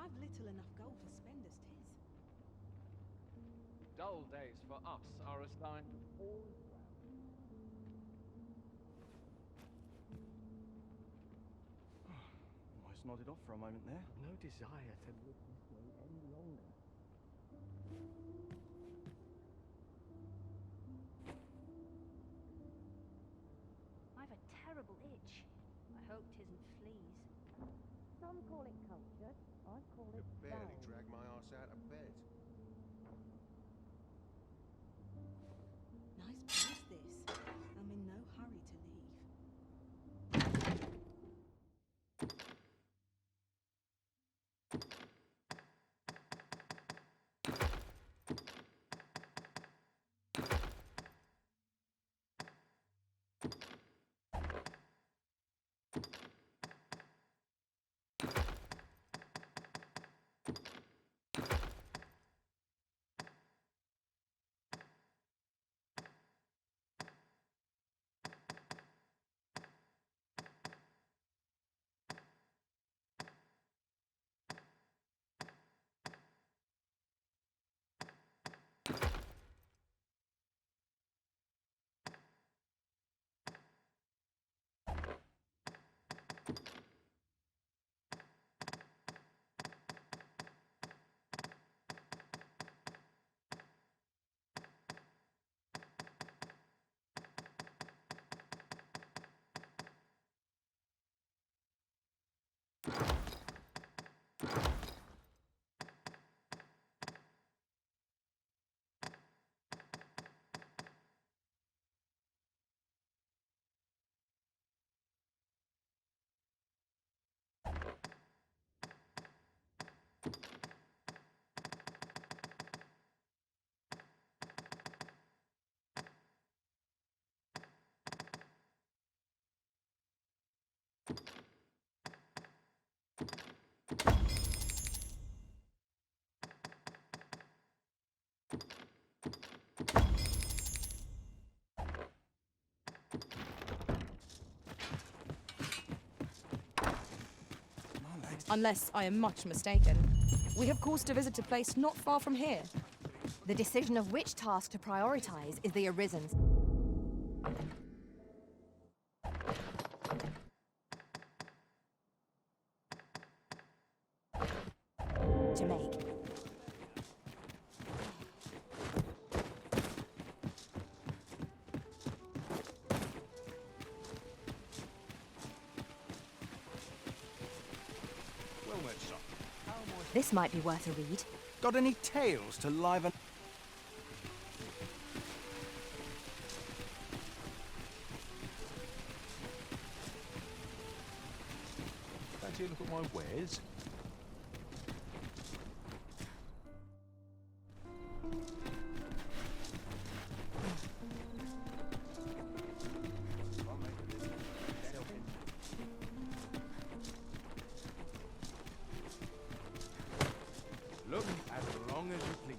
I've little enough gold to spend as 'tis. Dull days for us are a sign of all is well. Almost nodded off for a moment there. No desire to live this way any longer. I've a terrible itch. I hope 'tisn't fleas. Some call it culture. I call it Could barely dull. drag my arse out of bed. Nice place, this. I'm in no hurry to leave. Unless I am much mistaken. We have cause to visit a place not far from here. The decision of which task to prioritize is the Arisen's. To make. Well met, son. This might be worth a read. Got any tales to liven? Fancy a look at my wares? Look as long as you please.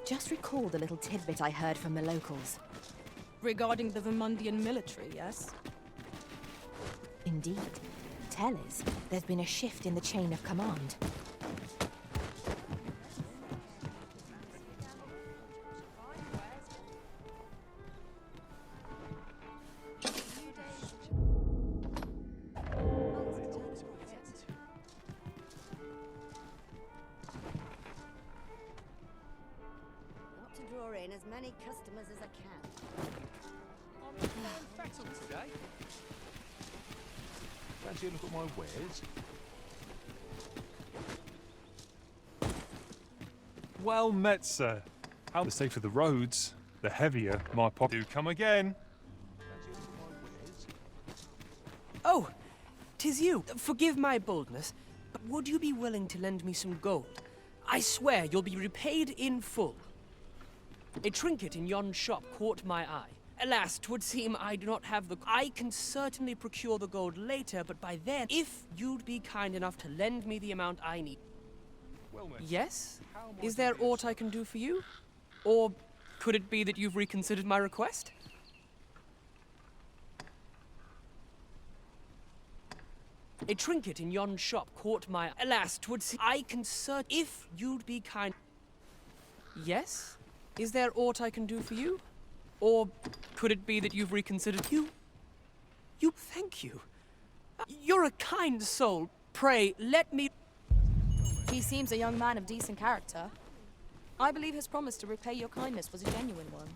I've just recalled a little tidbit I heard from the locals. Regarding the Vermundian military, yes? Indeed. Tell us, there's been a shift in the chain of command. Got to draw in as many customers as I can. I'm feeling fettled today. Fancy a look at my wares? Well met, sir. How the safer the roads, the heavier my pocket. Do come again. Fancy a look at my wares? Oh, 'tis you. Forgive my boldness, but would you be willing to lend me some gold? I swear you'll be repaid in full. A trinket in yon shop caught my eye. Alas, 'twould seem I do not have the... I can certainly procure the gold later, but by then, if you'd be kind enough to lend me the amount I need... Well met. Yes? How am Is I there to do aught I can do for you? Or could it be that you've reconsidered my request? A trinket in yon shop caught my... Alas, 'twould seem... I can if you'd be kind... Yes? Is there aught I can do for you? Or could it be that you've reconsidered... You thank you. You're a kind soul. Pray, let me... He seems a young man of decent character. I believe his promise to repay your kindness was a genuine one.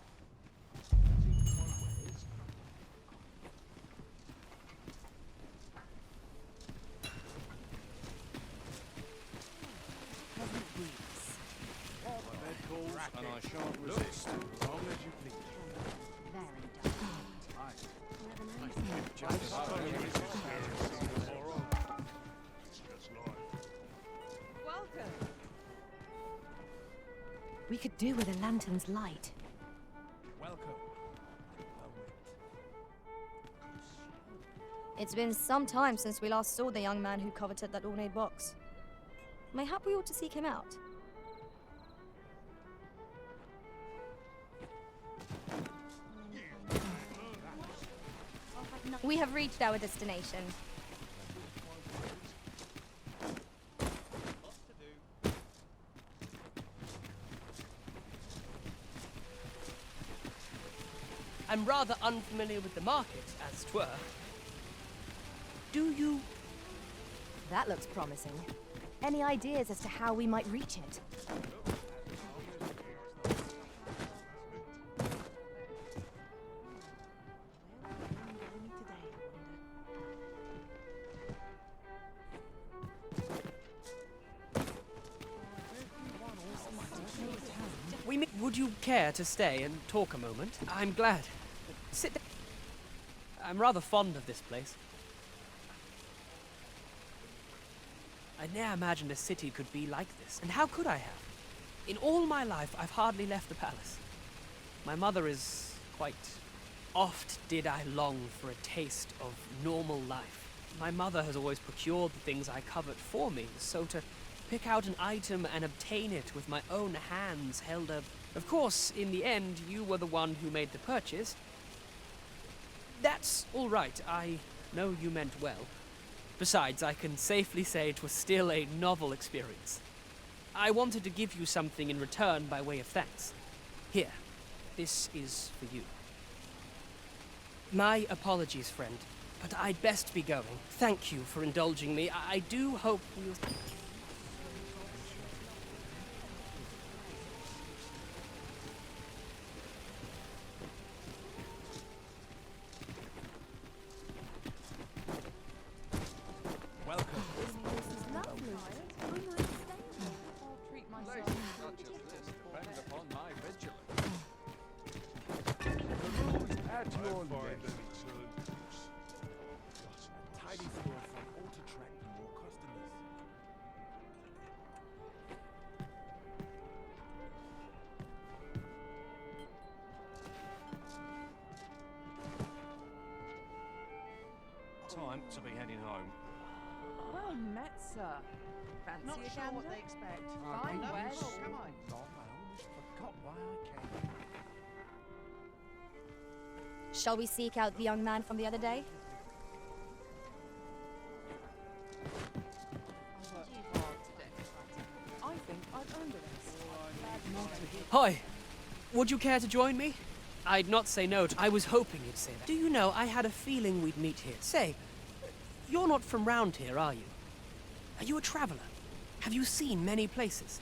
And I shan't resist as long as you please. Welcome. We could do with a lantern's light. Welcome. It's been some time since we last saw the young man who coveted that ornate box. Mayhap we ought to seek him out. We have reached our destination. I'm rather unfamiliar with the market, as 'twere. Do you... That looks promising. Any ideas as to how we might reach it? Would you care to stay and talk a moment? I'm glad. Sit down. I'm rather fond of this place. I ne'er imagined a city could be like this. And how could I have? In all my life, I've hardly left the palace. My mother is quite... Oft did I long for a taste of normal life. My mother has always procured the things I covet for me, so to pick out an item and obtain it with my own hands held up. Of course, in the end, you were the one who made the purchase. That's all right. I know you meant well. Besides, I can safely say it was still a novel experience. I wanted to give you something in return by way of thanks. Here, this is for you. My apologies, friend, but I'd best be going. Thank you for indulging me. I do hope we'll... Time to be heading home. Well met, sir. Fancy Not a sure what gander? they expect. Fine wares. Come on. I almost forgot Shall we seek out the young man from the other day? I think I've earned it. Hi, would you care to join me? I'd not say no. I was hoping you'd say that. Do you know, I had a feeling we'd meet here. Say, you're not from round here, are you? Are you a traveler? Have you seen many places?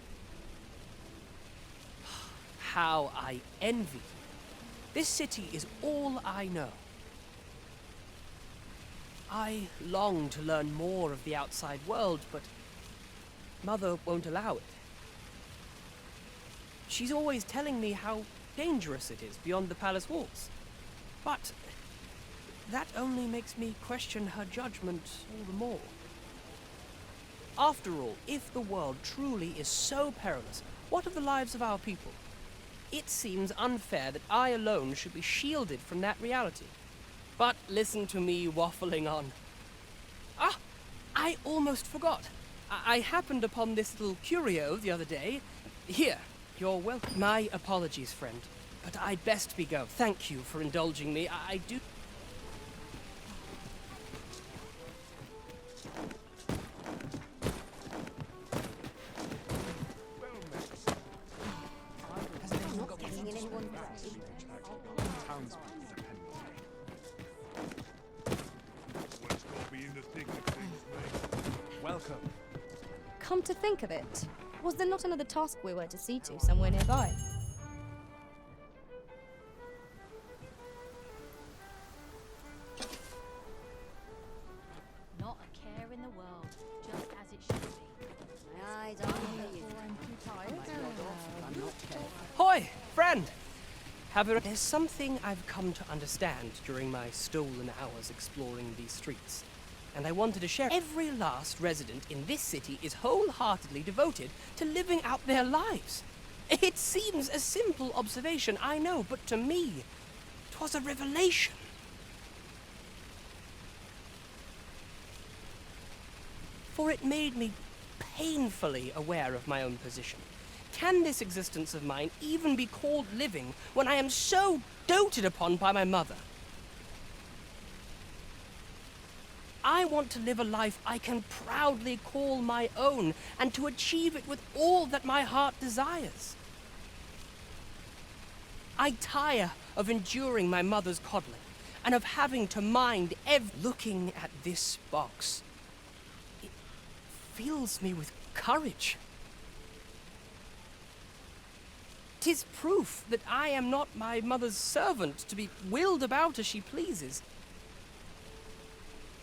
How I envy you. This city is all I know. I long to learn more of the outside world, but Mother won't allow it. She's always telling me how dangerous it is beyond the palace walls. But that only makes me question her judgment all the more. After all, if the world truly is so perilous, what of the lives of our people? It seems unfair that I alone should be shielded from that reality. But listen to me waffling on. Ah, I almost forgot. I happened upon this little curio the other day. Here, you're welcome. My apologies, friend, but I'd best be going. Thank you for indulging me. I do... Welcome. Come to think of it, was there not another task we were to see to somewhere nearby? Not a care in the world, just as it should be. My eyes are on you. Hoi, friend! There's something I've come to understand during my stolen hours exploring these streets, and I wanted to share. Every last resident in this city is wholeheartedly devoted to living out their lives. It seems a simple observation, I know, but to me, 'twas a revelation. For it made me painfully aware of my own position. Can this existence of mine even be called living when I am so doted upon by my mother? I want to live a life I can proudly call my own, and to achieve it with all that my heart desires. I tire of enduring my mother's coddling, and of having to mind looking at this box. It fills me with courage. 'Tis proof that I am not my mother's servant to be willed about as she pleases.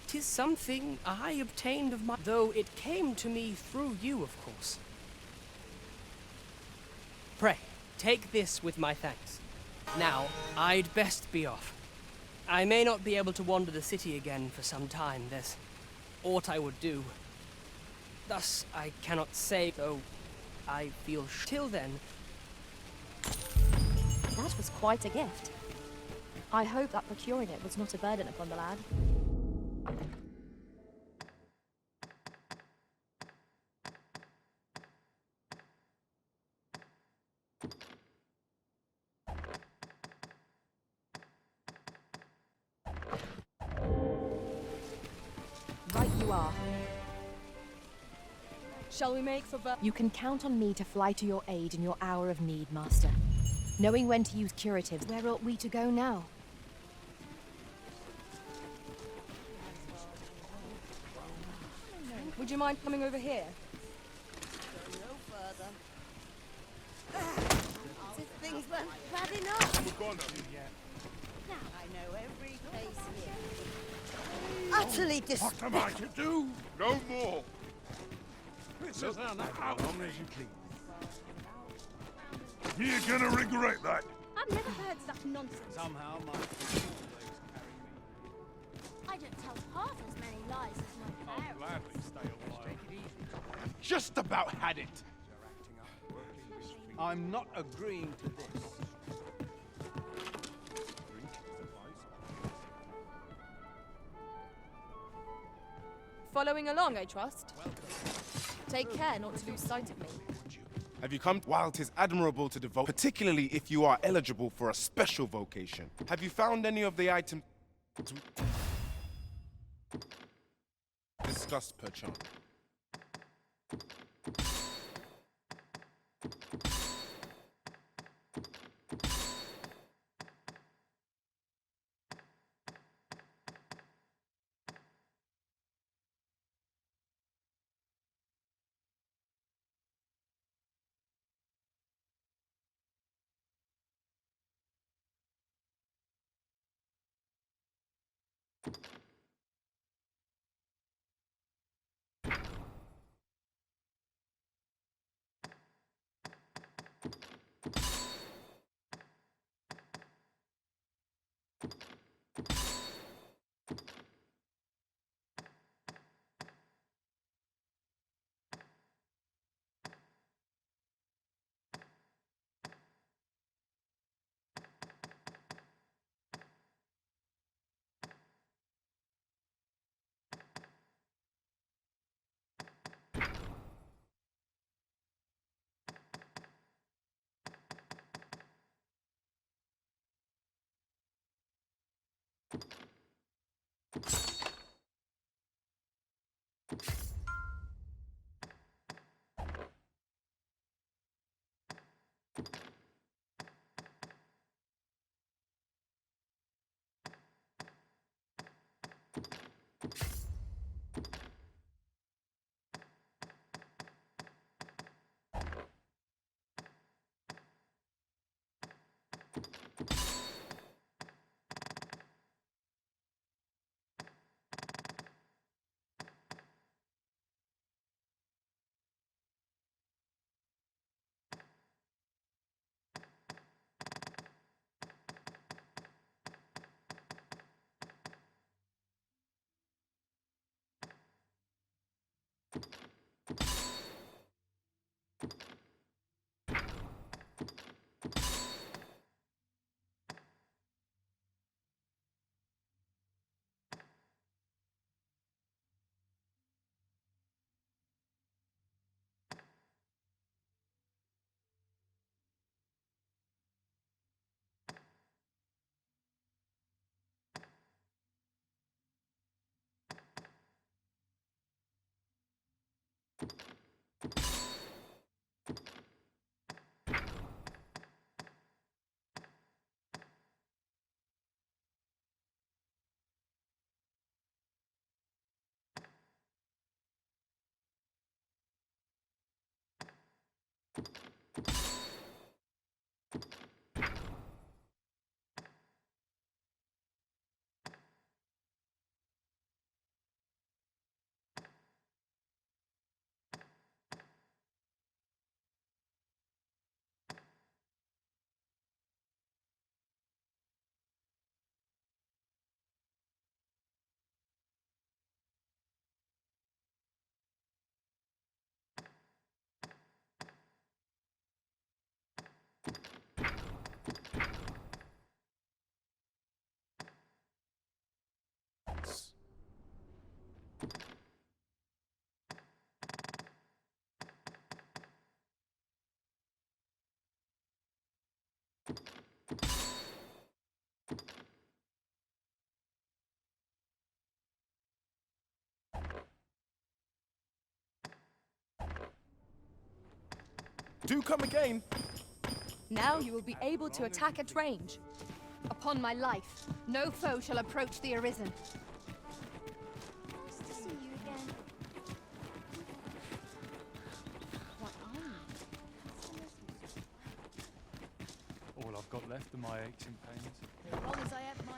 'Tis something I obtained of my... though it came to me through you, of course. Pray, take this with my thanks. Now, I'd best be off. I may not be able to wander the city again for some time. There's aught I would do. Thus, I cannot say, though I feel till then... That was quite a gift. I hope that procuring it was not a burden upon the lad. Right you are. Shall we make for You can count on me to fly to your aid in your hour of need, Master. Knowing when to use curatives, where ought we to go now? Would you mind coming over here? Go no further. As if things weren't bad enough. I know every place here. Utterly What am I to do? No more. This is an hour. As you please. You're gonna regret that. I've never heard such nonsense. Somehow my I don't tell half as many lies as my parents. gladly stay a while. Take it easy. Just about had it. I'm not agreeing to this. Following along, I trust. Take care not to lose sight of me. Have you come? While 'tis admirable to devote, particularly if you are eligible for a special vocation, have you found any of the items discussed perchance? Do come again! Now you will be able to attack at range. Upon my life, no foe shall approach the Arisen. Nice to see you again. What are you? All I've got left are my aches and pains. As long as I have my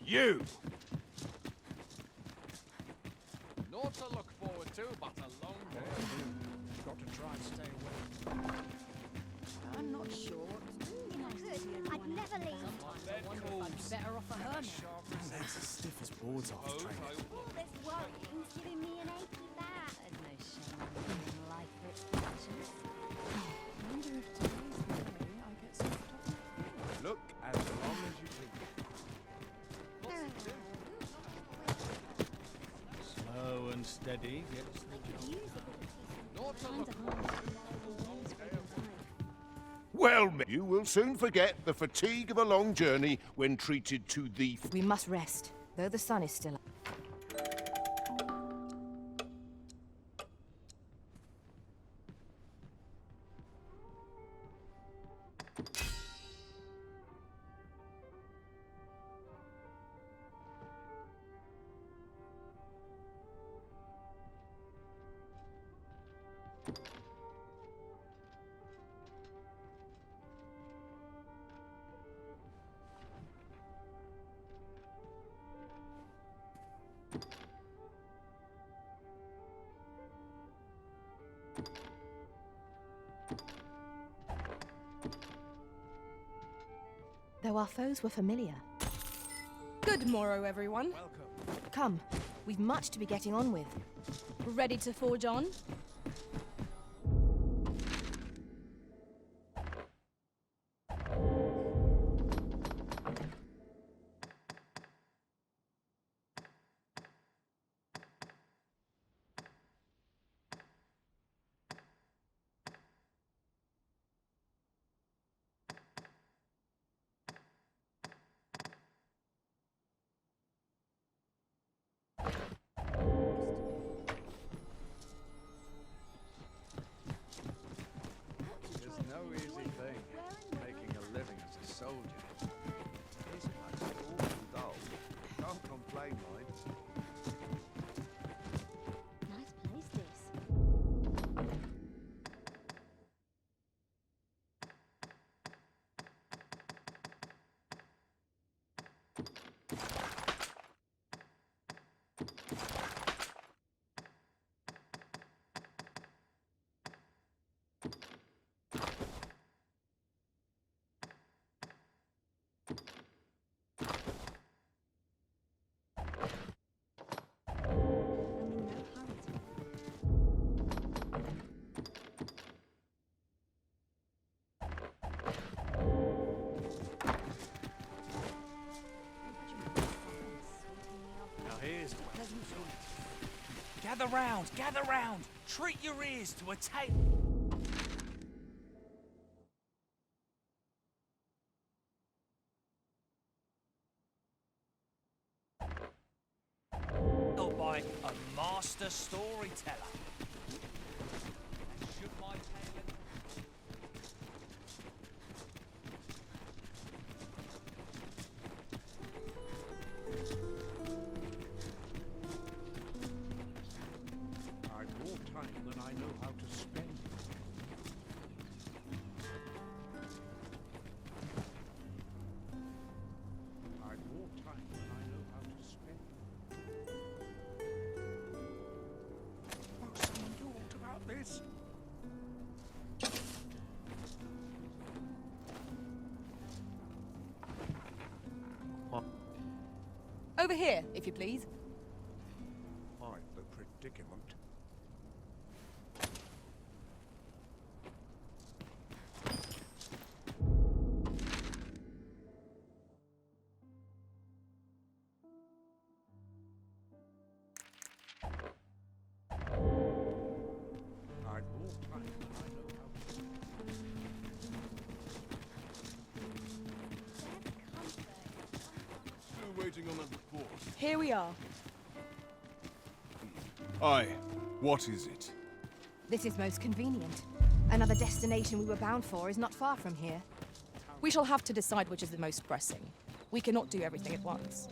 You! Naught to look forward to, but a long day. Got to try and stay away. I'm not sure what to do. I'd never leave. I'd be better off a hermit. Legs as stiff as boards after training. All this worrying's giving me an achy back. There's no shame in life for its passions. I wonder if today's the day I get swept up. Look as long as you please. Slow and steady gets the job. Naught to look forward to. Well, you will soon forget the fatigue of a long journey when treated to the... We must rest, though the sun is still up. Though our foes were familiar. Good morrow, everyone. Come, we've much to be getting on with. Ready to forge on? It's no easy thing, making a living as a soldier. This place is awful dull. Can't complain, mind. Nice place, this. Now here's the way. Gather round! Treat your ears to a tale. By a master storyteller. Should my tale I've more time than I know how to spend. I've more time than I know how to spend. What's someone talked about this? Over here, if you please. Quite the predicament. I've more time than I know how to spend. Still waiting on that report. Here we are. Aye. What is it? This is most convenient. Another destination we were bound for is not far from here. We shall have to decide which is the most pressing. We cannot do everything at once.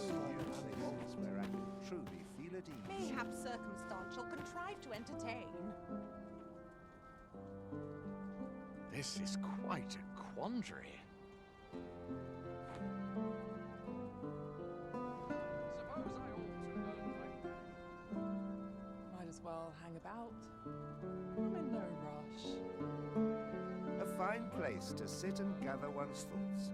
Where I can truly feel at ease. Mayhap circumstantial contrive to entertain. This is quite a quandary. Suppose I ought to earn Might as well hang about. I'm in no rush. A fine place to sit and gather one's thoughts.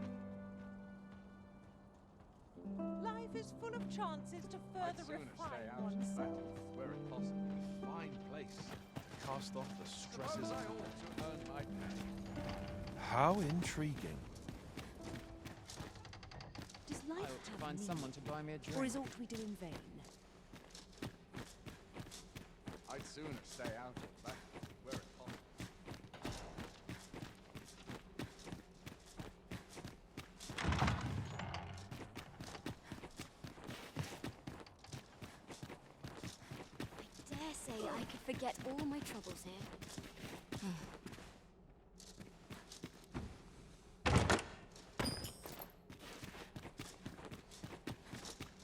Life is full of chances to I'd further sooner refine stay out oneself. where it possible. Fine place. Cast off the stresses. Suppose I ought to earn my pay. How intriguing. Does I life ought to have find meaning? someone to buy me a drink. Or is aught we do in vain? I'd sooner stay out of that where it possible. I dare say I could forget all my troubles here.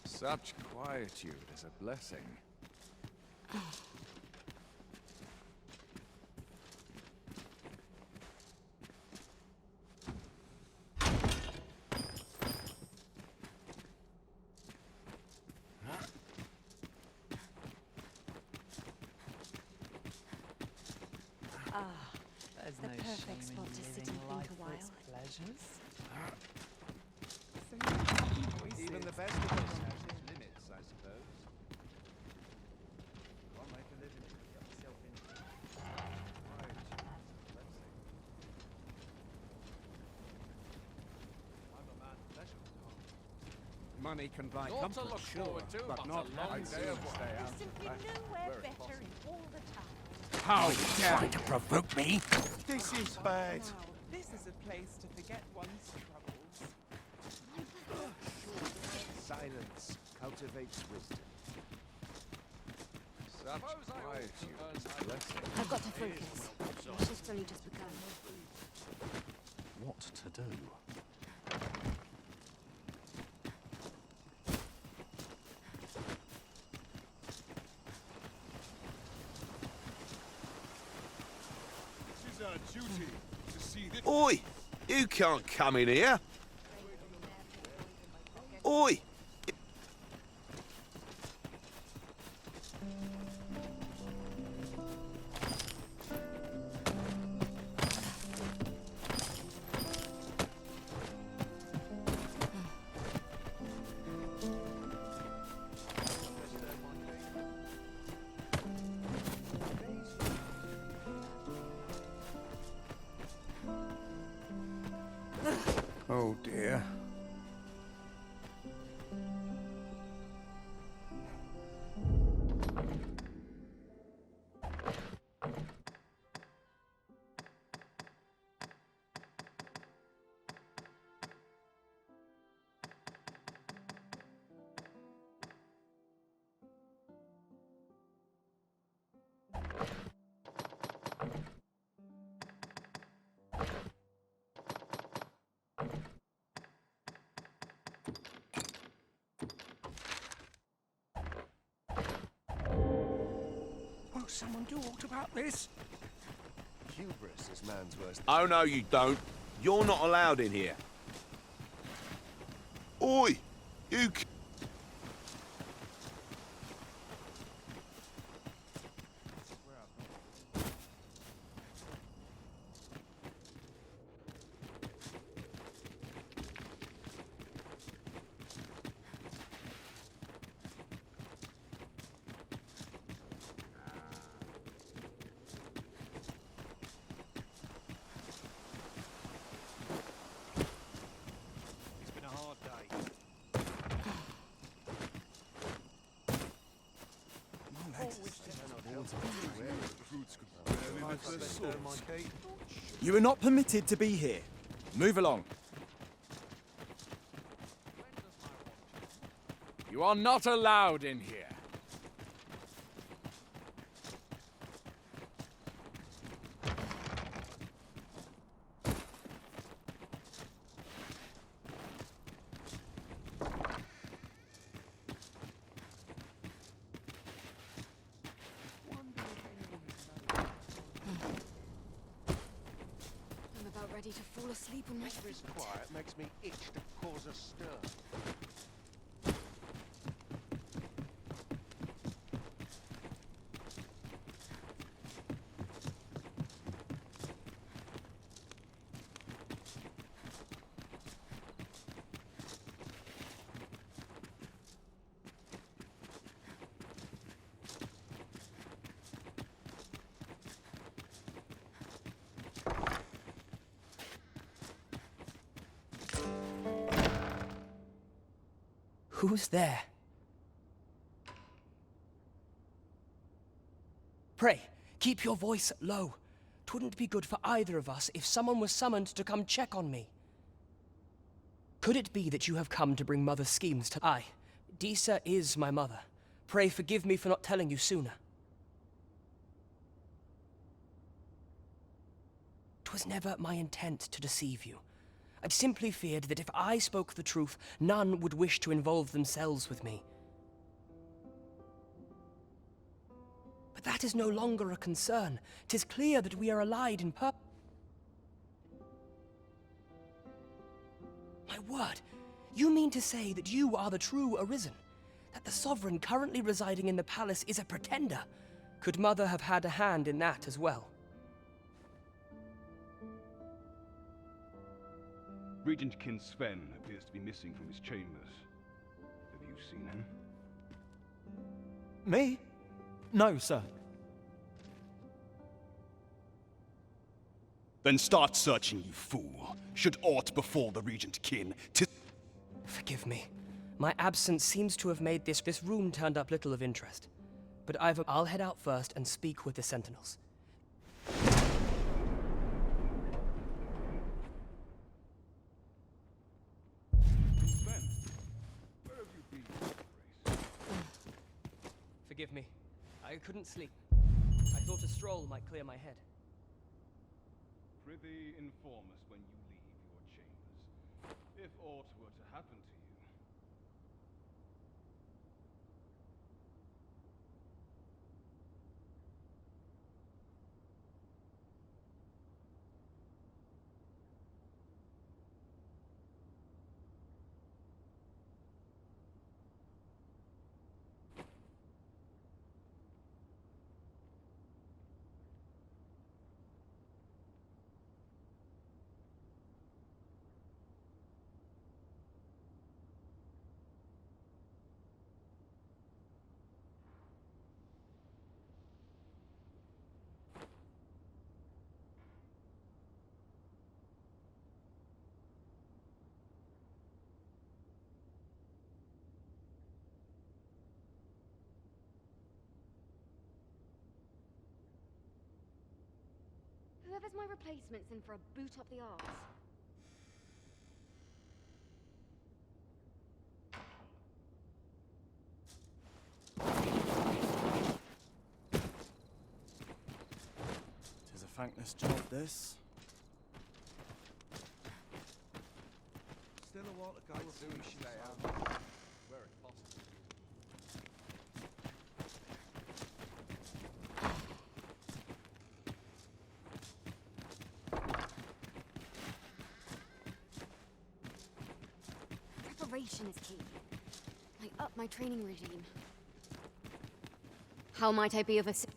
Such quietude is a blessing. There's The no perfect shame spot in to sit living and think life a for while. its pleasures. Even the best of us has its limits, I suppose. One way to live and get yourself into. Right. Let's see. I'm a man of pleasure. Money can buy Naught to comfort, look sure, forward to, but not a long happiness. day of work. Stay out There's simply of that nowhere where it better possible. in all the town. How dare To provoke me? This is bad. Now, this is a place to forget one's troubles. Silence cultivates wisdom. Such quietude is a blessing. I've got to focus. The shift's only just begun. What to do? our duty to see this. Oi! You can't come in here. Oi! Oh dear. Won't someone do aught about this? Hubris is man's worst. Oh, no, you don't. You're not allowed in here. Oi! You... It's been a hard day. You are not permitted to be here. Move along. You are not allowed in here. I'm about ready to fall asleep on my feet. This quiet makes me itch to cause a stir. Who's there? Pray, keep your voice low. 'Twouldn't be good for either of us if someone was summoned to come check on me. Could it be that you have come to bring Mother's schemes to— Aye, Disa is my mother. Pray forgive me for not telling you sooner. 'Twas never my intent to deceive you. I simply feared that if I spoke the truth, none would wish to involve themselves with me. But that is no longer a concern. 'Tis clear that we are allied in purpose. My word, you mean to say that you are the true Arisen? That the Sovereign currently residing in the palace is a pretender? Could Mother have had a hand in that as well? Regent Kin Sven appears to be missing from his chambers. Have you seen him? Me? No, sir. Then start searching, you fool. Should aught befall the Regent Kin, Forgive me. My absence seems to have made this room turned up little of interest. But I'll head out first and speak with the sentinels. Forgive me. I couldn't sleep. I thought a stroll might clear my head. Prithee, inform us when you leave your chambers, if aught were to happen to you. Whoever's my replacement's in for a boot up the arse. Tis a thankless job, this. Still a while to go. I'd soon stay out. Where it's possible. Preparation is key. I up my training regime. How might I be of assistance?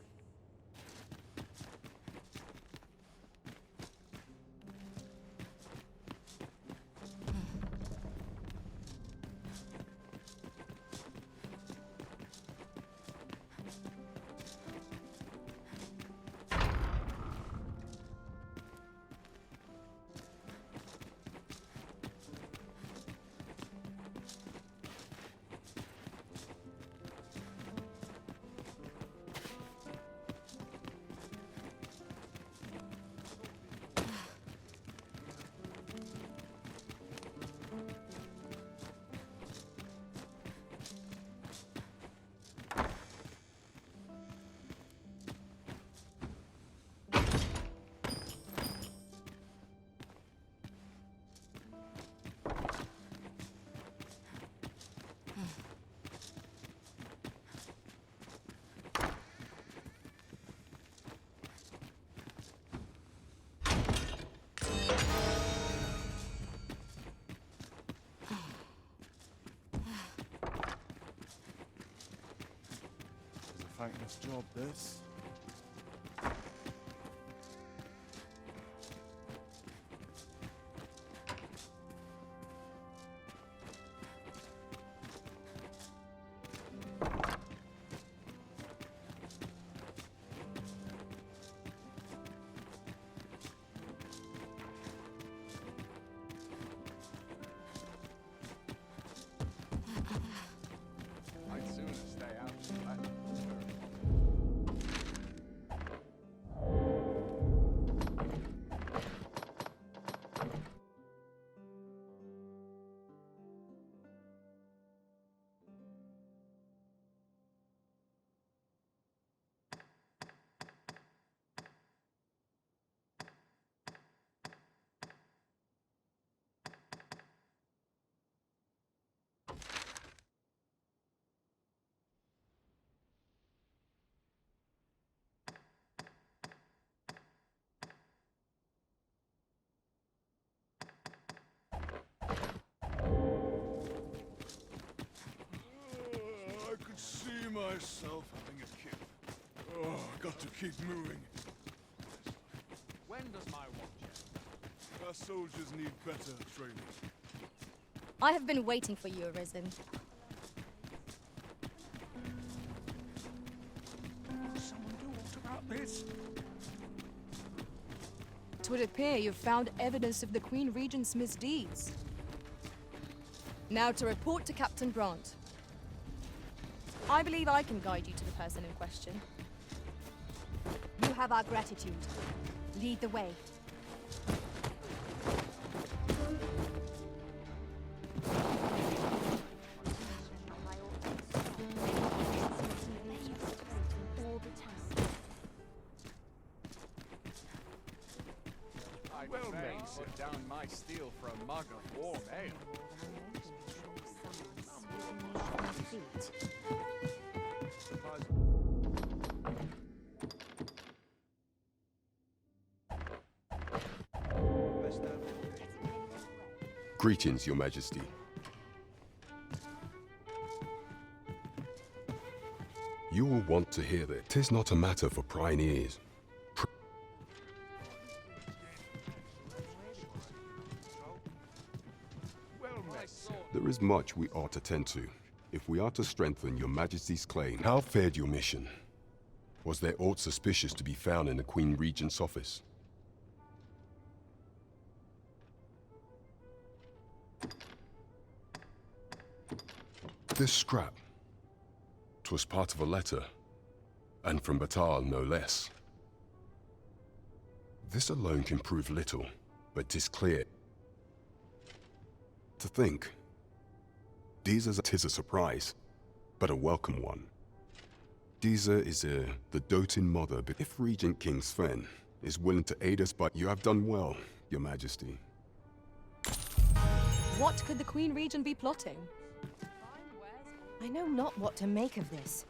Thankless job, this. I'd sooner stay out. I could see myself having a kip. Oh, got to keep moving. When does my watch end? Our soldiers need better training. I have been waiting for you, Arisen. Someone do what about this? It would appear you've found evidence of the Queen Regent's misdeeds. Now to report to Captain Brandt. I believe I can guide you to the person in question. You have our gratitude. Lead the way. I'd put down my steel for a mug of warm ale. Greetings, Your Majesty. You will want to hear that 'tis not a matter for prying ears. There is much we ought to tend to, if we are to strengthen Your Majesty's claim. How fared your mission? Was there aught suspicious to be found in the Queen Regent's office? This scrap. 'Twas part of a letter, and from Batal, no less. This alone can prove little, but 'tis clear. To think, tis a surprise, but a welcome one. Disa is the doting mother, but if Regent King Sven is willing to aid us, but you have done well, Your Majesty. What could the Queen Regent be plotting? I know not what to make of this.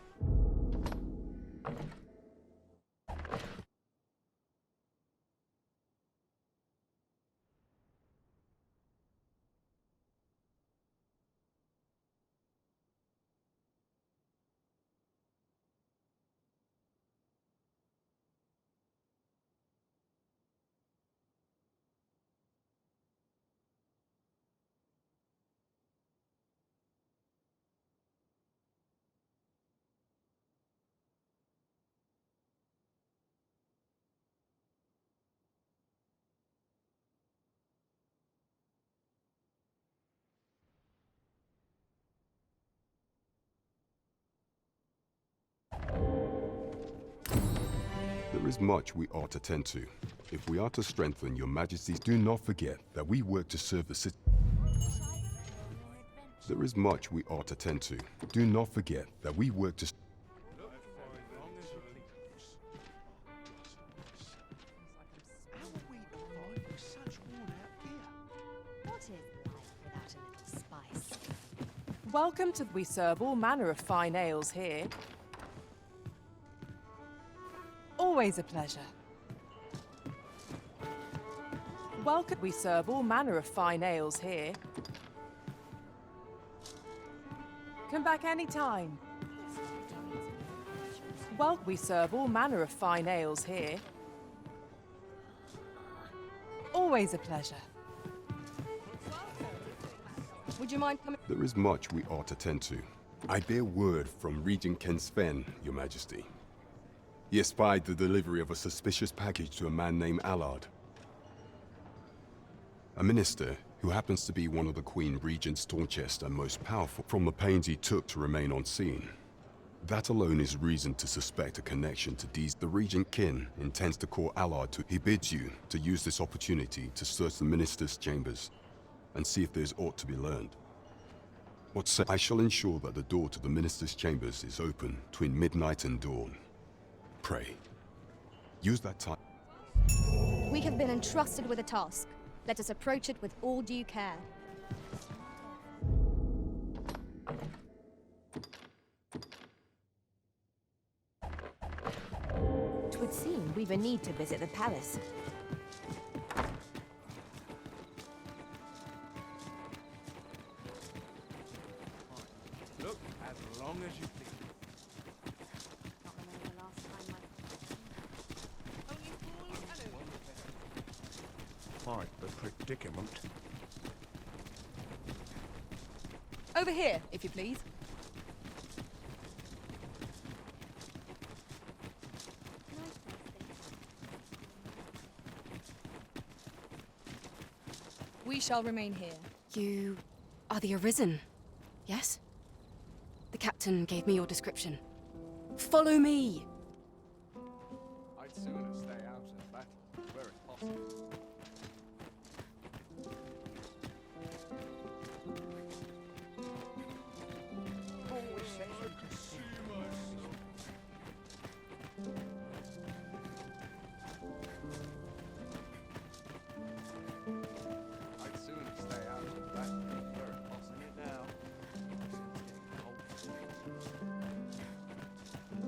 There is much we ought to tend to. If we are to strengthen Your Majesty's, do not forget that we work to serve the city. There is much we ought to tend to. Do not forget that we work to... What is life without a little spice? Welcome to... We serve all manner of fine ales here. Always a pleasure. Welcome. We serve all manner of fine ales here. Come back anytime. Well, we serve all manner of fine ales here. Always a pleasure. Would you mind coming? There is much we ought to tend to. I bear word from Regent Ken Sven, Your Majesty. He espied the delivery of a suspicious package to a man named Allard. A minister who happens to be one of the Queen Regent's staunchest and most powerful, from the pains he took to remain on scene. That alone is reason to suspect a connection to these. The Regent Kin intends to call Allard to... He bids you to use this opportunity to search the minister's chambers and see if there's aught to be learned. What say? I shall ensure that the door to the minister's chambers is open between midnight and dawn. Pray, use that time. We have been entrusted with a task. Let us approach it with all due care. Twould seem we've a need to visit the palace. Look, as long as you please. Can't remember the last time Quite the predicament. Over here, if you please. We shall remain here. You are the Arisen, yes? The captain gave me your description. Follow me! I'd sooner stay out of battle, where it's possible. Always says you can see I'd sooner stay out of battle, where it's possible. Now.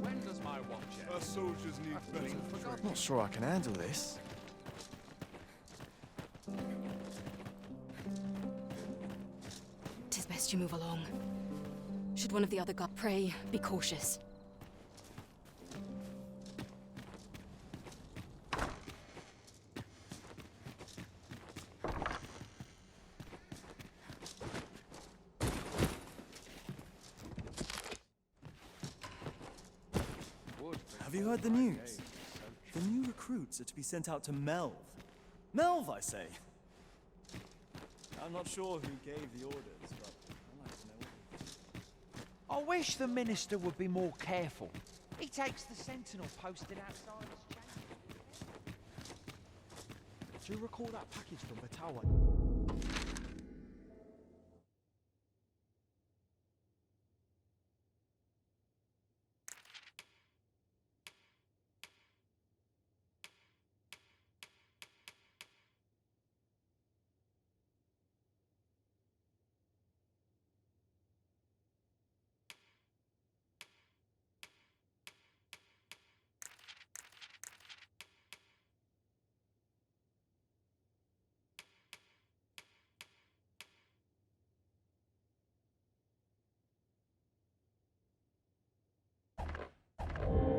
When does my watch end? Our soldiers need better training. Not sure I can handle this. Tis best you move along. Should one of the other guards pray, be cautious. Have you heard the news? The new recruits are to be sent out to Melv. Melv, I say! I'm not sure who gave the orders, but I'd like to know. I wish the minister would be more careful. He takes the sentinel posted outside his chamber. Do you recall that package from Batawa?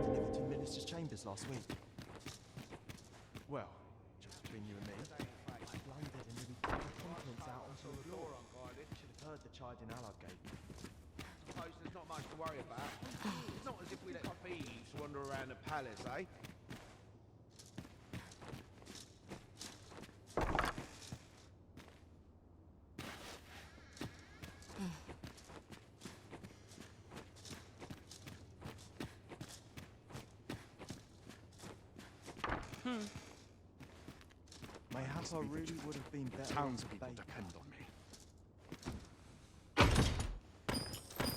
Delivered to Minister's chambers last week. Well, just between you and me, I blundered and nearly poured the contents out onto the floor. Should have heard the charge in Allowgate. Suppose there's not much to worry about. It's not as if we let thieves wander around the palace, eh? Mayhap I really would have been better. Townspeople depend on me.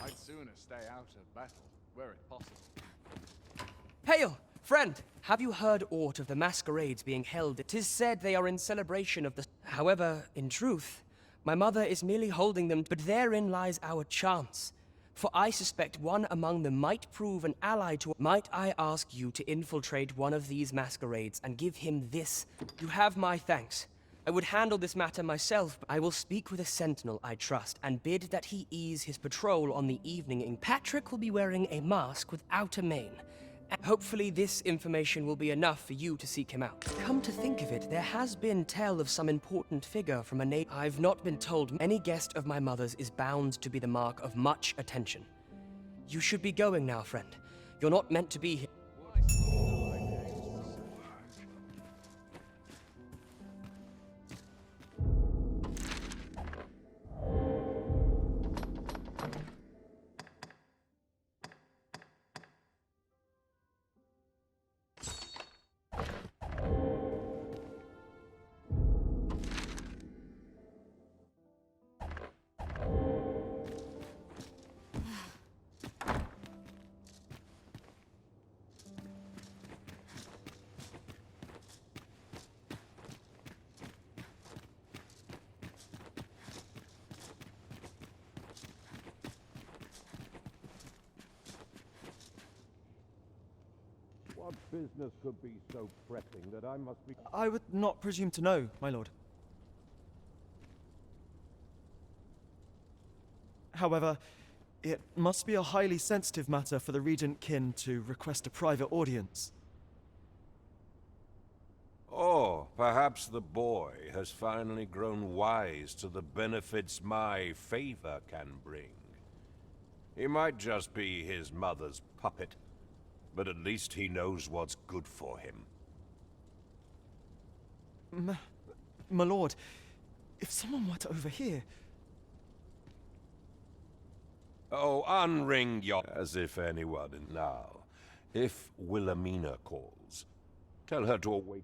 I'd sooner stay out of battle, were it possible. Hail, friend! Have you heard aught of the masquerades being held? 'Tis said they are in celebration of the... However, in truth, my mother is merely holding them, but therein lies our chance. For I suspect one among them might prove an ally to... Might I ask you to infiltrate one of these masquerades and give him this? You have my thanks. I would handle this matter myself, but I will speak with a sentinel I trust and bid that he ease his patrol on the evening. In Patrick will be wearing a mask without a mane. And hopefully this information will be enough for you to seek him out. Come to think of it, there has been tell of some important figure from a name I've not been told. Any guest of my mother's is bound to be the mark of much attention. You should be going now, friend. You're not meant to be here. What business could be so pressing that I must be... I would not presume to know, my lord. However, it must be a highly sensitive matter for the Regent Kin to request a private audience. Oh, perhaps the boy has finally grown wise to the benefits my favor can bring. He might just be his mother's puppet, but at least he knows what's good for him. My lord, if someone were to overhear... Oh, unring your... As if anyone in now. If Wilhelmina calls, tell her to await...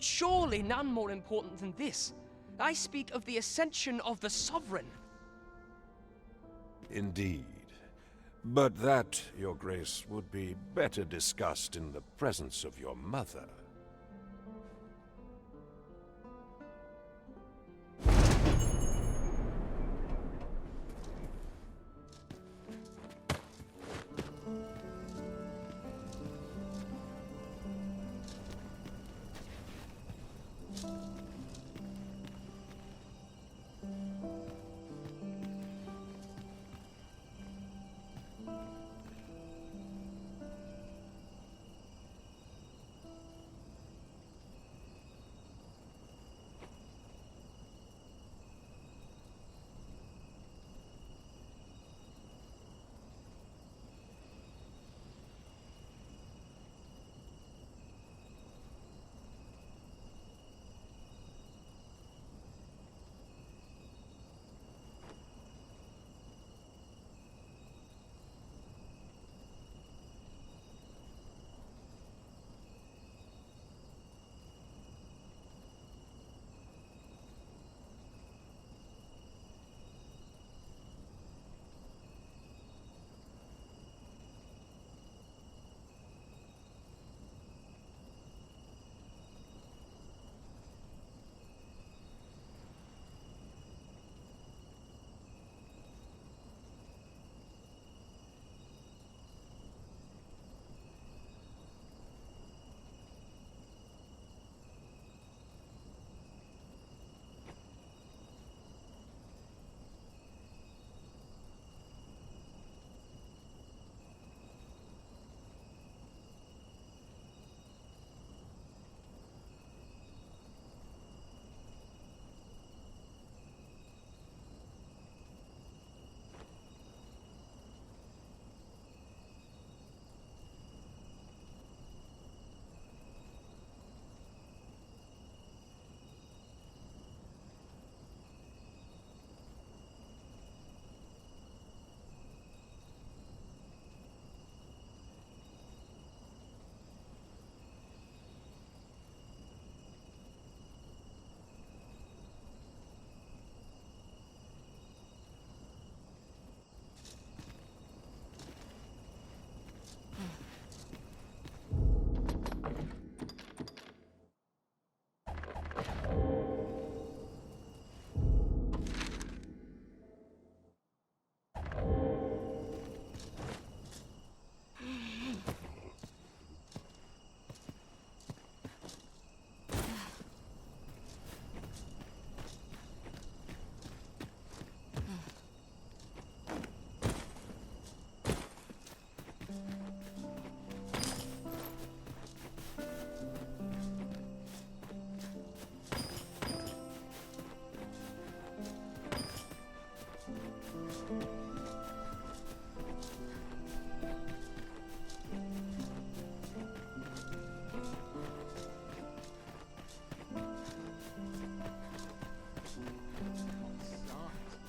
Surely none more important than this. I speak of the ascension of the Sovereign. Indeed. But that, Your Grace, would be better discussed in the presence of your mother.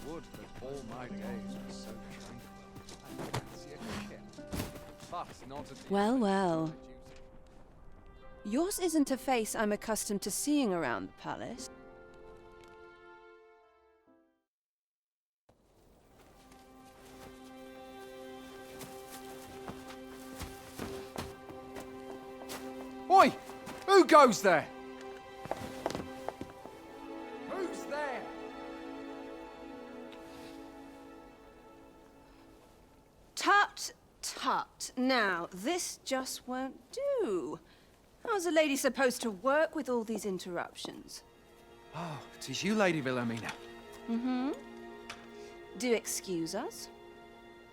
Would that all my days were so tranquil. I fancy a kip. But not a Well, well. Yours isn't a face I'm accustomed to seeing around the palace. Oi! Who goes there? Who's there? Tut, tut. Now, this just won't do. How's a lady supposed to work with all these interruptions? Oh, 'tis you, Lady Wilhelmina. Mm-hmm. Do excuse us.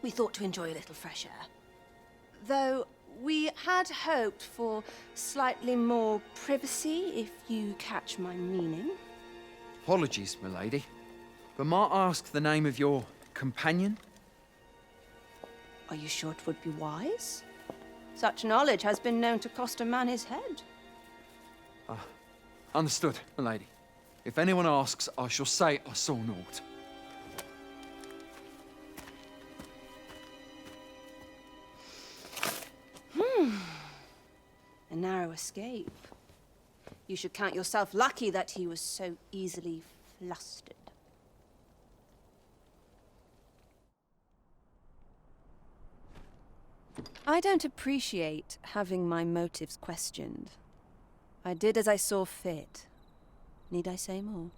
We thought to enjoy a little fresh air. Though we had hoped for slightly more privacy, if you catch my meaning. Apologies, milady. But might I ask the name of your companion? Are you sure it would be wise? Such knowledge has been known to cost a man his head. Understood, milady. If anyone asks, I shall say I saw naught. A narrow escape. You should count yourself lucky that he was so easily flustered. I don't appreciate having my motives questioned. I did as I saw fit. Need I say more?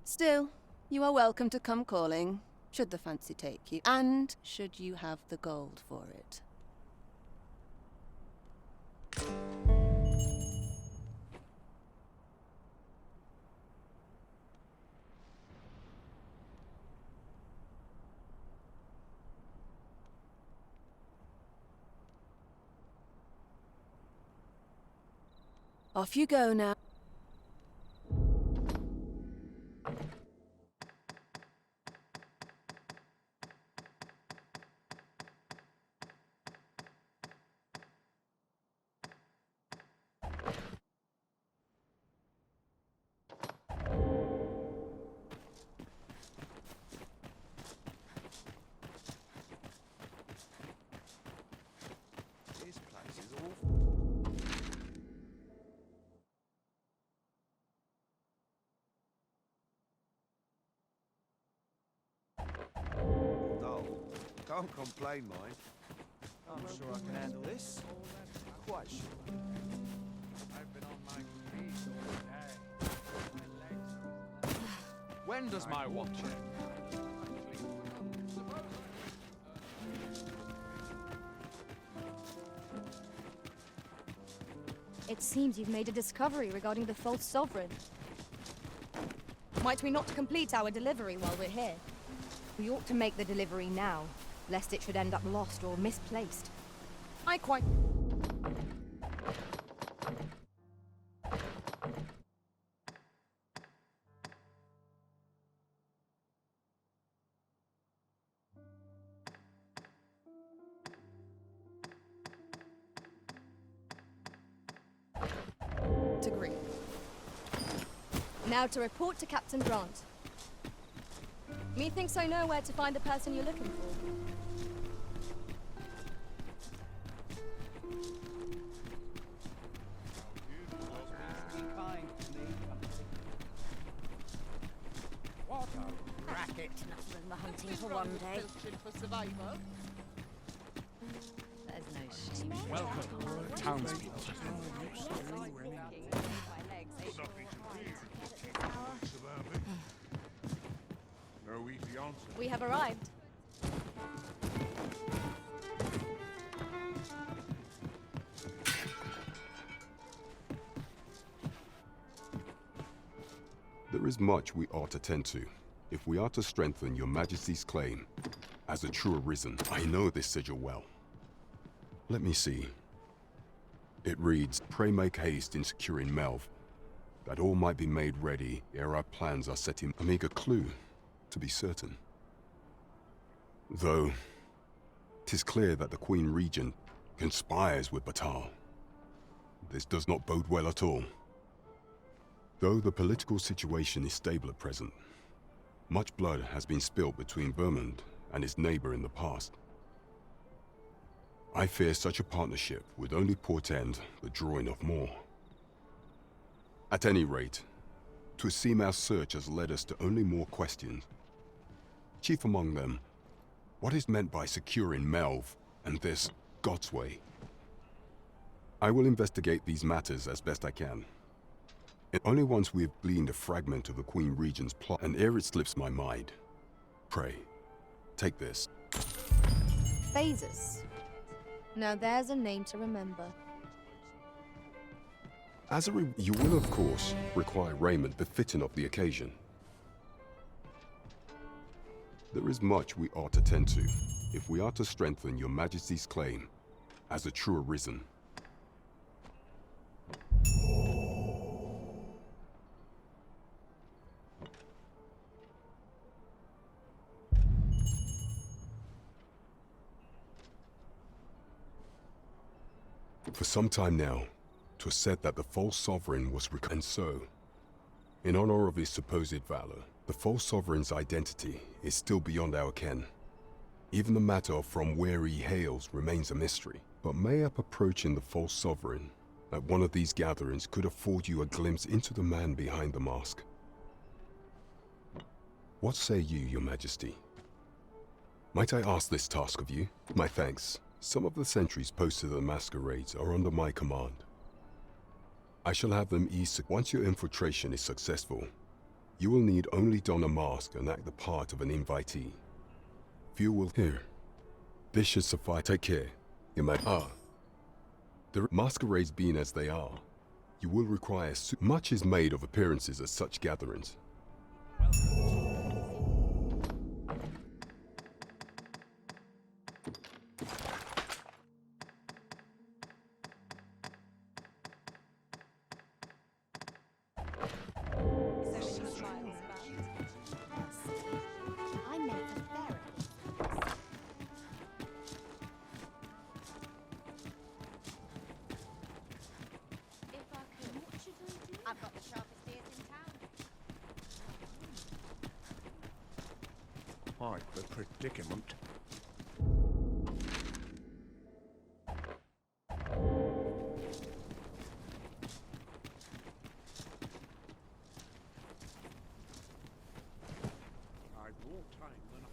Still, you are welcome to come calling, should the fancy take you, and should you have the gold for it. Off you go now. This place is awful. Dull. Can't complain, mind. I'm sure I can handle this. Quite sure. I've been on my feet all day. My legs are... When does my watch end? It seems you've made a discovery regarding the false sovereign. Might we not complete our delivery while we're here? We ought to make the delivery now, lest it should end up lost or misplaced. I quite... agree. Now to report to Captain Grant. Methinks I know where to find the person you're looking for. What a racket. Nothing than the hunting for one day. There's no shame. Welcome, townspeople. No easy answer. We have arrived. There is much we ought to tend to, if we are to strengthen your Majesty's claim as a true arisen. I know this sigil well. Let me see. It reads, "Pray make haste in securing Melv, that all might be made ready ere our plans are set in." A meager clue, to be certain. Though, 'tis clear that the Queen Regent conspires with Batal. This does not bode well at all. Though the political situation is stable at present, much blood has been spilled between Vermund and his neighbor in the past. I fear such a partnership would only portend the drawing of more. At any rate, 'twould seem our search has led us to only more questions. Chief among them, what is meant by securing Melv and this Godsway? I will investigate these matters as best I can. And only once we have gleaned a fragment of the Queen Regent's plot, and ere it slips my mind, pray, take this. Phases. Now there's a name to remember. As you will, of course, require raiment befitting of the occasion. There is much we ought to tend to, if we are to strengthen your Majesty's claim as a true arisen. For some time now, 'twas said that the false sovereign was and so, in honor of his supposed valor, the false sovereign's identity is still beyond our ken. Even the matter of from where he hails remains a mystery. But Mayhap approaching the false sovereign that one of these gatherings could afford you a glimpse into the man behind the mask. What say you, Your Majesty? Might I ask this task of you? My thanks. Some of the sentries posted at the masquerades are under my command. I shall have them eased. Once your infiltration is successful, you will need only don a mask and act the part of an invitee. Few will here. This should suffice. Take care, Your Majesty. The masquerades being as they are, you will require much is made of appearances at such gatherings. I've got the sharpest ears in town. Quite the predicament. I've more time than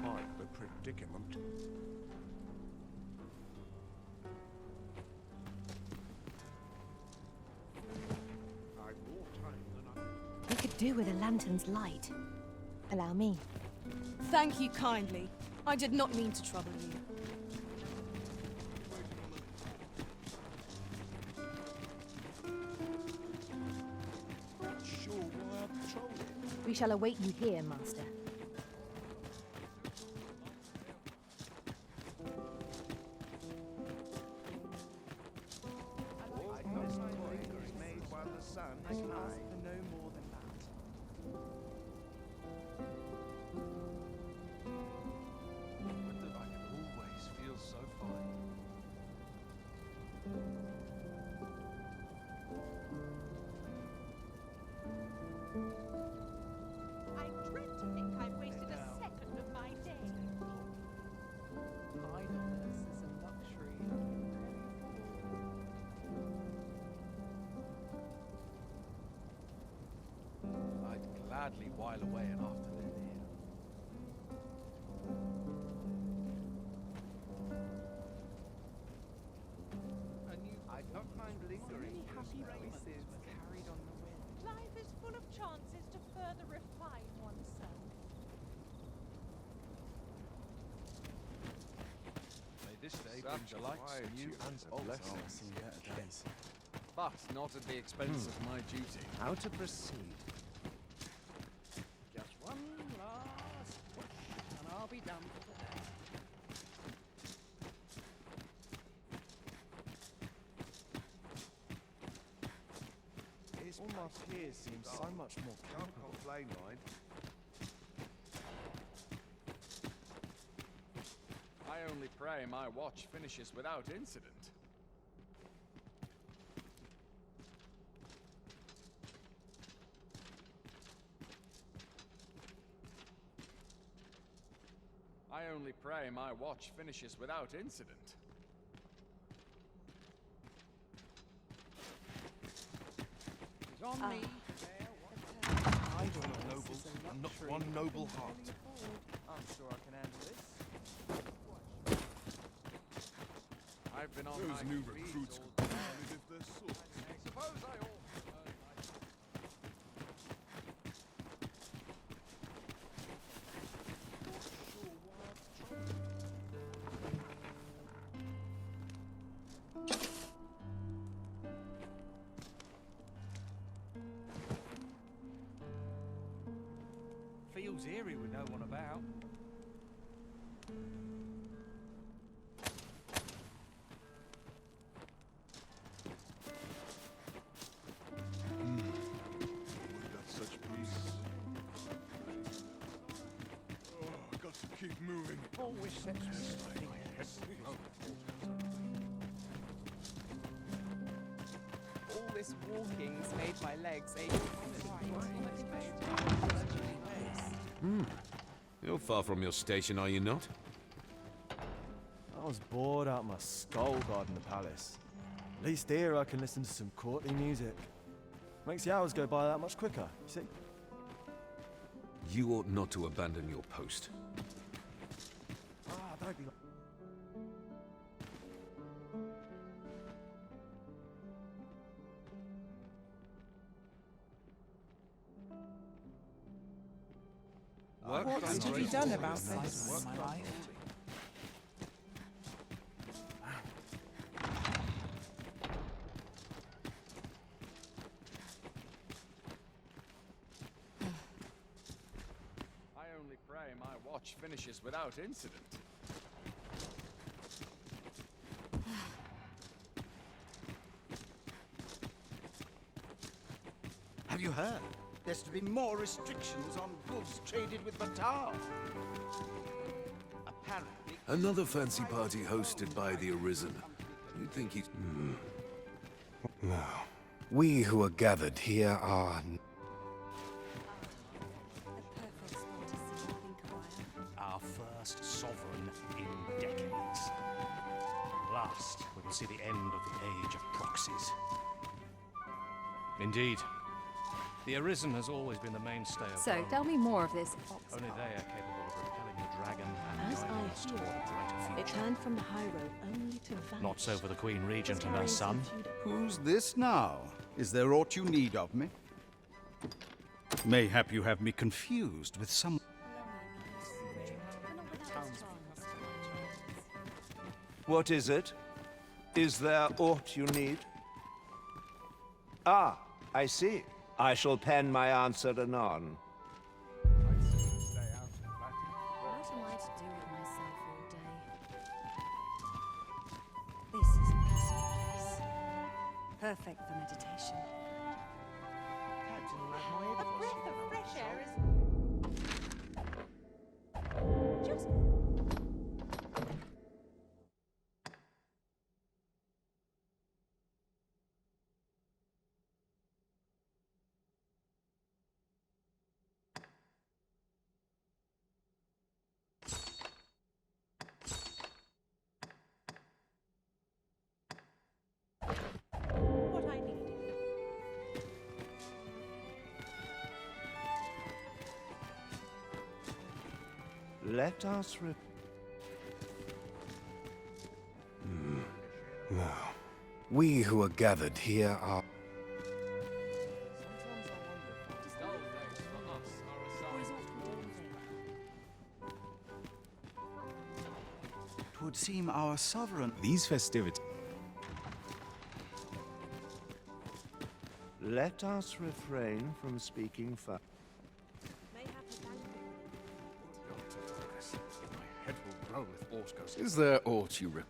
quite the predicament. We could do with a lantern's light. Allow me. Thank you kindly. I did not mean to trouble you. Not sure why I'm trolling. We shall await you here, Master. I dread to think I've wasted a second of my day. Idleness is a luxury you rarely afford. I'd gladly while away an afternoon here. I don't mind lingering. Happy voices carried on the wind. Life is full of chances to further refine oneself. May this day bring delights new and blessings, but not at the expense of my duty. How to proceed? Just one last push, and I'll be done for today. All my peers seem so much more capable. Complain, mind. I only pray my watch finishes without incident. I only pray my watch finishes without incident. It's on me. I do not noble, and not one noble heart. I'm sure I can handle this. I've been on Those my new feet recruits all could day. barely live their sorts. Suppose I ought. Feels eerie with no one about. We've got such peace. Oh, got to keep moving. Always sets me thinking. All this walking's made my legs ache. Your Not far from your station, are you not? I was bored out my skull guarding the palace. At least here I can listen to some courtly music. Makes the hours go by that much quicker, you see? You ought not to abandon your post. Ah, don't be What's to be done about this? I only pray my watch finishes without incident. Have you heard? There's to be more restrictions on goods traded with Batar. Apparently... Another fancy party hosted by the Arisen. You'd think he's... Now, we who are gathered here are... Our first sovereign in decades. Last, we will see the end of the age of proxies. Indeed. The Arisen has always been the mainstay of So, Rome. tell me more of this ox Only they are capable of repelling the dragon and As guiding us I toward hear, a brighter it future. turned from the high road only to vanish. Not so for the Queen Regent and her son. Who's this now? Is there aught you need of me? Mayhap you have me confused with some... What is it? Is there aught you need? Ah, I see. I shall pen my answer anon. What am I to do with myself all day? This is a peaceful place. Perfect for meditation. A breath of fresh air is... Just... what I need. Let us Now, we who are gathered here are... Twould seem our sovereign... These festivities... Let us refrain from speaking further. My head will grow if aught goes... Is there aught you...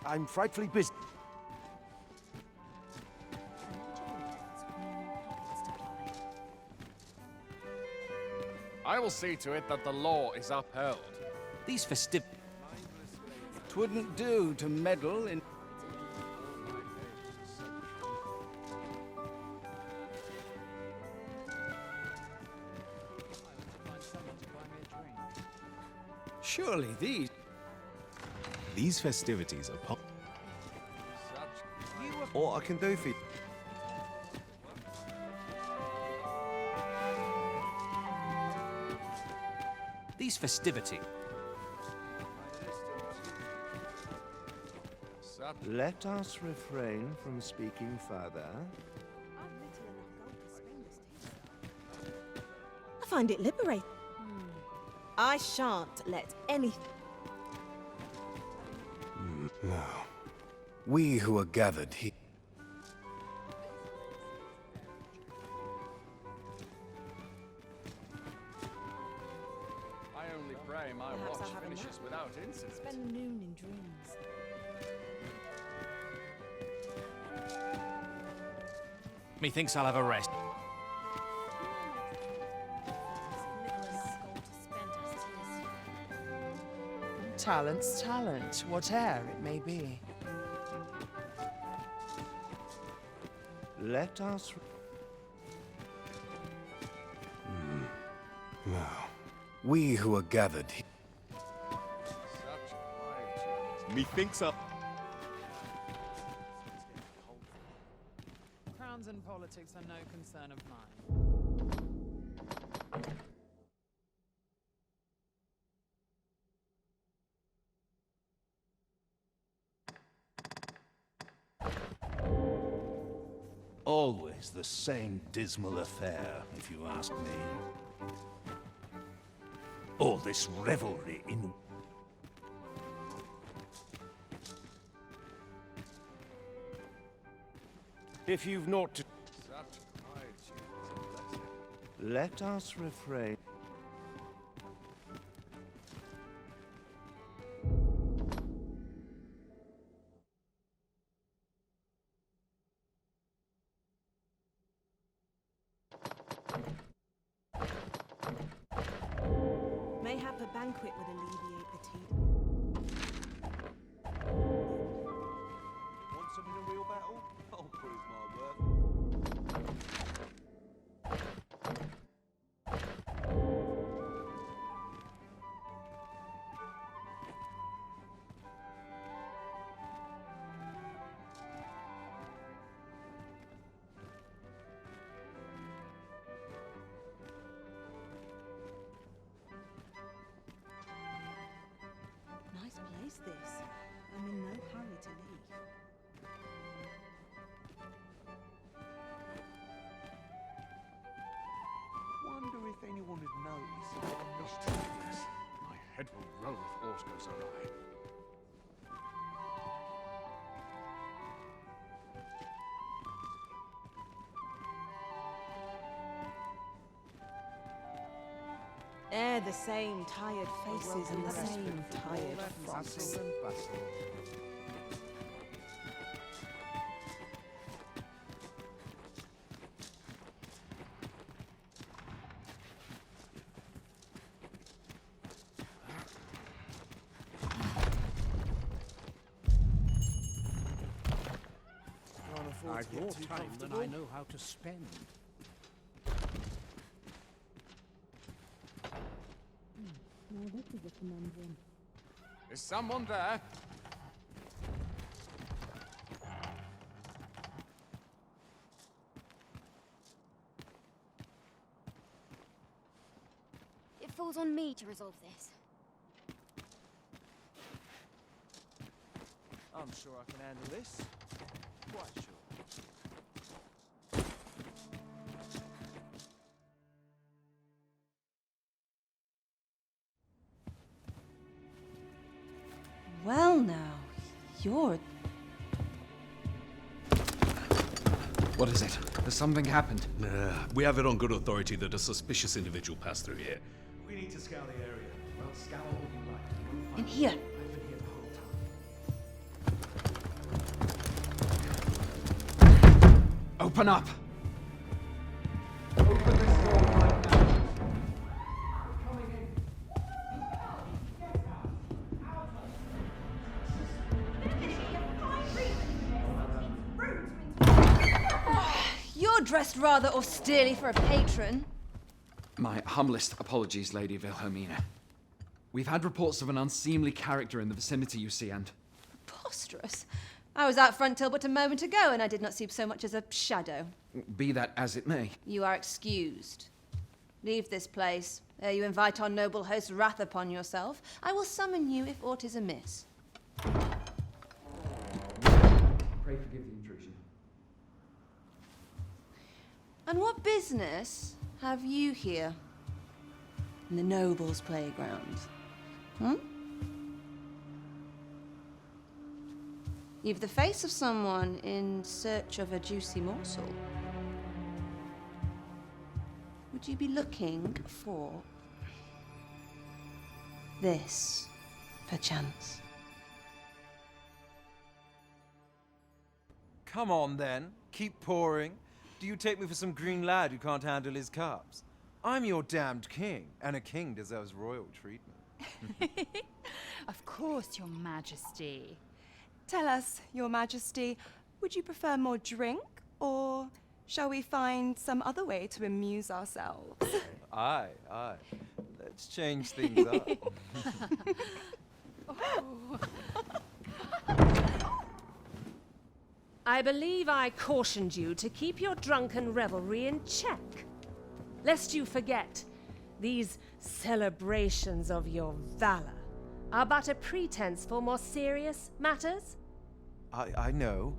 I'm frightfully busy. I will see to it that the law is upheld. These festiv... Twouldn't do to meddle in... Surely these... These festivities are... All I can do for you... These festivity... Let us refrain from speaking further. I find it liberating. I shan't let anything... Now, we who are gathered here... I only pray my Perhaps watch I'll have a finishes nap. without incident. Spend the noon in dreams. Methinks I'll have a rest. Talent's talent, whate'er it may be. Let us... Now, we who are gathered here. Methinks up. Crowns and politics are no concern of mine. Always the same dismal affair, if you ask me. All this revelry in... If you've naught to... Such quietude is a blessing. Let us refrain. Mayhap a banquet would alleviate the tedium. Want some in a real battle? I'll prove my worth. Nice place, this. I'm in no hurry to leave. Wonder if anyone would notice if I'm not doing this. My head will roll if aught goes awry. Ere the same tired faces and the same tired frocks. I've more time than I know how to spend. Now this is a conundrum. Is someone there? It falls on me to resolve this. I'm sure I can handle this. Quite sure. Well now, you're... What is it? Has something happened? We have it on good authority that a suspicious individual passed through here. We need to scour the area. Well, scour all you like. You'll find In here. I've been here the whole time. Open up! Open this door right now. Coming in. You're dressed rather austerely for a patron. My humblest apologies, Lady Wilhelmina. We've had reports of an unseemly character in the vicinity, you see, and... Preposterous. I was out front till but a moment ago, and I did not see so much as a shadow. Be that as it may. You are excused. Leave this place, ere you invite our noble host's wrath upon yourself. I will summon you if aught is amiss. Pray forgive the intrusion. And what business have you here? In the nobles' playground? You've the face of someone in search of a juicy morsel. Would you be looking for this, perchance? Come on, then. Keep pouring. Do you take me for some green lad who can't handle his cups? I'm your damned king, and a king deserves royal treatment. Of course, Your Majesty. Tell us, Your Majesty, would you prefer more drink, or shall we find some other way to amuse ourselves? Aye, aye. Let's change things up. I believe I cautioned you to keep your drunken revelry in check. Lest you forget, these celebrations of your valor are but a pretense for more serious matters. I know.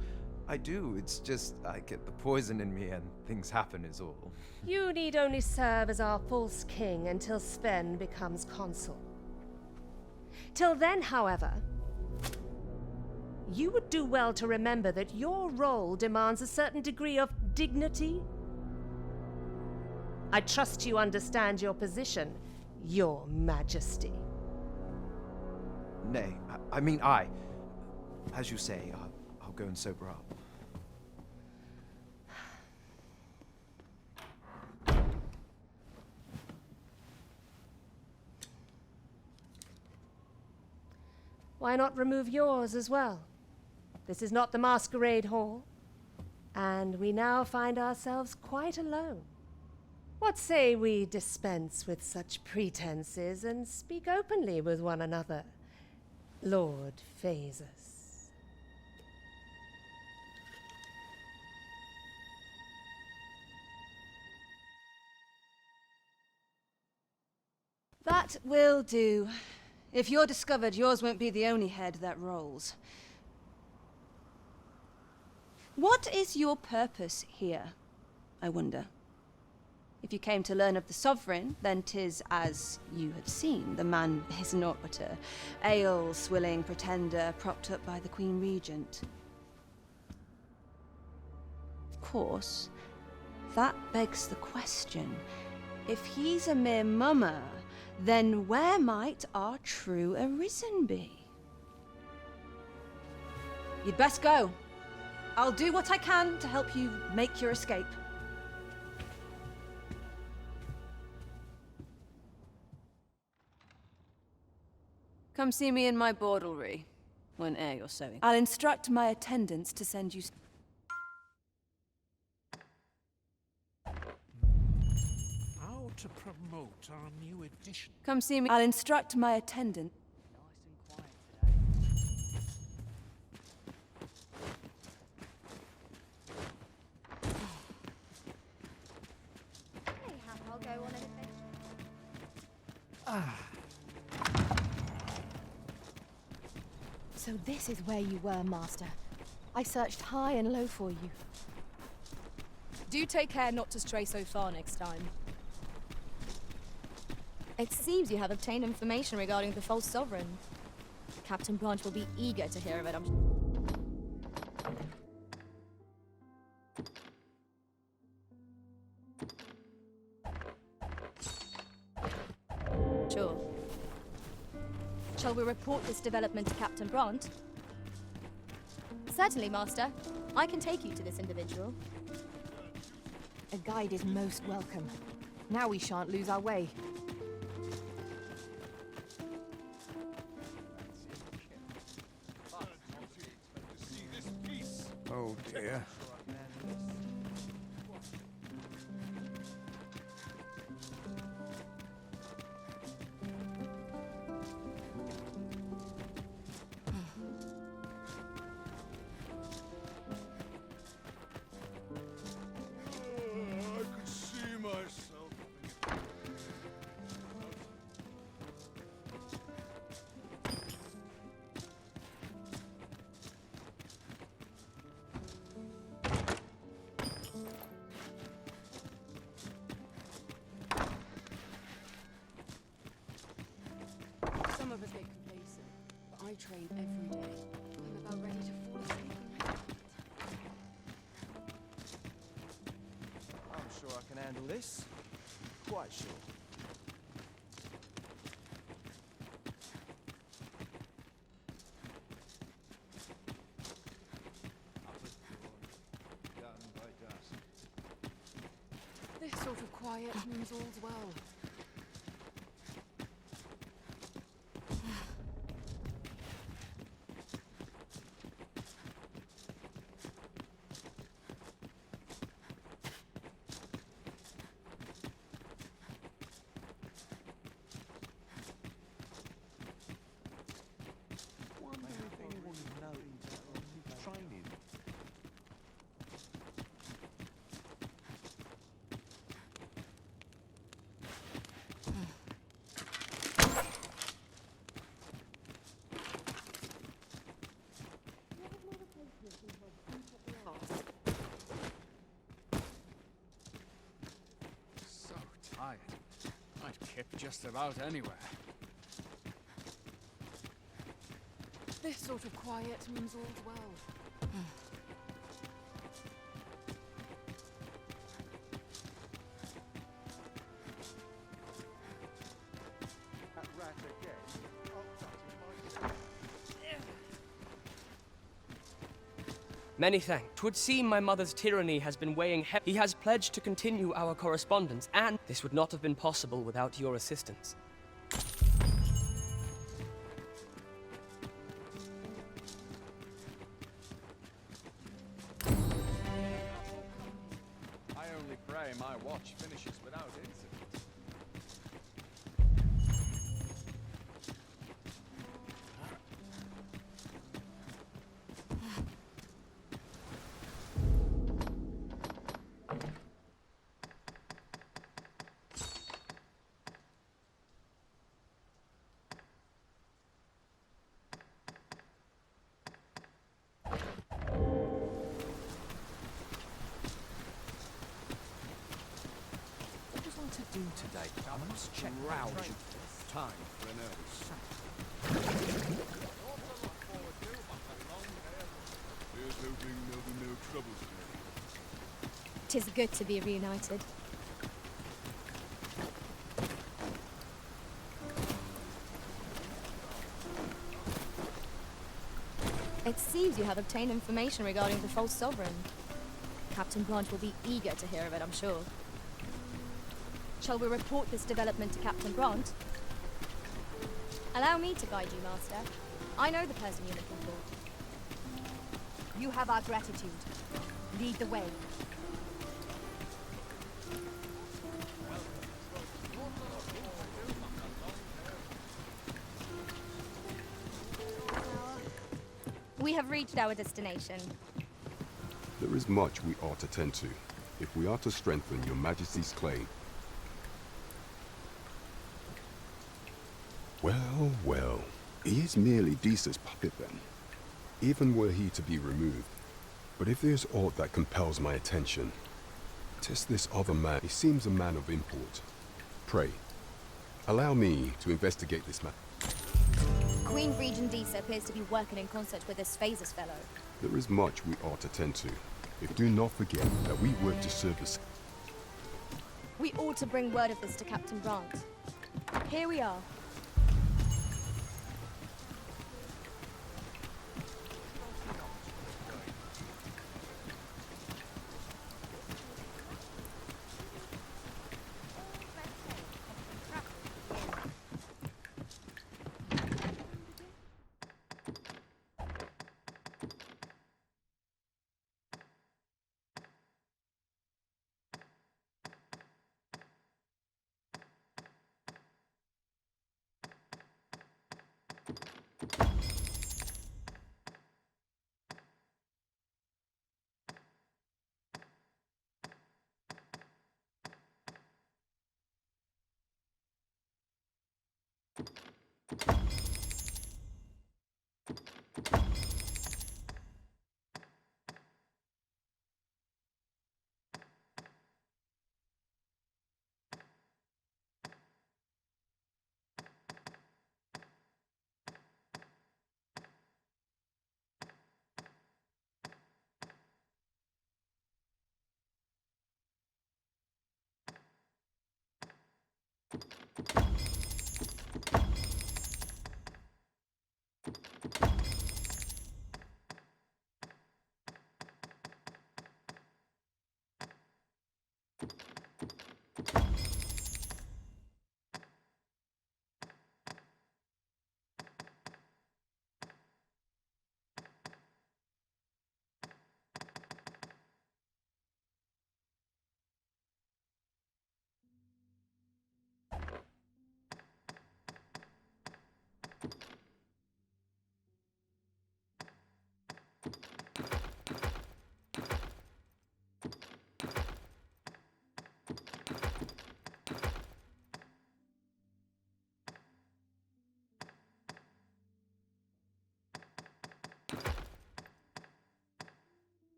I do. It's just I get the poison in me and things happen is all. You need only serve as our false king until Sven becomes consul. Till then, however, you would do well to remember that your role demands a certain degree of dignity. I trust you understand your position, Your Majesty. Nay, I mean I. As you say, I'll go and sober up. Why not remove yours as well? This is not the masquerade hall, and we now find ourselves quite alone. What say we dispense with such pretenses and speak openly with one another, Lord Phasus? That will do. If you're discovered, yours won't be the only head that rolls. What is your purpose here, I wonder? If you came to learn of the Sovereign, then 'tis as you have seen. The man is naught but a ale-swilling pretender propped up by the Queen Regent. Of course, that begs the question. If he's a mere mummer, then where might our true Arisen be? You'd best go. I'll do what I can to help you make your escape. Come see me in my bordlery, whene'er you're sewing. I'll instruct my attendants to send you... How to promote our new edition? Come see me. I'll instruct my attendant. Hey, Hap, I'll go on anything. So this is where you were, Master. I searched high and low for you. Do take care not to stray so far next time. It seems you have obtained information regarding the false sovereign. Captain Branch will be eager to hear of it, Sure. Shall we report this development to Captain Brandt? Certainly, Master. I can take you to this individual. A guide is most welcome. Now we shan't lose our way. Oh dear. I could see myself. Some of us get complacent, but I train every day. I'm about ready to fall asleep in my I'm sure I can handle this. Quite sure. This sort of quiet means all's well. quiet. I'd kip just about anywhere. This sort of quiet means all's well. That rat again. Oh, that is my Many thanks. 'Twould seem my mother's tyranny has been weighing heavy. He has pledged to continue our correspondence, and this would not have been possible without your assistance. I only pray my watch finishes without incident. What was I to do today? I must check round. Time for an early Here's hoping there'll be no trouble today. 'Tis good to be reunited. It seems you have obtained information regarding the false sovereign. Captain Brant will be eager to hear of it, I'm sure. Shall we report this development to Captain Brant? Allow me to guide you, Master. I know the person you're looking for. You have our gratitude. Lead the way. We have reached our destination. There is much we ought to tend to, if we are to strengthen your Majesty's claim. Well, well, he is merely Desa's puppet then, even were he to be removed. But if there's aught that compels my attention, 'tis this other man. He seems a man of import. Pray, allow me to investigate this matter. Queen Regent Disa appears to be working in concert with this Phases fellow. There is much we ought to tend to, if do not forget that we work to service. We ought to bring word of this to Captain Brant. Here we are.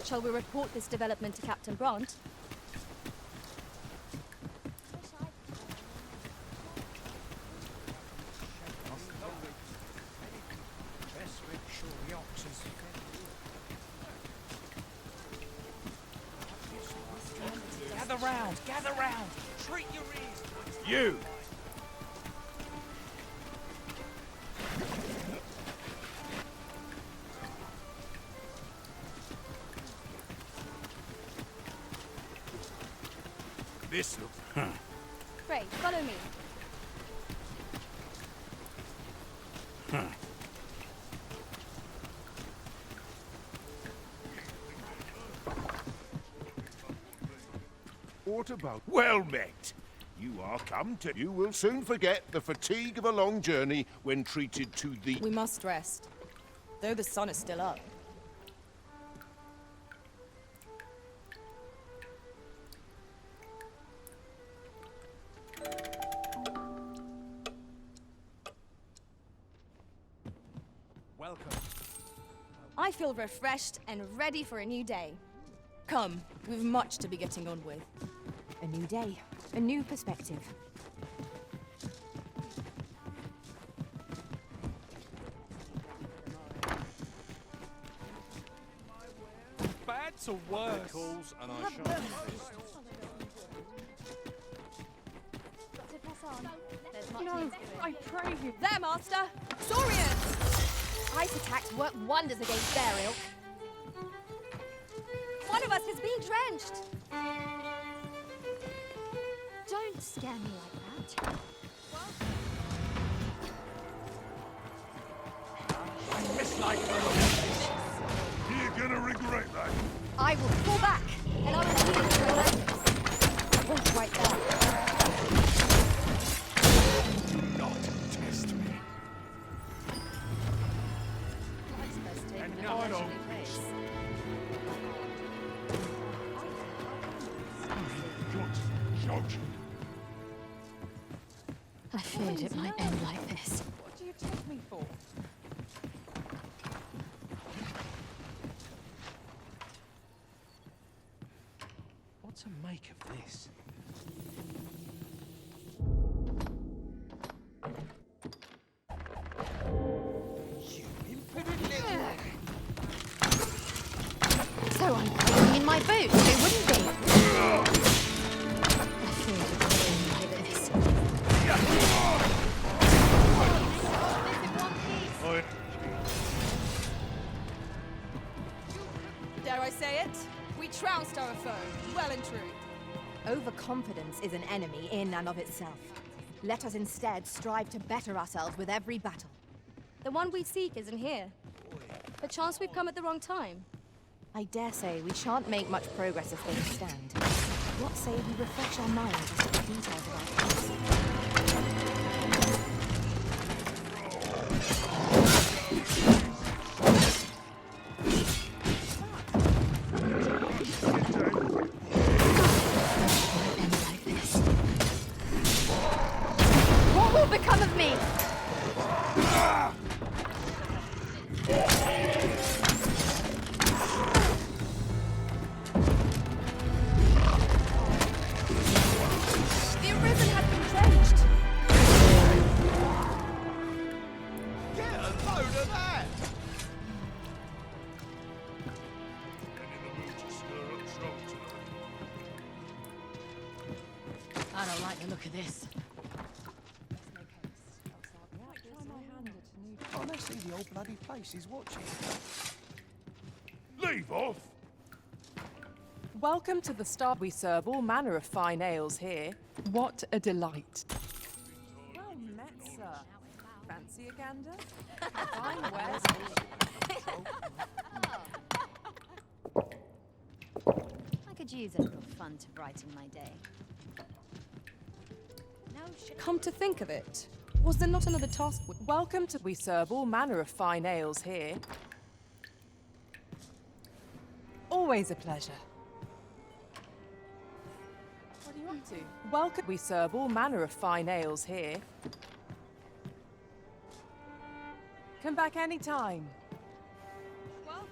Shall we report this development to Captain Bront? Gather round! Gather round! Treat your ears! You! This looks... Great, follow me. What about... Well met! You are come to... You will soon forget the fatigue of a long journey when treated to the... We must rest, though the sun is still up. Welcome. I feel refreshed and ready for a new day. Come, we've much to be getting on with. A new day, a new perspective. Bad to worse. Calls and I shall resist. No, I pray you. There, Master! Saurians! Ice attacks work wonders against their ilk. One of us is being drenched. Don't scare me like that. I mislike You're gonna regret that. I will fall back, and I will heal to relentless. Hold right there. Do not test me. And now I don't. I feared it might end like this. What do you take me for? What to make of this? You impudent little... So I'm crawling in my boots, who wouldn't be? I feared it might end like this. Dare I say it? We trounced our foe, well and true. Overconfidence is an enemy in and of itself. Let us instead strive to better ourselves with every battle. The one we seek isn't here. Perchance we've come at the wrong time. I dare say we shan't make much progress as things stand. What say we refresh our minds as to the details of our plans? What will become of me? The Arisen has been drenched. Get a load of that! I don't like the look of this. Honestly, the old bloody place is watching. Leave off! Welcome to the Star. We serve all manner of fine ales here. What a delight. Well met, sir. Fancy a gander? Fine wares. I could use a little fun to brighten my day. Come to think of it, was there not another task? Welcome to. We serve all manner of fine ales here. Always a pleasure. What are you up to? Welcome. We serve all manner of fine ales here. Come back anytime. Welcome.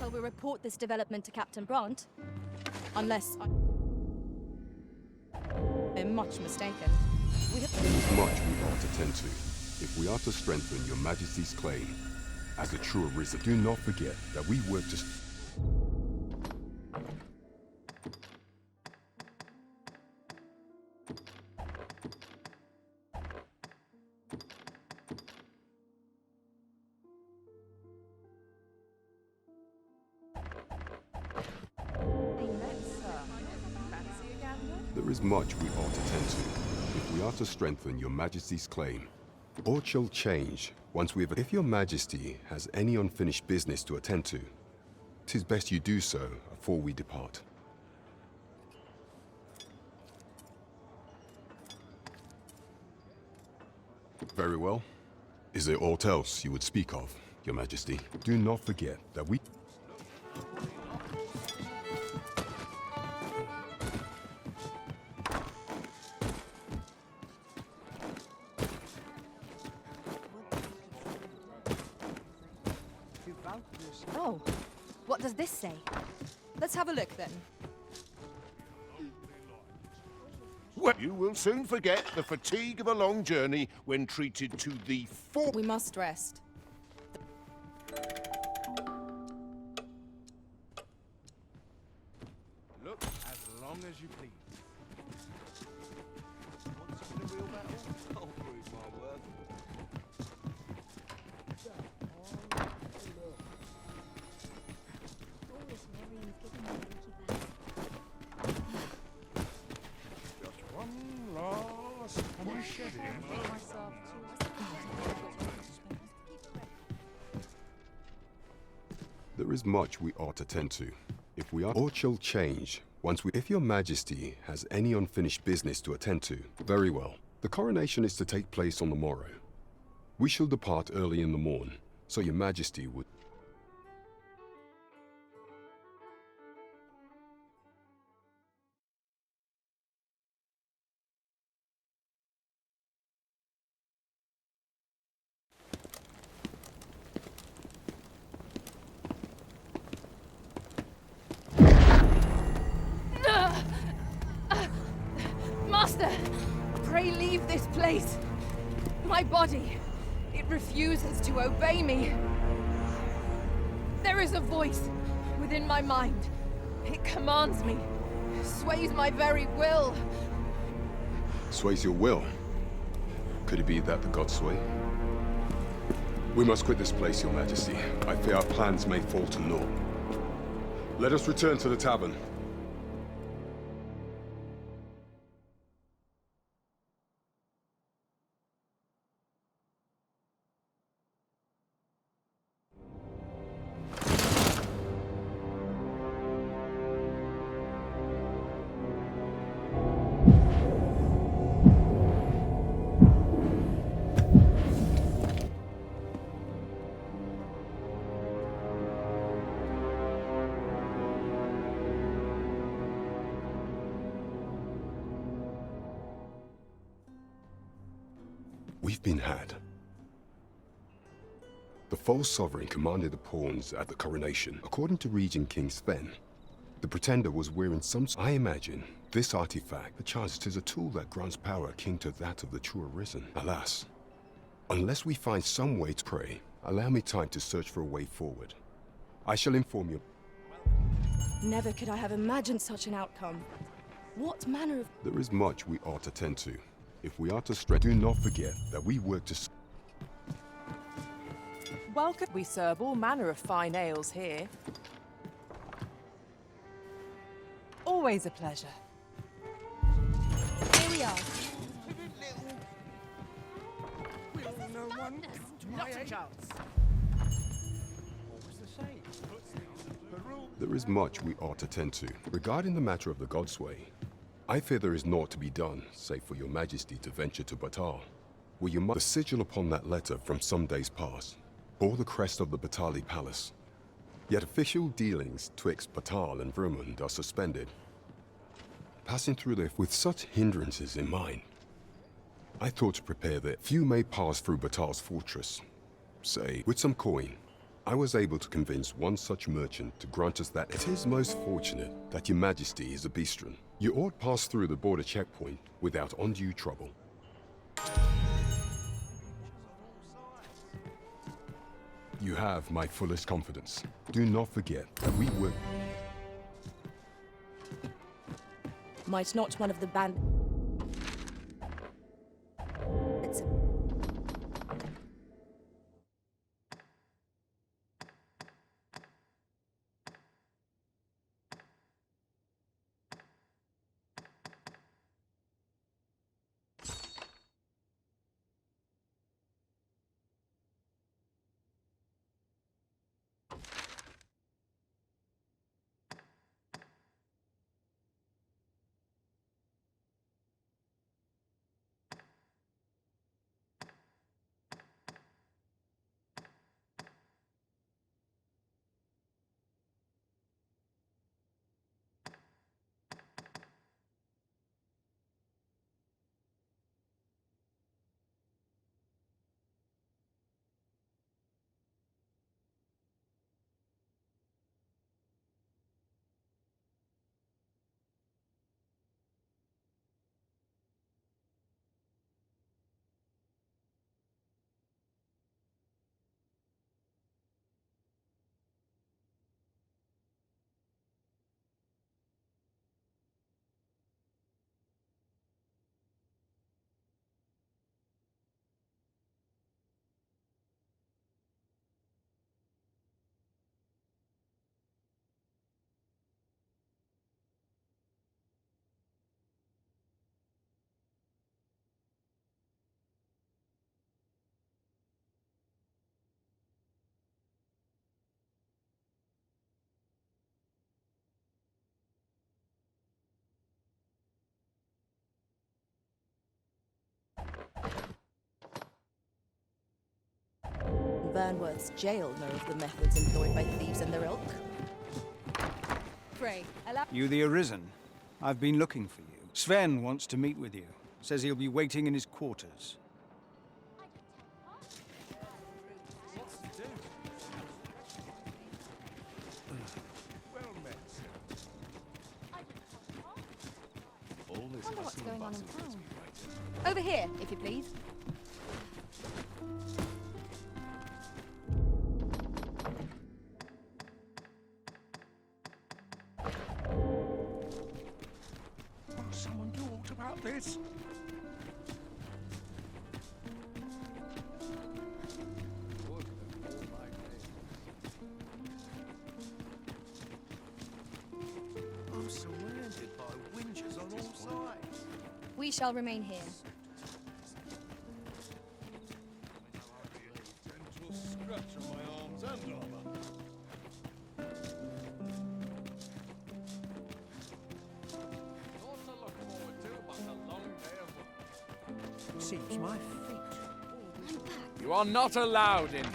Shall we report this development to Captain Bront? Unless I'm much mistaken. We have Much we ought to tend to, if we are to strengthen your Majesty's claim as a true arisen. Do not forget that we work to... There is much we ought to tend to, if we are to strengthen your Majesty's claim. Aught shall change once we have... If your Majesty has any unfinished business to attend to, 'tis best you do so afore we depart. Very well. Is there aught else you would speak of, Your Majesty? Do not forget that we... Oh, what does this say? Let's have a look then. Well, you will soon forget the fatigue of a long journey when treated to the four... We must rest. Look as long as you please. Want to win a real battle? I'll prove my worth. Just one last shedding. There is much we ought to tend to, if we are... Aught shall change once we... If your Majesty has any unfinished business to attend to, very well. The coronation is to take place on the morrow. We shall depart early in the morn, so your Majesty would... Master! Pray leave this place. My body, it refuses to obey me. There is a voice within my mind. It commands me, sways my very will. Sways your will? Could it be that the gods sway? We must quit this place, Your Majesty. I fear our plans may fall to naught. Let us return to the tavern. We've been had. The false sovereign commanded the pawns at the coronation. According to Regent King Sven, the pretender was wearing some... I imagine this artifact, perchance 'tis a tool that grants power akin to that of the true arisen. Alas, unless we find some way to pray, allow me time to search for a way forward. I shall inform you. Never could I have imagined such an outcome. What manner of... There is much we ought to tend to. If we are to strengthen, do not forget that we work to... Welcome. We serve all manner of fine ales here. Always a pleasure. Here we are. Will no one come to my aid? What was the saying? There is much we ought to tend to. Regarding the matter of the Godsway, I fear there is naught to be done, save for your Majesty to venture to Batal, where you must... The sigil upon that letter from some days past bore the crest of the Batali Palace. Yet official dealings twixt Batal and Vermund are suspended. Passing through there with such hindrances in mind, I thought to prepare that few may pass through Batal's fortress, say, with some coin, I was able to convince one such merchant to grant us that it is most fortunate that your majesty is a bistron. You ought pass through the border checkpoint without undue trouble. You have my fullest confidence. Do not forget that we work... Might not one of the band... Burnworth's jail know of the methods employed by thieves and their ilk. Pray, allow... You the Arisen? I've been looking for you. Sven wants to meet with you. Says he'll be waiting in his quarters. Well met, sir. All this Wonder what's hustle going and on in bustle has town. me right in. Over here, if you please. Will someone do aught about this? Would that all my days. I'm surrounded by winches on all sides. We shall remain here. Gentle scratch on my arms and armor. Not to look forward to, but a long day of work. Seems my feet. You are not allowed in here.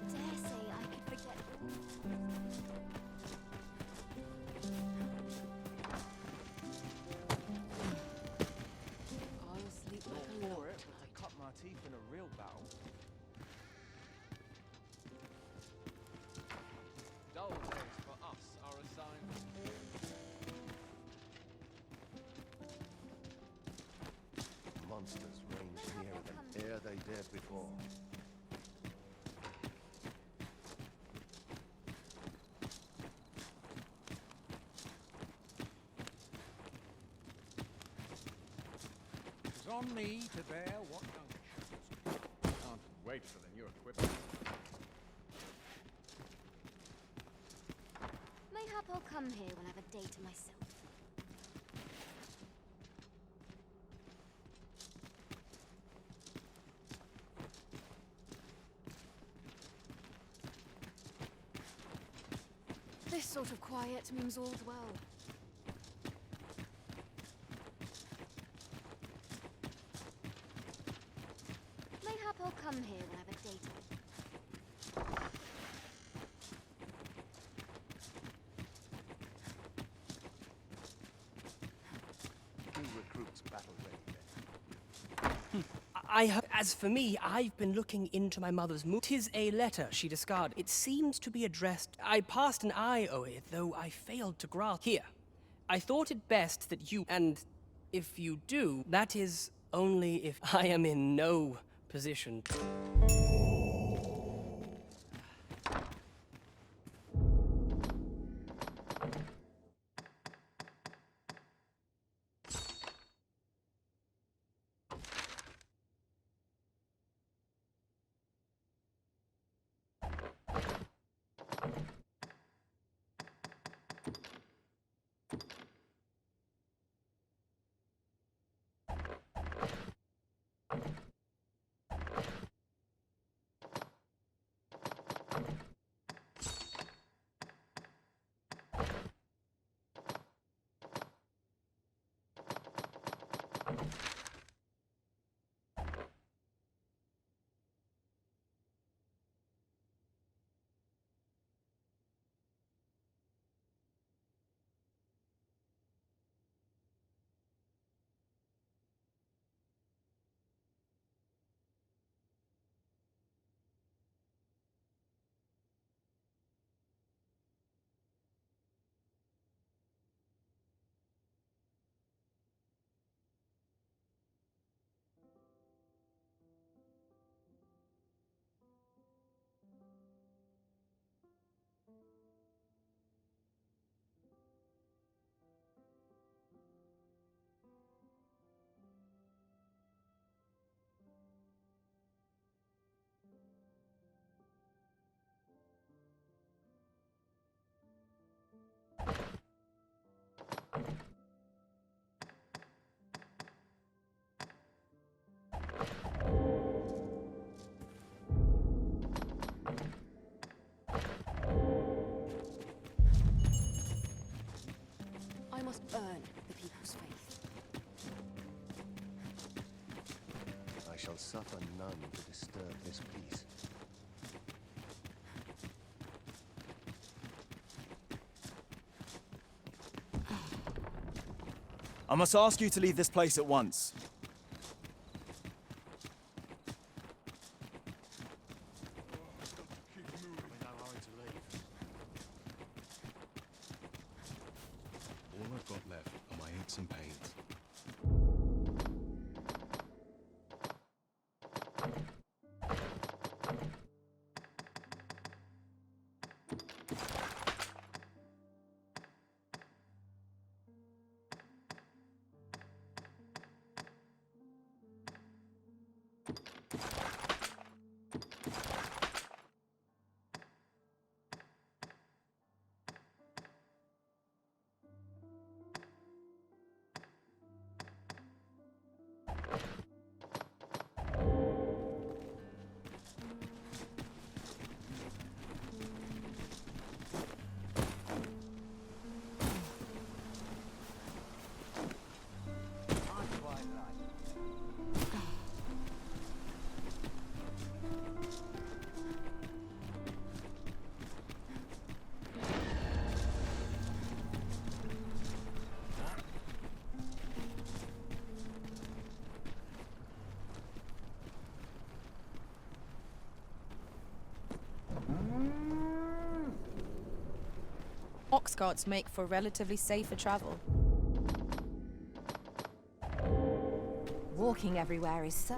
Dare say I could forget. I'll sleep like a For log it, tonight. but to cut my teeth in a real battle. Dull days for us are assigned. Monsters range nearer than ere they dared before. It's on me to bear what comes. Can't wait for the new equipment. Mayhap I'll come here when I've a day to myself. This sort of quiet means all's well. Mayhap I'll come here when I've a day to New recruits battle ready then. As for me, I've been looking into my mother's 'Tis a letter she discarded. It seems to be addressed. I passed an eye over it, though I failed to grasp. Here, I thought it best that you, and if you do, that is only if I am in no position. I must earn the people's faith. I shall suffer none to disturb this peace. I must ask you to leave this place at once. All I've got left are my aches and pains. Ox carts make for relatively safer travel. Walking everywhere is so...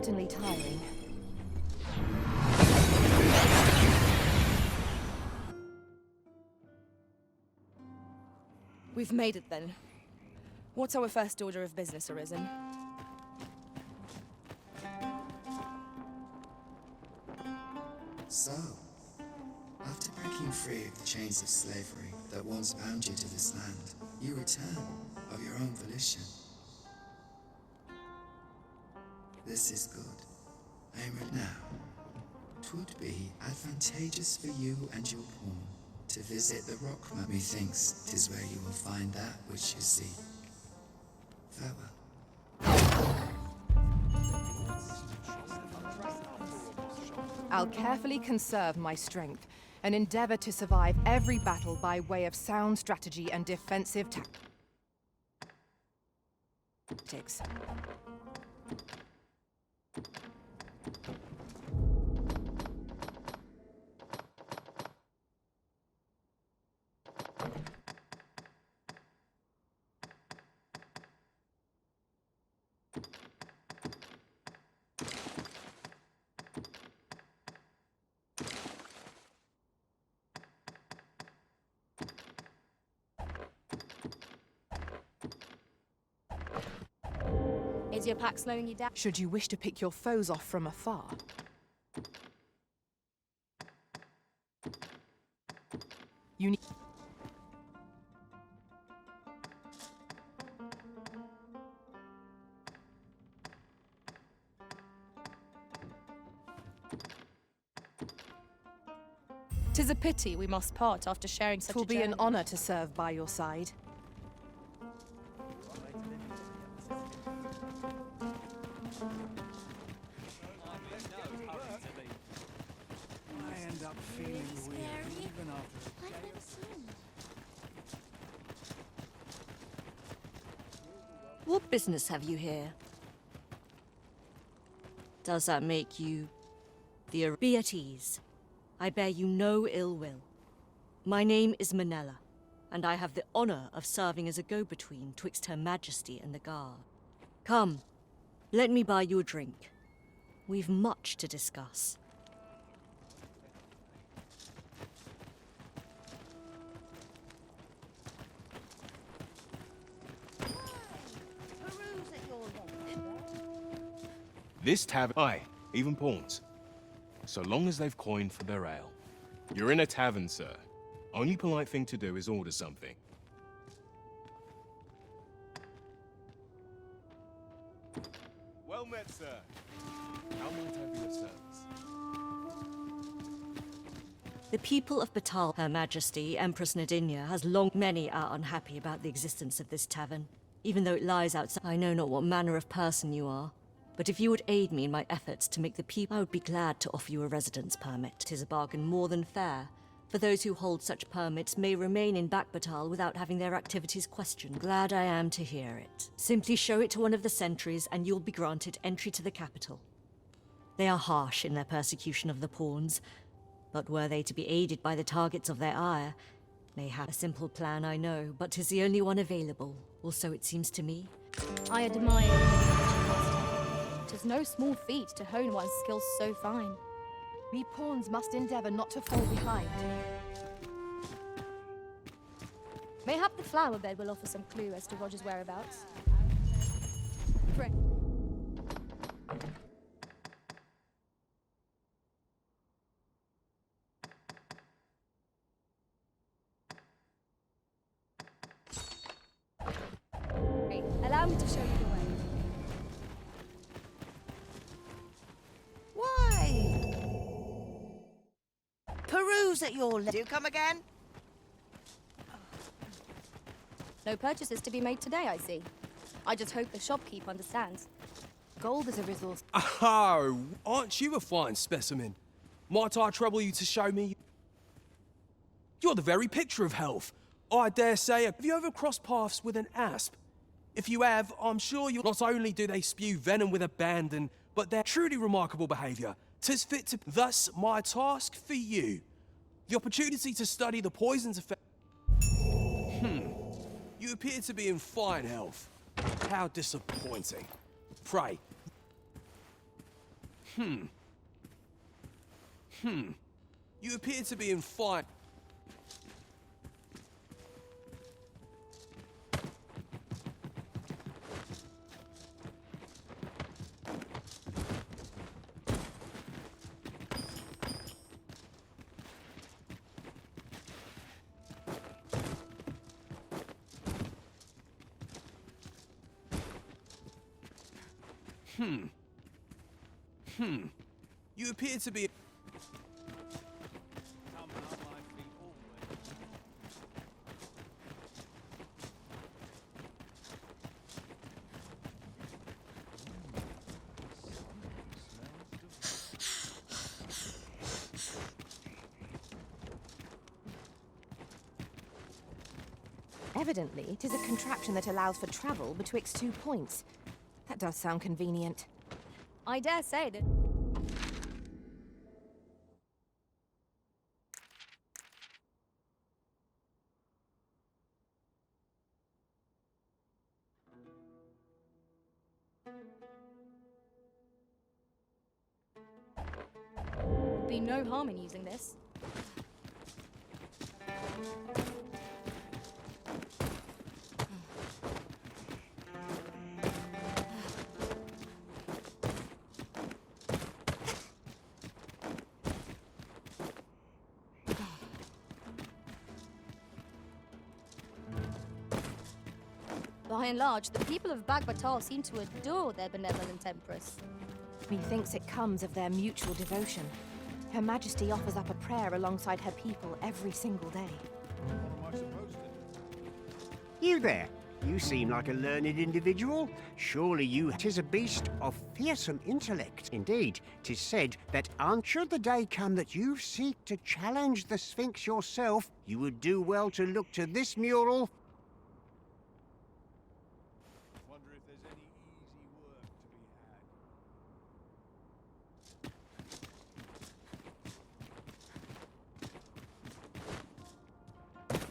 certainly tiring. We've made it then. What's our first order of business, Arisen? So, after breaking free of the chains of slavery that once bound you to this land, you return of your own volition. This is good. I am ready now. 'Twould be advantageous for you and your pawn to visit the rock. Methinks 'tis where you will find that which you seek. Farewell. I'll carefully conserve my strength and endeavor to survive every battle by way of sound strategy and defensive tactics. Is your pack slowing you down? Should you wish to pick your foes off from afar, you need... Tis a pity we must part after sharing such a It will be an journey. honor to serve by your side. I end up feeling weird even after a day. What business have you here? Does that make you the Be at ease. I bear you no ill will. My name is Manella, and I have the honor of serving as a go-between twixt Her Majesty and the guard. Come, let me buy you a drink. We've much to discuss. This tavern, aye, even pawns. So long as they've coined for their ale. You're in a tavern, sir. Only polite thing to do is order something. Well met, sir. How might I be of service? The people of Batal, Her Majesty, Empress Nadinia, has long... Many are unhappy about the existence of this tavern, even though it lies outside. I know not what manner of person you are, but if you would aid me in my efforts to make the people, I would be glad to offer you a residence permit. 'Tis a bargain more than fair, for those who hold such permits may remain in Batal without having their activities questioned. Glad I am to hear it. Simply show it to one of the sentries and you'll be granted entry to the capital. They are harsh in their persecution of the pawns, but were they to be aided by the targets of their ire, they have a simple plan, I know, but 'tis the only one available, or so it seems to me. I admire your dedication. 'Tis no small feat to hone one's skills so fine. We pawns must endeavor not to fall behind. Mayhap the flower bed will offer some clue as to Roger's whereabouts. Pray. Allow me to show you the way. Why? Peruse at your Do you come again? No purchases to be made today, I see. I just hope the shopkeep understands. Gold is a resource. Oh, aren't you a fine specimen? Might I trouble you to show me? You're the very picture of health. I dare say, have you ever crossed paths with an asp? If you have, I'm sure you'll... Not only do they spew venom with abandon, but they're truly remarkable behaviour. 'Tis fit to... Thus, my task for you. The opportunity to study the poison's effect... You appear to be in fine health. How disappointing. Pray. You appear to be in fine... You appear to be... Evidently, 'tis a contraption that allows for travel betwixt 2 points. That does sound convenient. I dare say that. Would be no harm in using this. By and large, the people of Bagbatal seem to adore their benevolent empress. Methinks it comes of their mutual devotion. Her Majesty offers up a prayer alongside her people every single day. What am I supposed to do? You there. You seem like a learned individual. Surely you... 'Tis a beast of fearsome intellect. Indeed, 'tis said that should the day come that you seek to challenge the Sphinx yourself, you would do well to look to this mural. Wonder if there's any easy work to be had.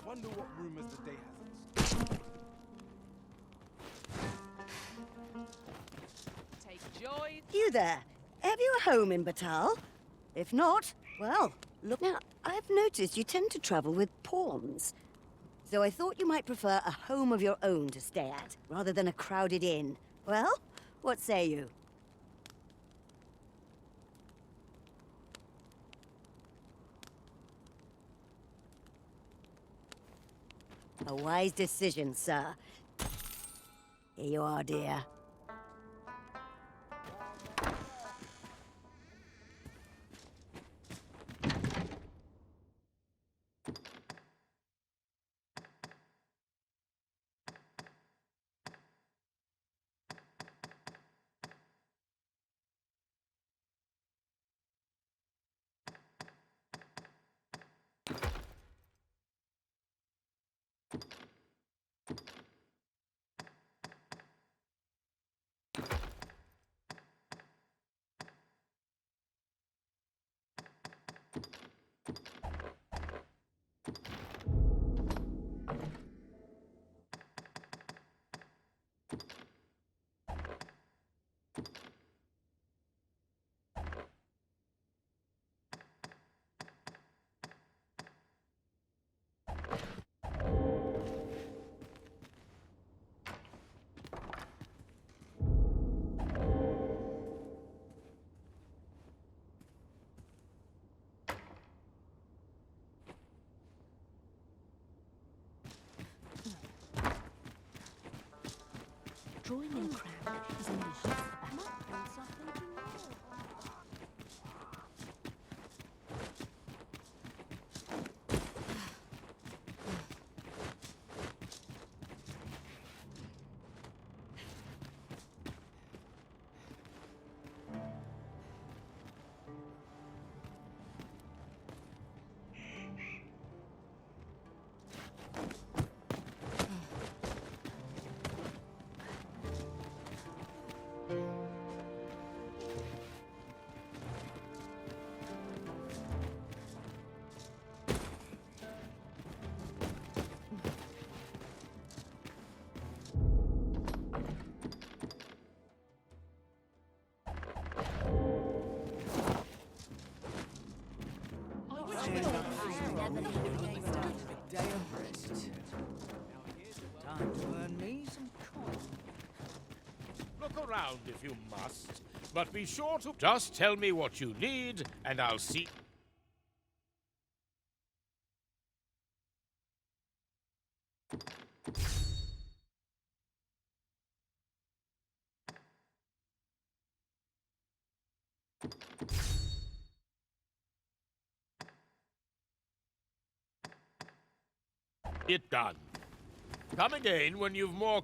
Wonder what rumors the day has in store. Take joy. You there. Have you a home in Batal? If not, well, look now. I've noticed you tend to travel with pawns. So I thought you might prefer a home of your own to stay at, rather than a crowded inn. Well, what say you? A wise decision, sir. Here you are, dear. Drawing in a crowd is only half the battle. Time to earn me some coin. Look around if you must, but be sure to just tell me what you need, and I'll see. It done. Come again when you've more.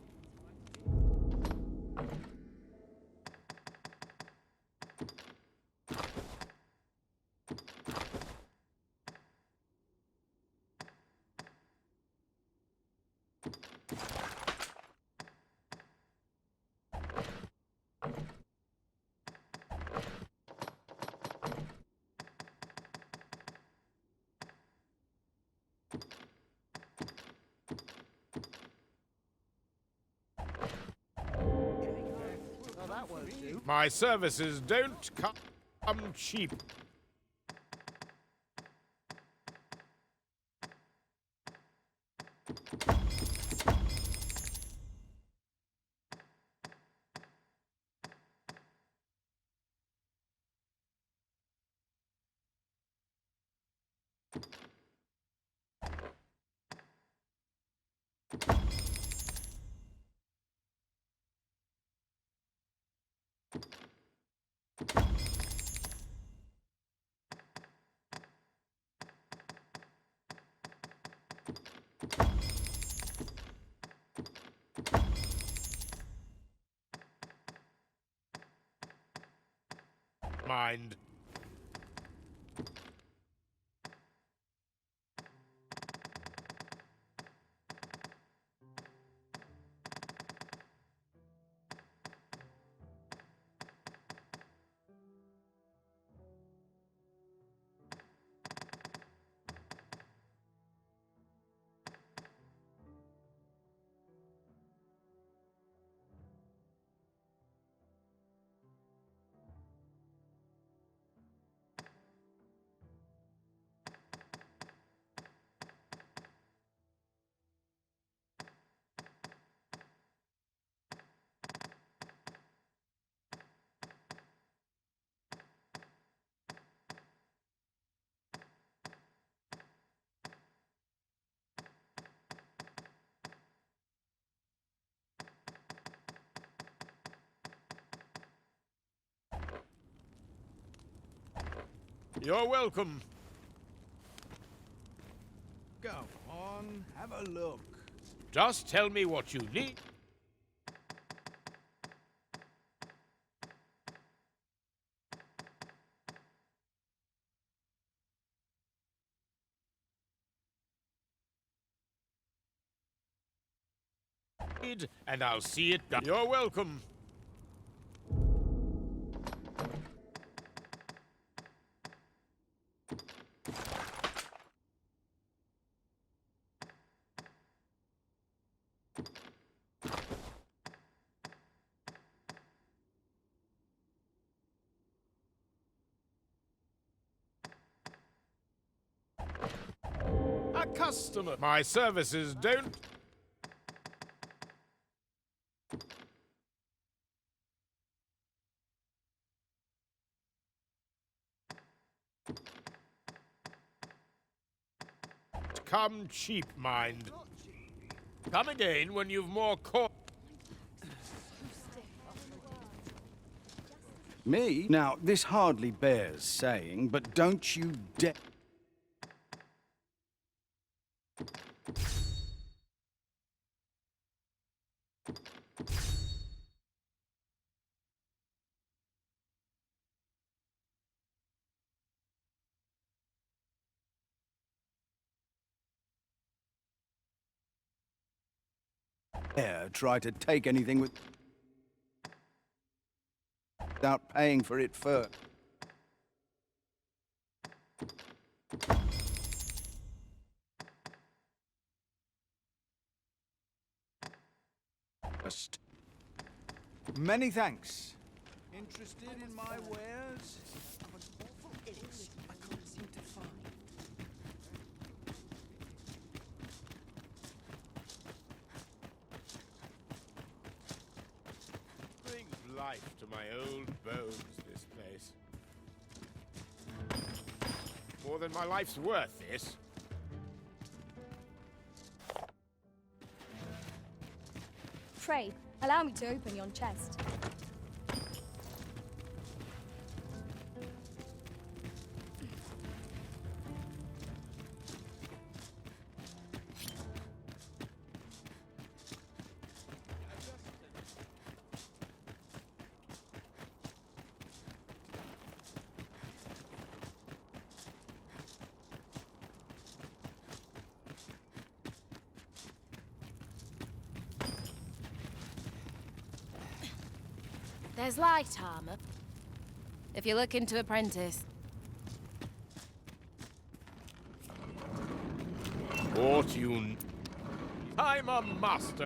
My services don't come cheap. Mind. You're welcome. Go on, have a look. Just tell me what you need. And I'll see it done. You're welcome. A customer. My services don't. Come cheap, mind. Come again when you've more Me? Now, this hardly bears saying, but don't you dare... try to take anything without paying for it first. Many thanks. Interested in my wares? Of an awful itch I can't seem to find. brings life to my old bones, this place. More than my life's worth, this. Pray, allow me to open yon chest. There's light armor. If you're looking to apprentice. Fortune. I'm a master.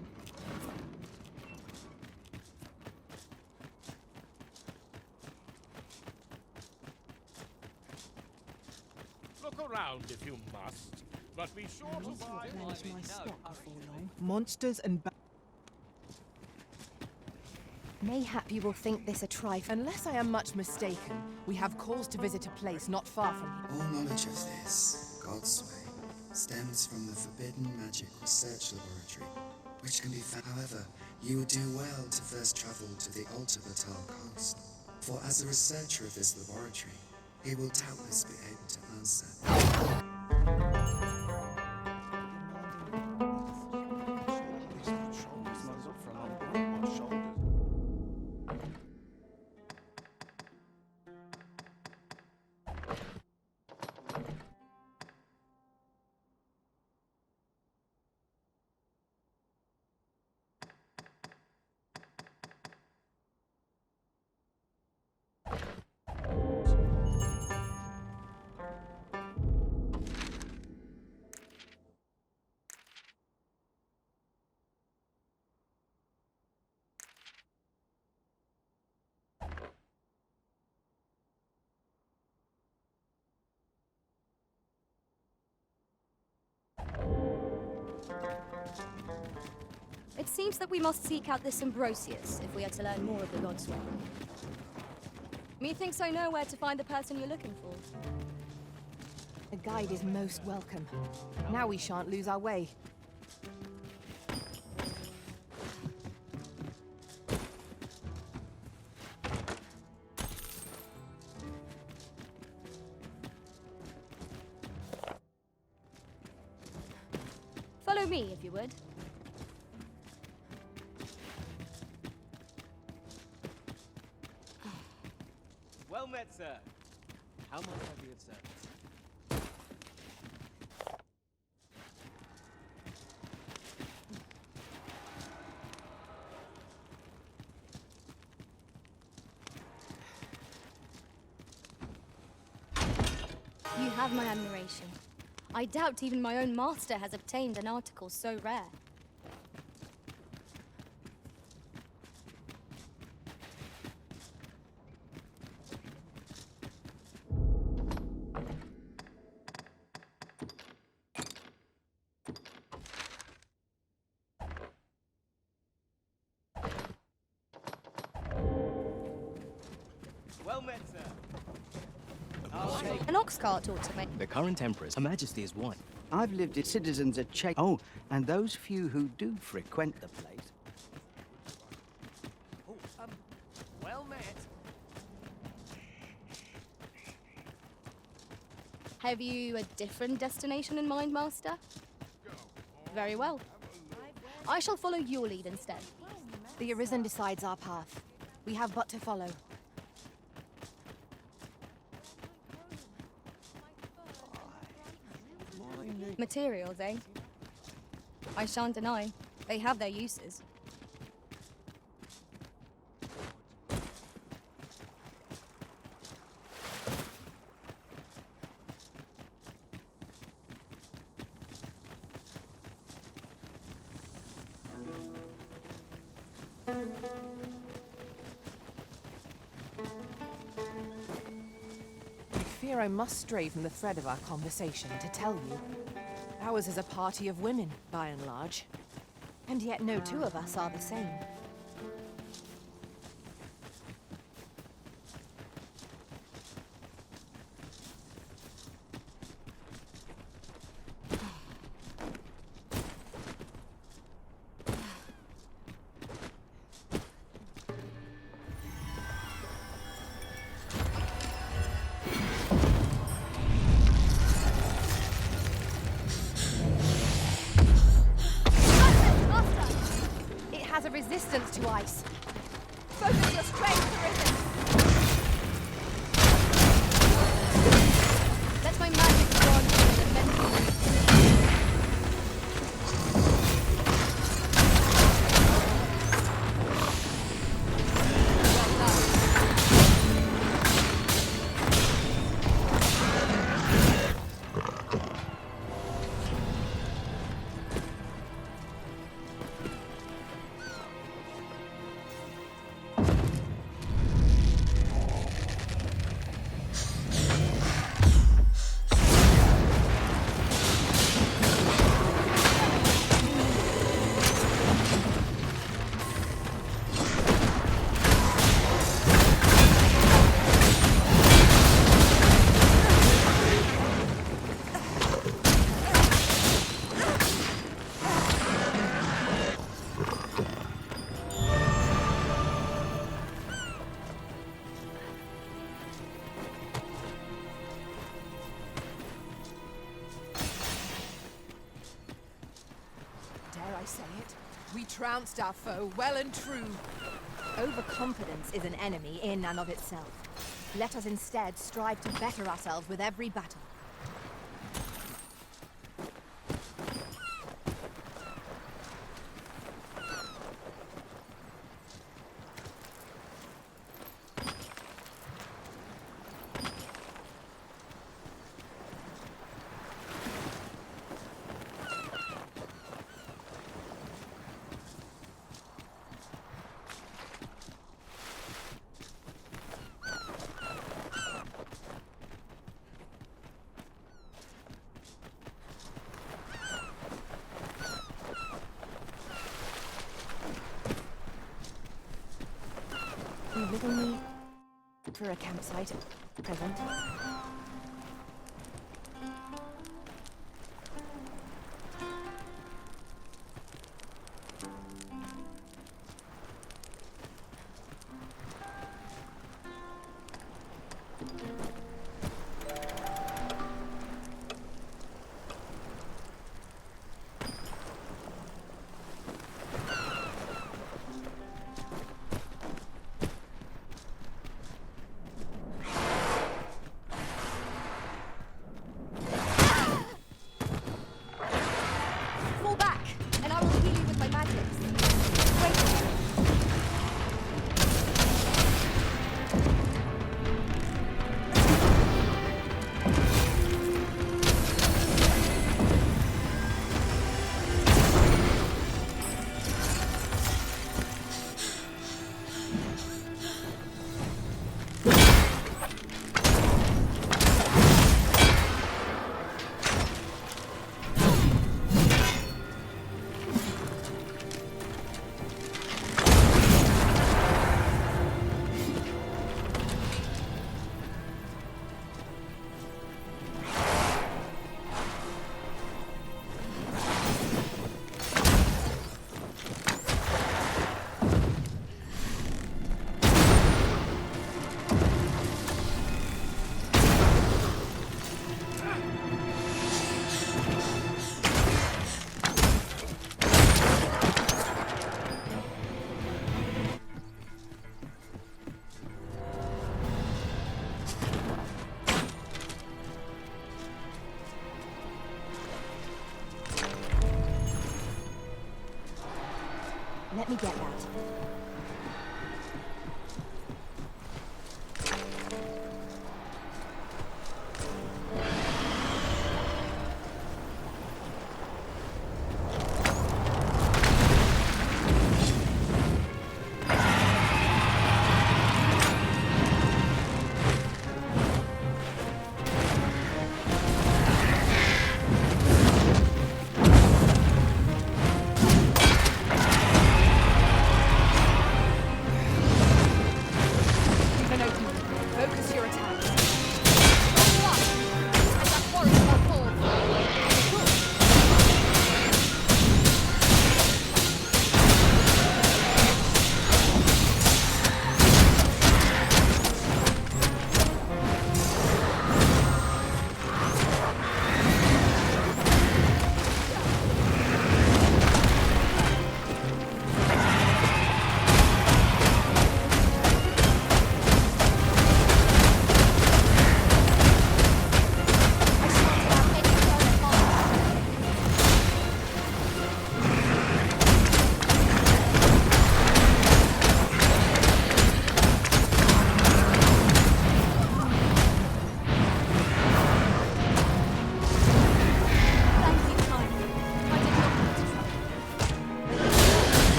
around if you must, but be sure to buy My spot before long. Monsters and Mayhap you will think this a trifle. Unless I am much mistaken, we have cause to visit a place not far from here. All knowledge of this, God's way, stems from the Forbidden Magic Research Laboratory, which can be found. However, you would do well to first travel to the Alta Batal coast, for as a researcher of this laboratory, he will doubtless be able to answer. It seems that we must seek out this Ambrosius if we are to learn more of the God's way. Methinks I know where to find the person you're looking for. A guide is most welcome. Now we shan't lose our way. Follow me, if you would. Well met, sir. How might I be of service? You have my admiration. I doubt even my own master has obtained an article so rare. Well met, sir. An ox cart ought to make. The current Empress, Her Majesty is one. I've lived as citizens at Che. Oh, and those few who do frequent the place. Well met. Have you a different destination in mind, Master? Very well. I shall follow your lead instead. The Arisen decides our path. We have but to follow. Materials, eh? I shan't deny. They have their uses. I fear I must stray from the thread of our conversation to tell you. Ours is a party of women, by and large. And yet no two of us are the same. Has a resistance to ice. Focus your strength, Arisen! Let my magic grant you the mental. say it. We trounced our foe well and true. Overconfidence is an enemy in and of itself. Let us instead strive to better ourselves with every battle. You little me for a campsite at present. Fall back, and I will heal you with my magics. Wait a minute. Let me get that.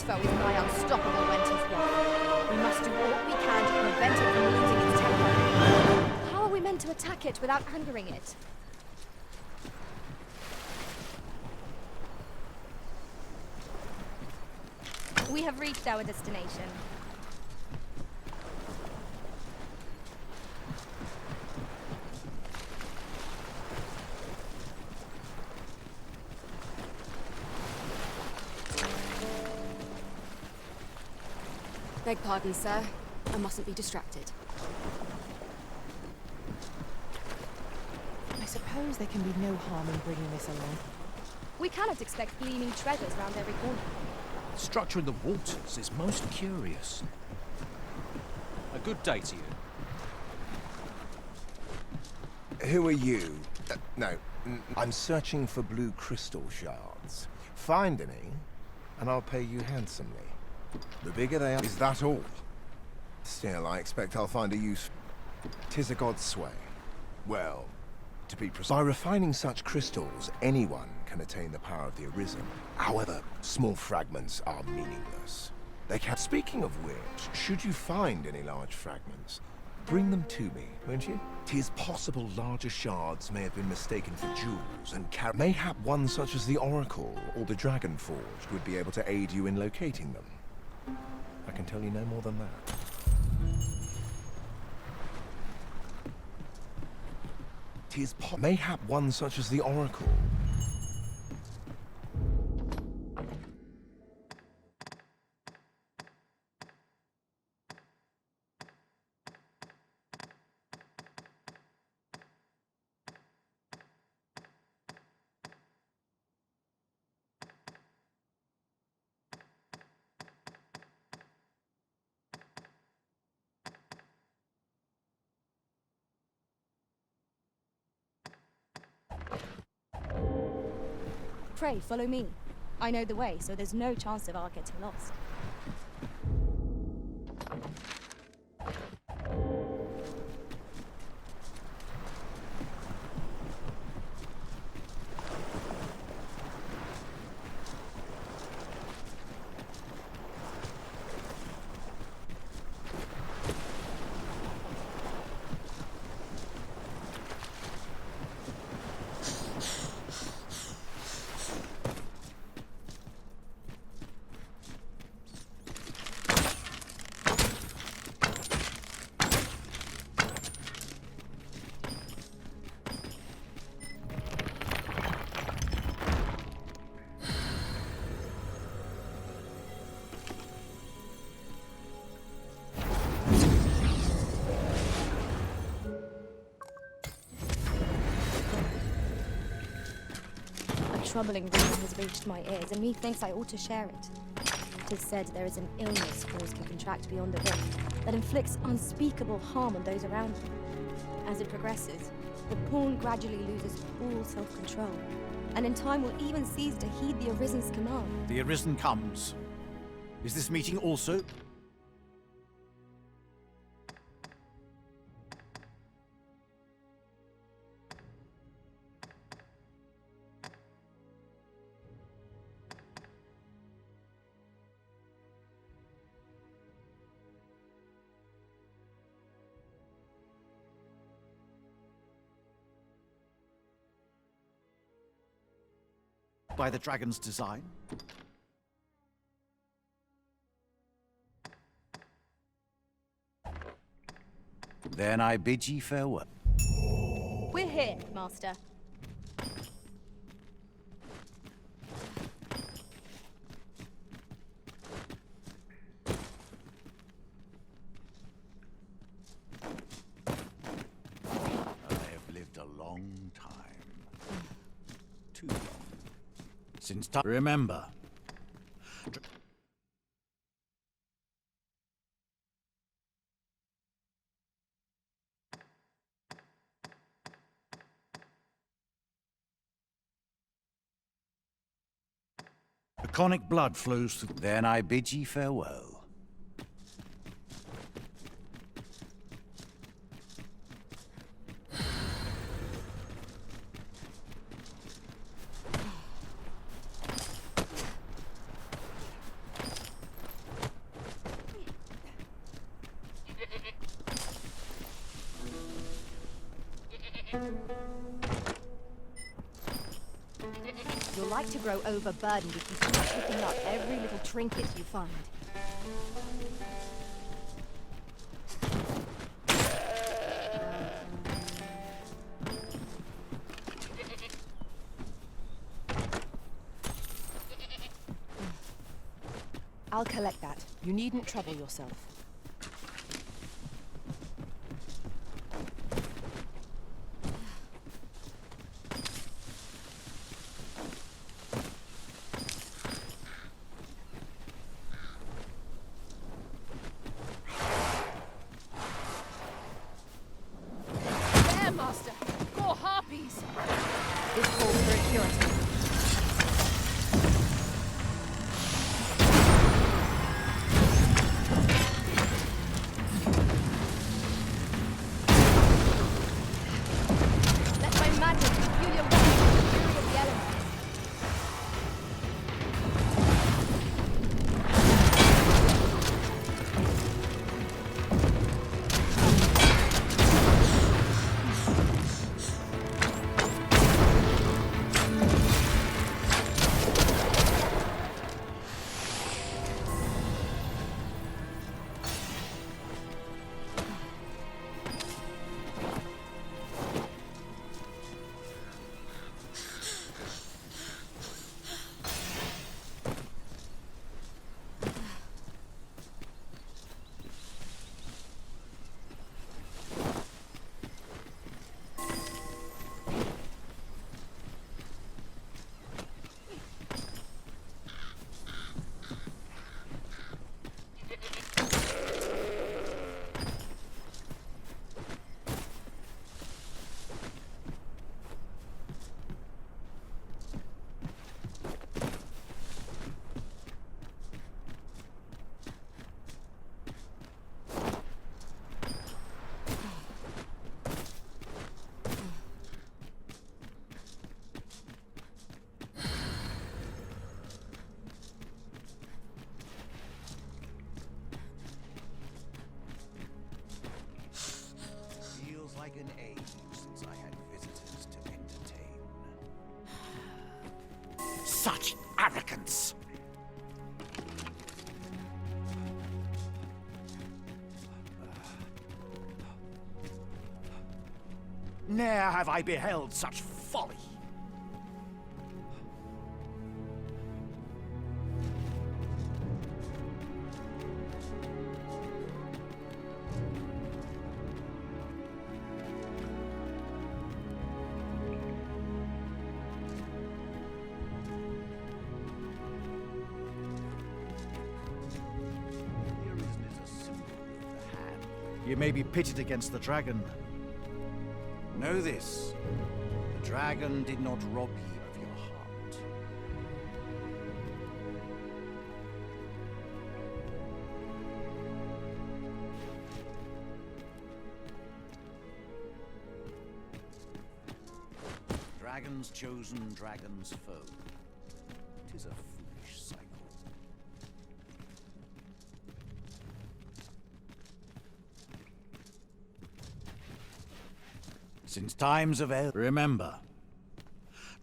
foe is nigh unstoppable, Winter's War. We must do all we can to prevent it from losing its temper. How are we meant to attack it without angering it? We have reached our destination. Beg pardon, sir. I mustn't be distracted. I suppose there can be no harm in bringing this along. We cannot expect gleaming treasures round every corner. The structure in the waters is most curious. A good day to you. Who are you? I'm searching for blue crystal shards. Find any, and I'll pay you handsomely. The bigger they are, is that all? Still, I expect I'll find a use. 'Tis a god's sway. Well, to be precise, by refining such crystals, anyone can attain the power of the Arisen. However, small fragments are meaningless. They can. Speaking of which, should you find any large fragments, bring them to me, won't you? 'Tis possible larger shards may have been mistaken for jewels and mayhap one such as the Oracle or the Dragon Forge would be able to aid you in locating them. I can tell you no more than that. Mayhap one such as the Oracle. Pray, follow me. I know the way, so there's no chance of our getting lost. Troubling rumor has reached my ears, and methinks I ought to share it. It is said there is an illness caused can contract beyond the rift that inflicts unspeakable harm on those around them. As it progresses, the pawn gradually loses all self-control, and in time will even cease to heed the Arisen's command. The Arisen comes. Is this meeting also? By the dragon's design? Then I bid ye farewell. We're here, Master. I have lived a long time. Too long. Since time. Remember. Draconic blood flows through. Then I bid ye farewell. You'll like to grow overburdened if you keep picking up every little trinket you find. I'll collect that. You needn't trouble yourself. There, Master! More harpies! This calls for a curative. Let my magic fuel your weapons with the fury of the elements. Feels like an age since I had visitors to entertain. Such arrogance! Ne'er have I beheld such folly. You may be pitted against the dragon. Know this, the dragon did not rob ye of your heart. Dragon's chosen, dragon's foe. 'Tis a foolish cycle. Since times of eld, remember,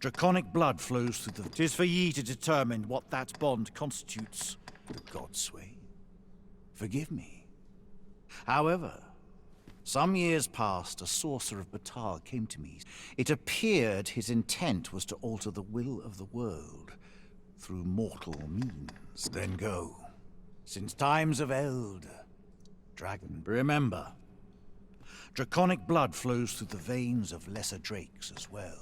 draconic blood flows through the... 'Tis for ye to determine what that bond constitutes. The gods sway. Forgive me. However, some years past, a sorcerer of Batal came to me. It appeared his intent was to alter the will of the world through mortal means. Then go. Since times of eld, dragon, remember, draconic blood flows through the veins of lesser drakes as well.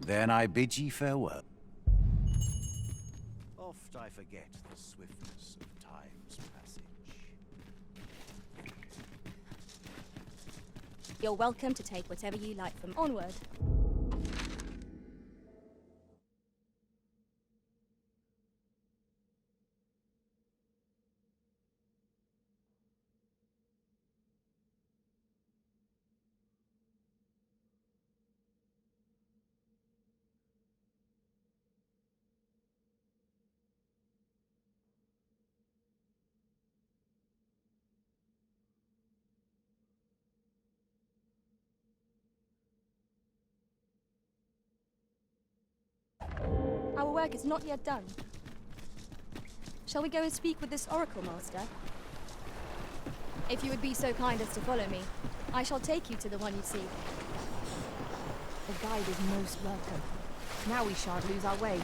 Then I bid ye farewell. Oft I forget the swiftness of time's passage. You're welcome to take whatever you like from onward. Your work is not yet done. Shall we go and speak with this Oracle Master? If you would be so kind as to follow me, I shall take you to the one you seek. The guide is most welcome. Now we shan't lose our way.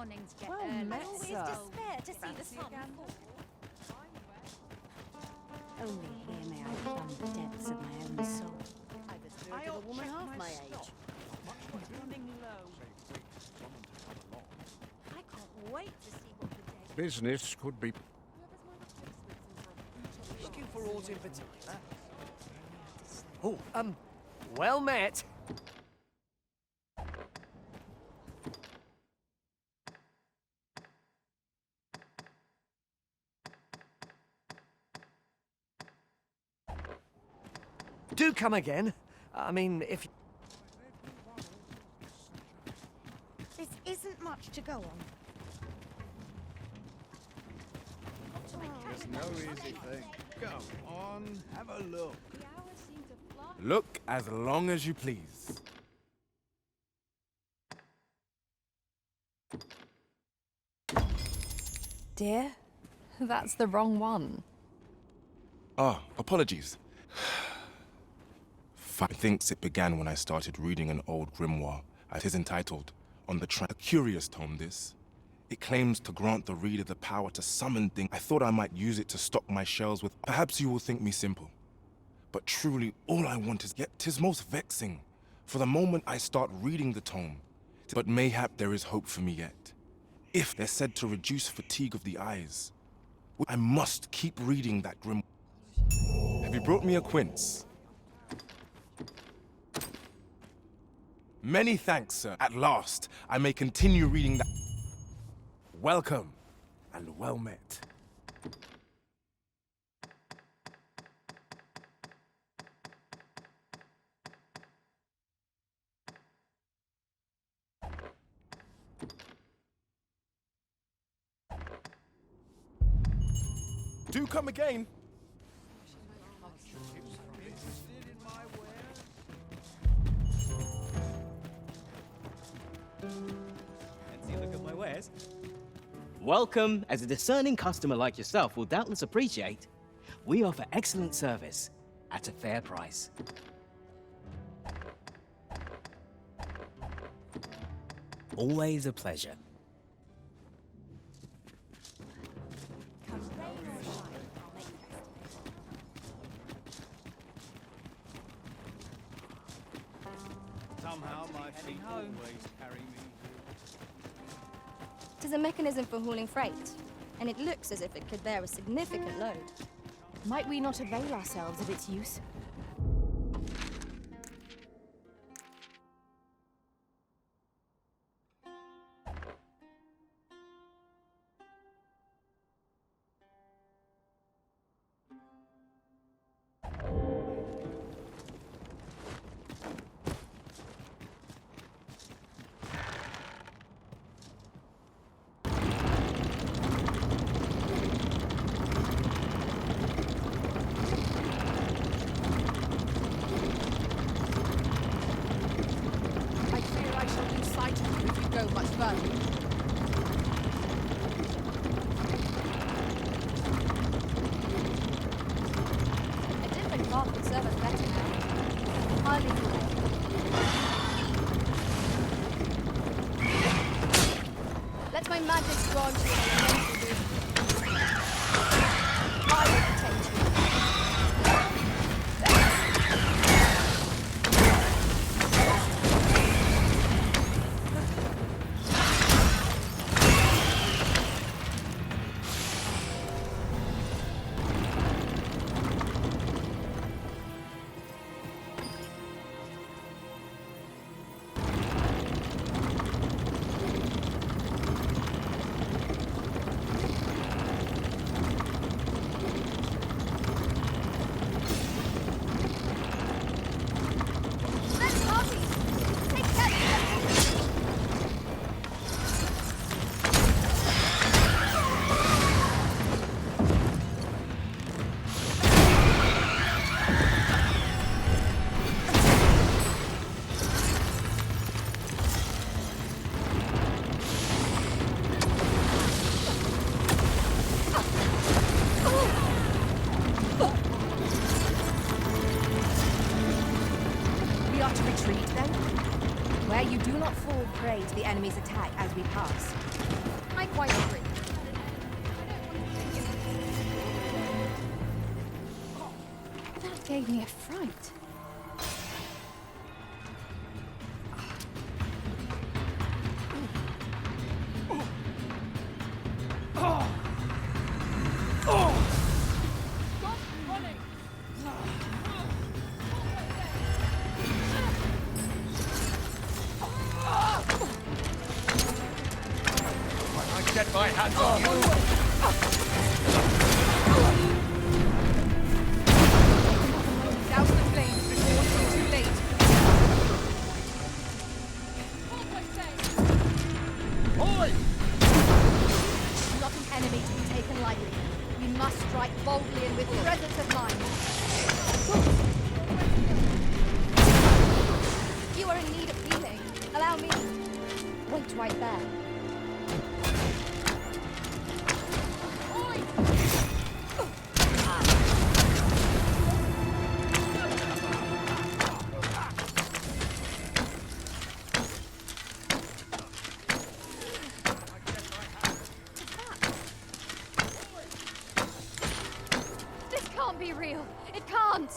mornings get Well early. met, I always sir. despair to see the Fancy sun a gander? fall. Only here may I plumb the depths of my own soul. I've the spirit of a woman half my age. Running low. I can't wait to see what the day... Business could be... Looking for aught in particular? Oh, well met. Do come again. I mean, if... This isn't much to go on. It's no easy thing. Go on, have a look. Look as long as you please. Dear, that's the wrong one. Ah, apologies. Thinks it began when I started reading an old grimoire. It is entitled, On the A curious tome, this. It claims to grant the reader the power to summon things. I thought I might use it to stock my shelves with. Perhaps you will think me simple. But truly, all I want is. Yet 'tis most vexing. For the moment I start reading the tome. But mayhap there is hope for me yet. If they're said to reduce fatigue of the eyes, I must keep reading that grimoire. Have you brought me a quince? Many thanks, sir. At last, I may continue reading that. Welcome, and well met. Do come again. Fancy a look at my wares? Welcome, as a discerning customer like yourself will doubtless appreciate. We offer excellent service at a fair price. Always a pleasure. Somehow my feet always carry me. It is a mechanism for hauling freight, and it looks as if it could bear a significant load. Might we not avail ourselves of its use? I fear I shall lose sight of you if you go much further. A different path would serve us better now. Hardly let my magic grant you an elemental boost. I will protect you. Let's hurry! Take that! We are to retreat, then? Where you do not fall prey to the enemy's attack as we pass. gave me a fright. Get my hands on you! Douse the flames before it's too late. Oi! Not an enemy to be taken lightly. We must strike boldly and with presence of mind. You are in need of healing. Allow me. Wait right there. This can't be real. It can't.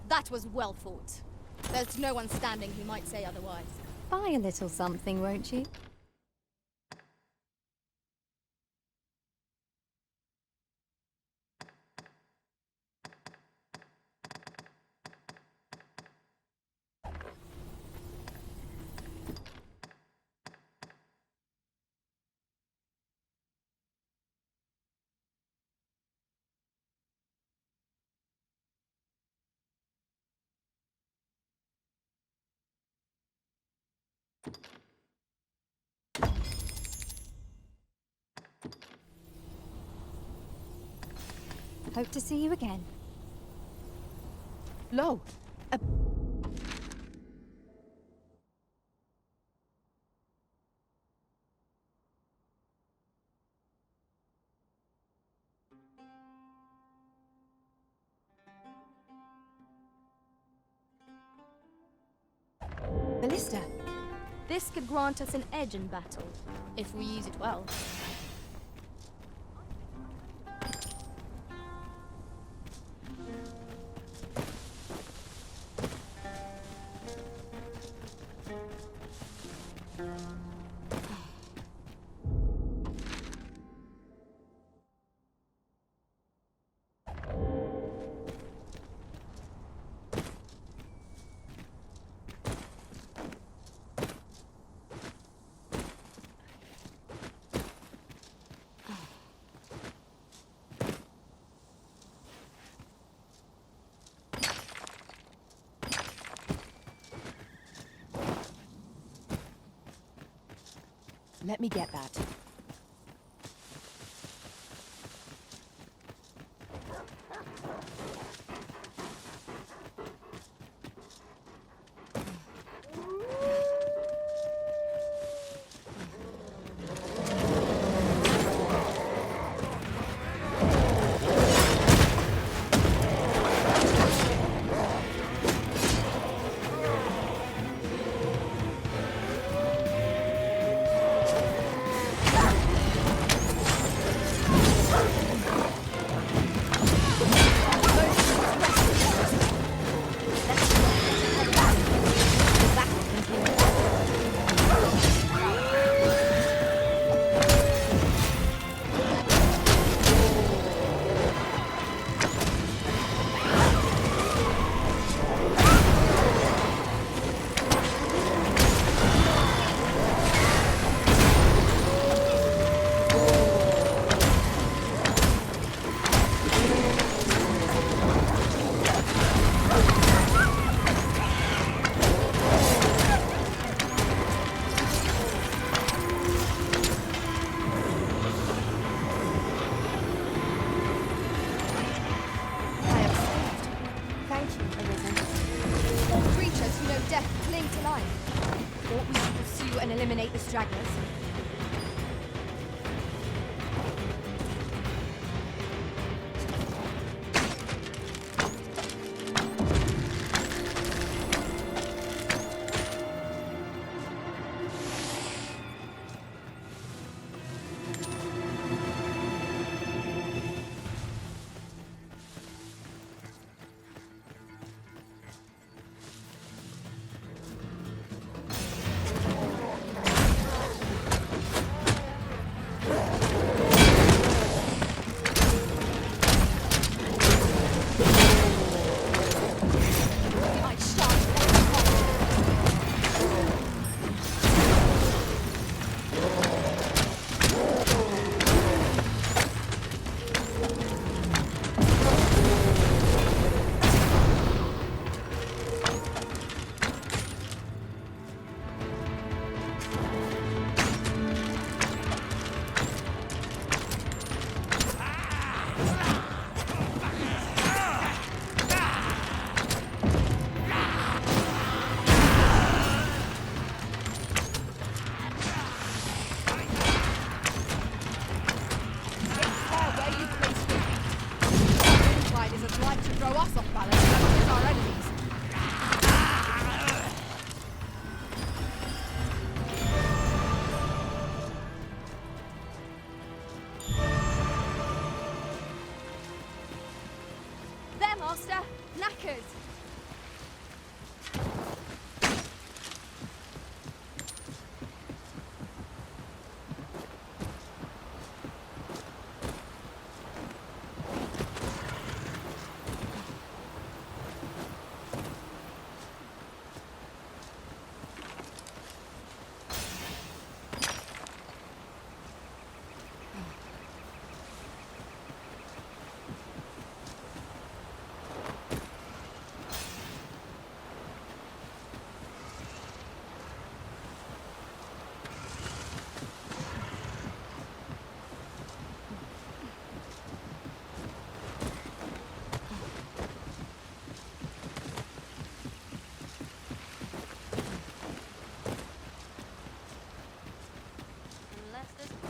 That was well fought. There's no one standing who might say otherwise. Buy a little something, won't you? Hope to see you again. Lo, Ballista. This could grant us an edge in battle, if we use it well. Let me get that. Eliminate the stragglers.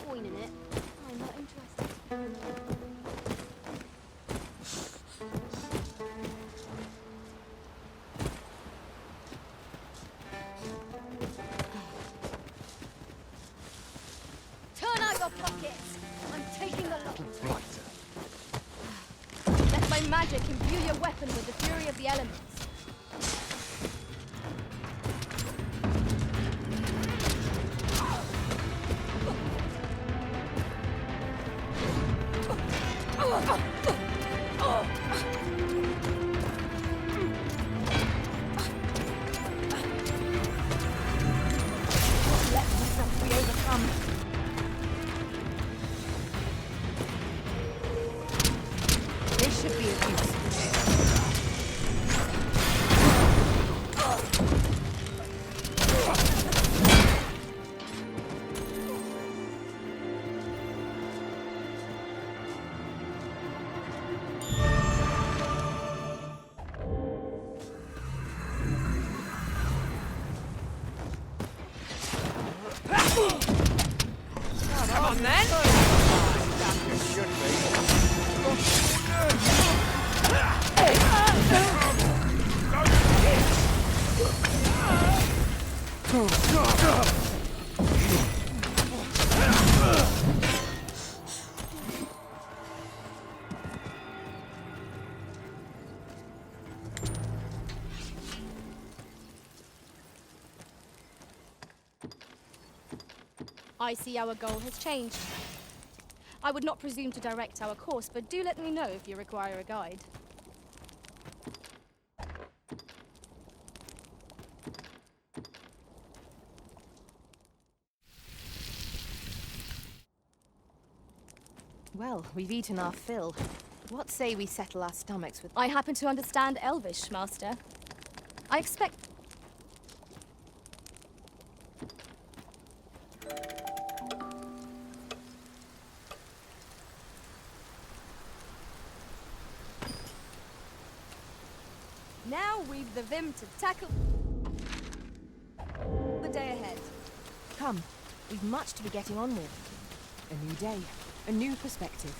point in it. I'm not interested. Turn out your pockets! I'm taking the lot. Let my magic imbue your weapon with the fury of the elements. This should be of use. Come on then! I see our goal has changed. I would not presume to direct our course, but do let me know if you require a guide. Well, we've eaten our fill. What say we settle our stomachs with... I happen to understand Elvish, Master. I expect... Now we've the vim to tackle the day ahead. Come, we've much to be getting on with. A new day, a new perspective.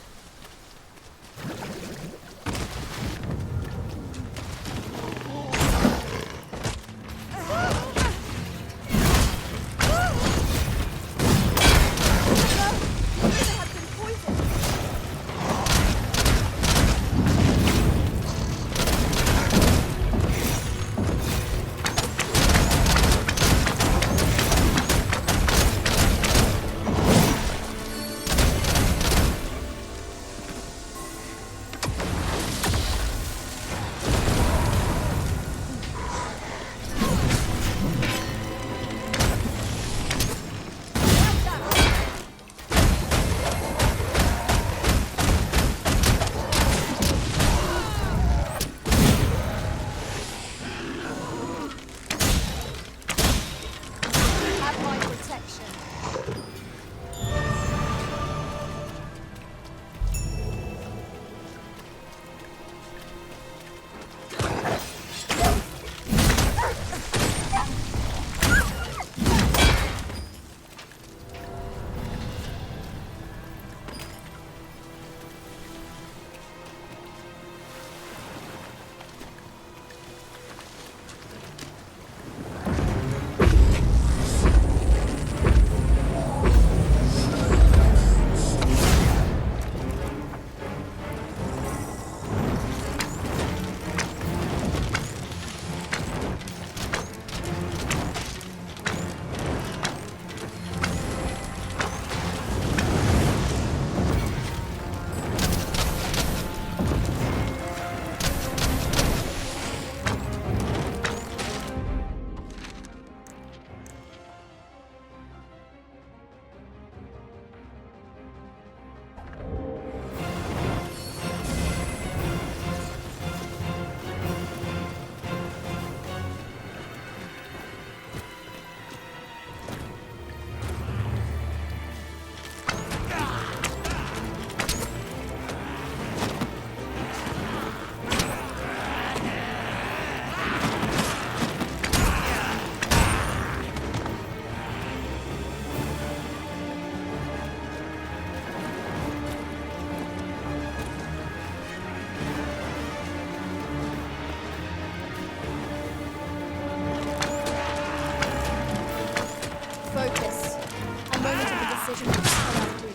decision what I do.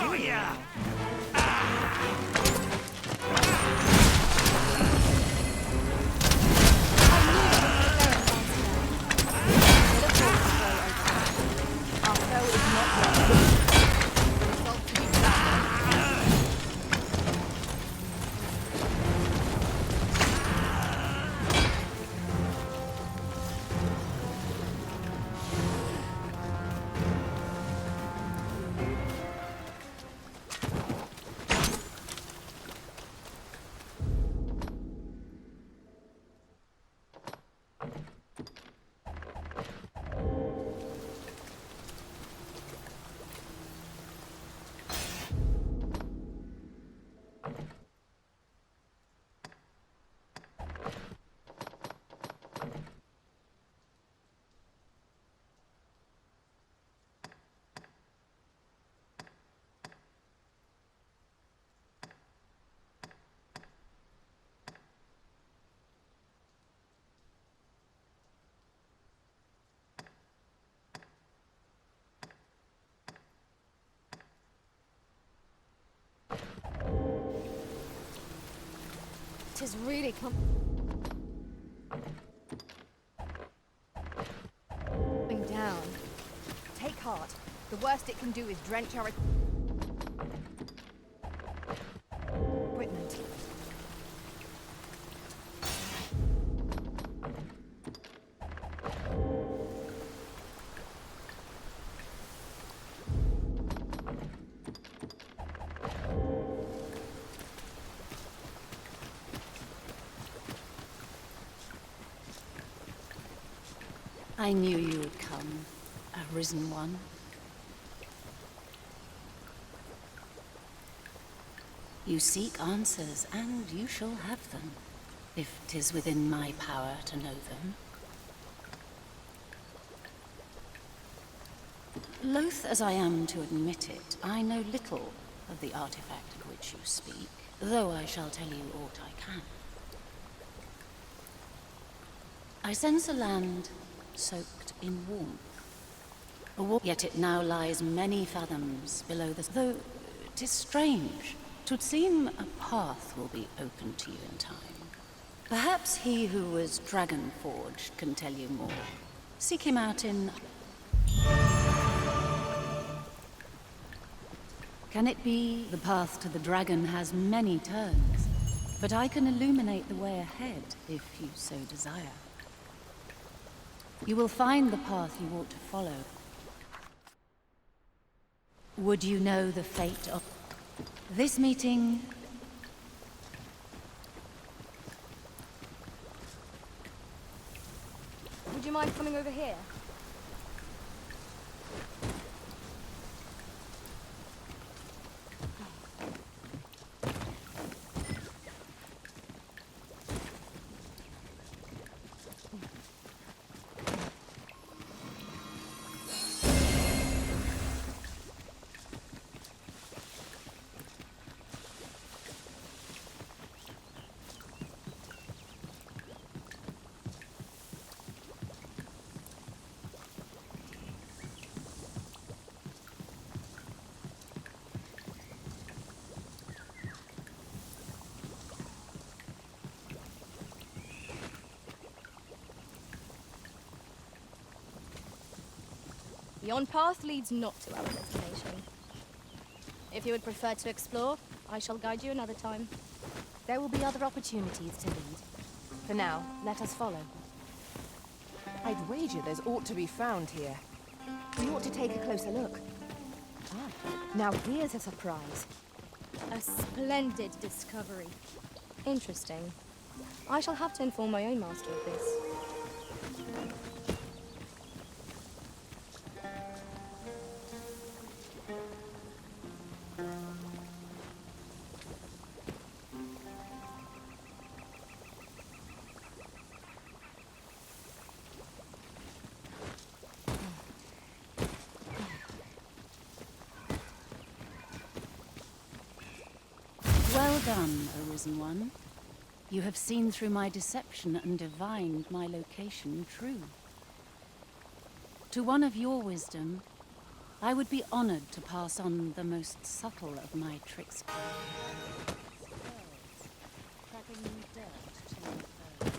Oh, yeah! Our foe is not ready. The result to be bad. Tis really coming down. Take heart. The worst it can do is drench our equipment. I knew you would come, a risen one. You seek answers, and you shall have them, if 'tis within my power to know them. Loath as I am to admit it, I know little of the artifact of which you speak, though I shall tell you aught I can. I sense a land soaked in warmth. Yet it now lies many fathoms below the... Though 'tis strange, 'twould seem a path will be open to you in time. Perhaps he who was dragon-forged can tell you more. Seek him out in... Can it be the path to the dragon has many turns, but I can illuminate the way ahead if you so desire. You will find the path you ought to follow. Would you know the fate of this meeting? Would you mind coming over here? Yon path leads not to our destination. If you would prefer to explore, I shall guide you another time. There will be other opportunities to lead. For now, let us follow. I'd wager there's aught to be found here. We ought to take a closer look. Ah, now here's a surprise. A splendid discovery. Interesting. I shall have to inform my own master of this. Well done, Arisen One. You have seen through my deception and divined my location true. To one of your wisdom, I would be honored to pass on the most subtle of my tricks. Prepping dirt to my foes.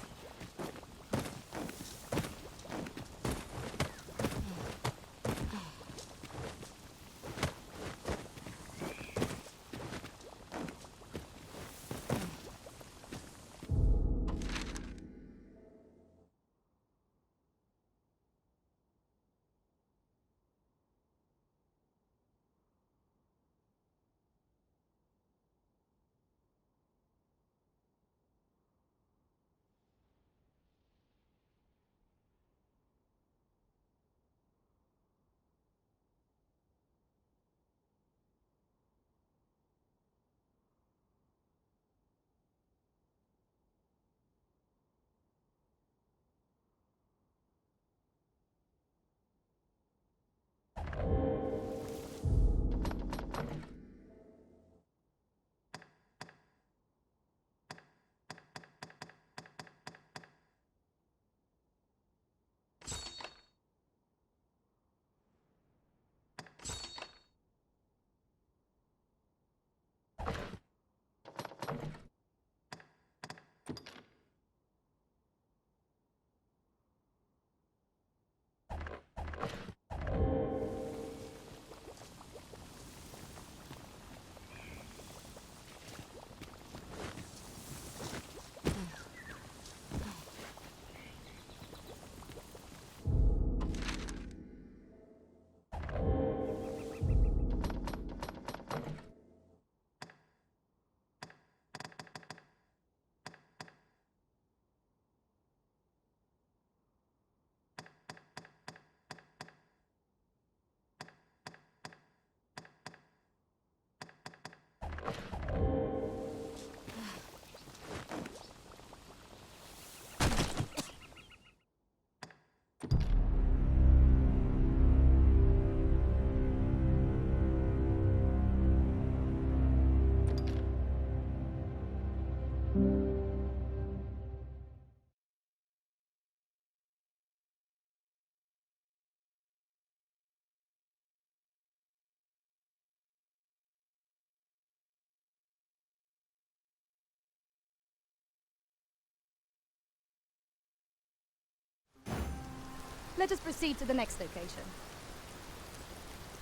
Let us proceed to the next location.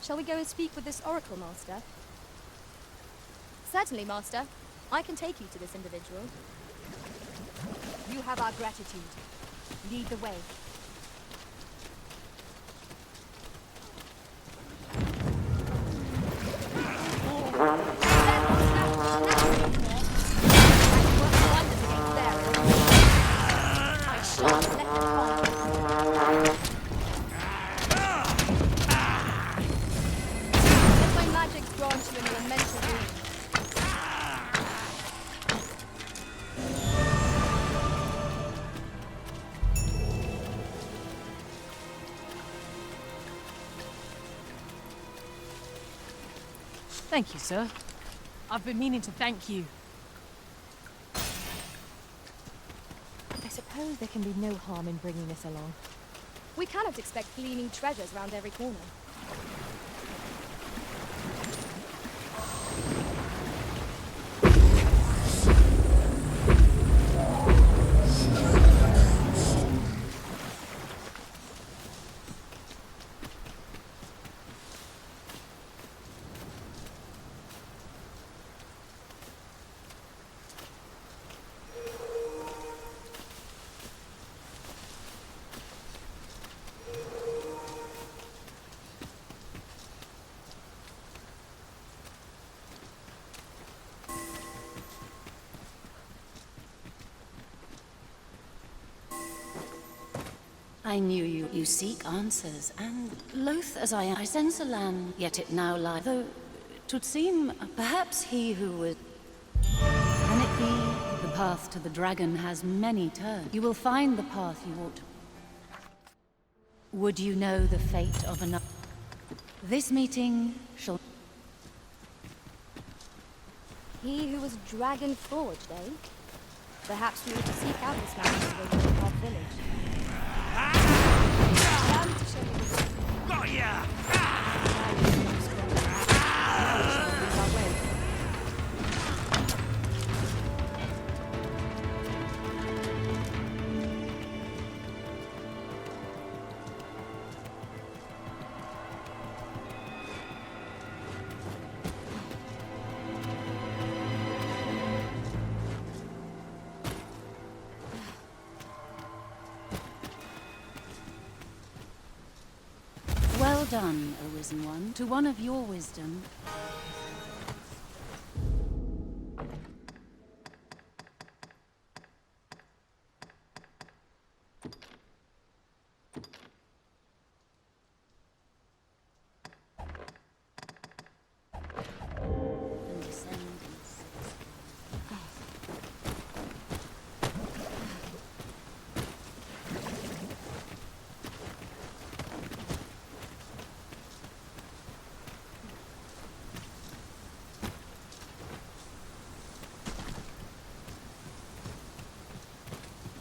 Shall we go and speak with this Oracle Master? Certainly, Master. I can take you to this individual. You have our gratitude. Lead the way. Thank you, sir. I've been meaning to thank you. I suppose there can be no harm in bringing this along. We cannot expect gleaming treasures round every corner. I knew you. You seek answers, and loath as I am, I sense a land, yet it now lies. Though, 'twould seem, perhaps he who would... Can it be? The path to the dragon has many turns. You will find the path you ought. Would you know the fate of another? This meeting shall... He who was dragon forged, eh? Perhaps we ought to seek out this man in our village. Got ya! done, O Risen One. To one of your wisdom.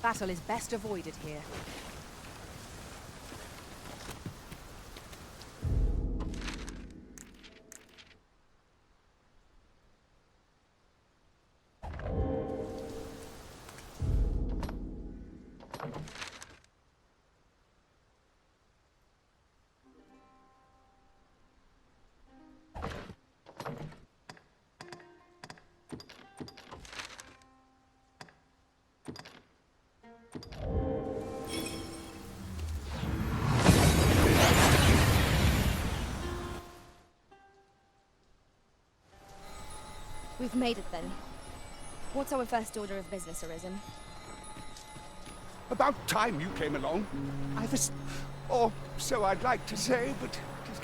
Battle is best avoided here. We've made it then. What's our first order of business, Arisen? About time you came along. I was... or so I'd like to say, but... just...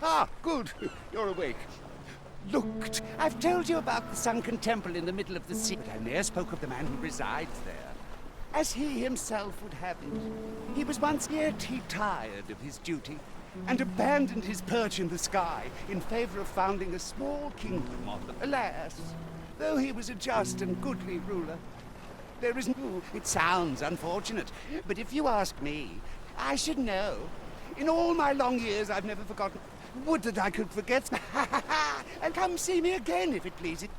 Ah, good. You're awake. Look, I've told you about the sunken temple in the middle of the sea, but I ne'er spoke of the man who resides there. As he himself would have it, he was once yet he tired of his duty and abandoned his perch in the sky in favor of founding a small kingdom on them. Alas, though he was a just and goodly ruler, there is no... It sounds unfortunate, but if you ask me, I should know. In all my long years, I've never forgotten. Would that I could forget. And come see me again, if it pleases.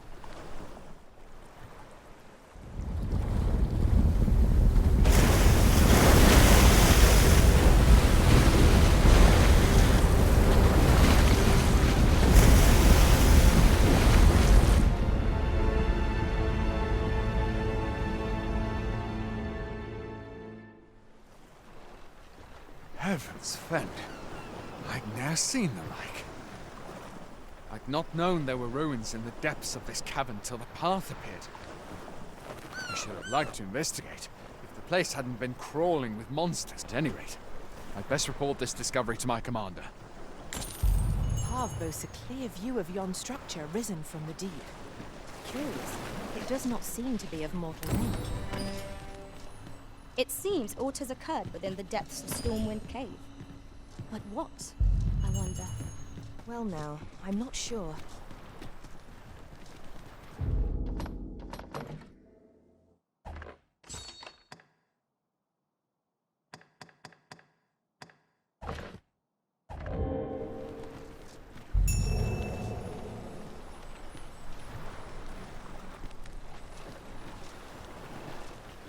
Heavens fend. I'd ne'er seen the like. I'd not known there were ruins in the depths of this cavern till the path appeared. I should have liked to investigate, if the place hadn't been crawling with monsters. At any rate, I'd best report this discovery to my commander. The path boasts a clear view of yon structure risen from the deep. Curious. It does not seem to be of mortal make. It seems aught has occurred within the depths of Stormwind Cave. But what, I wonder? Well now, I'm not sure.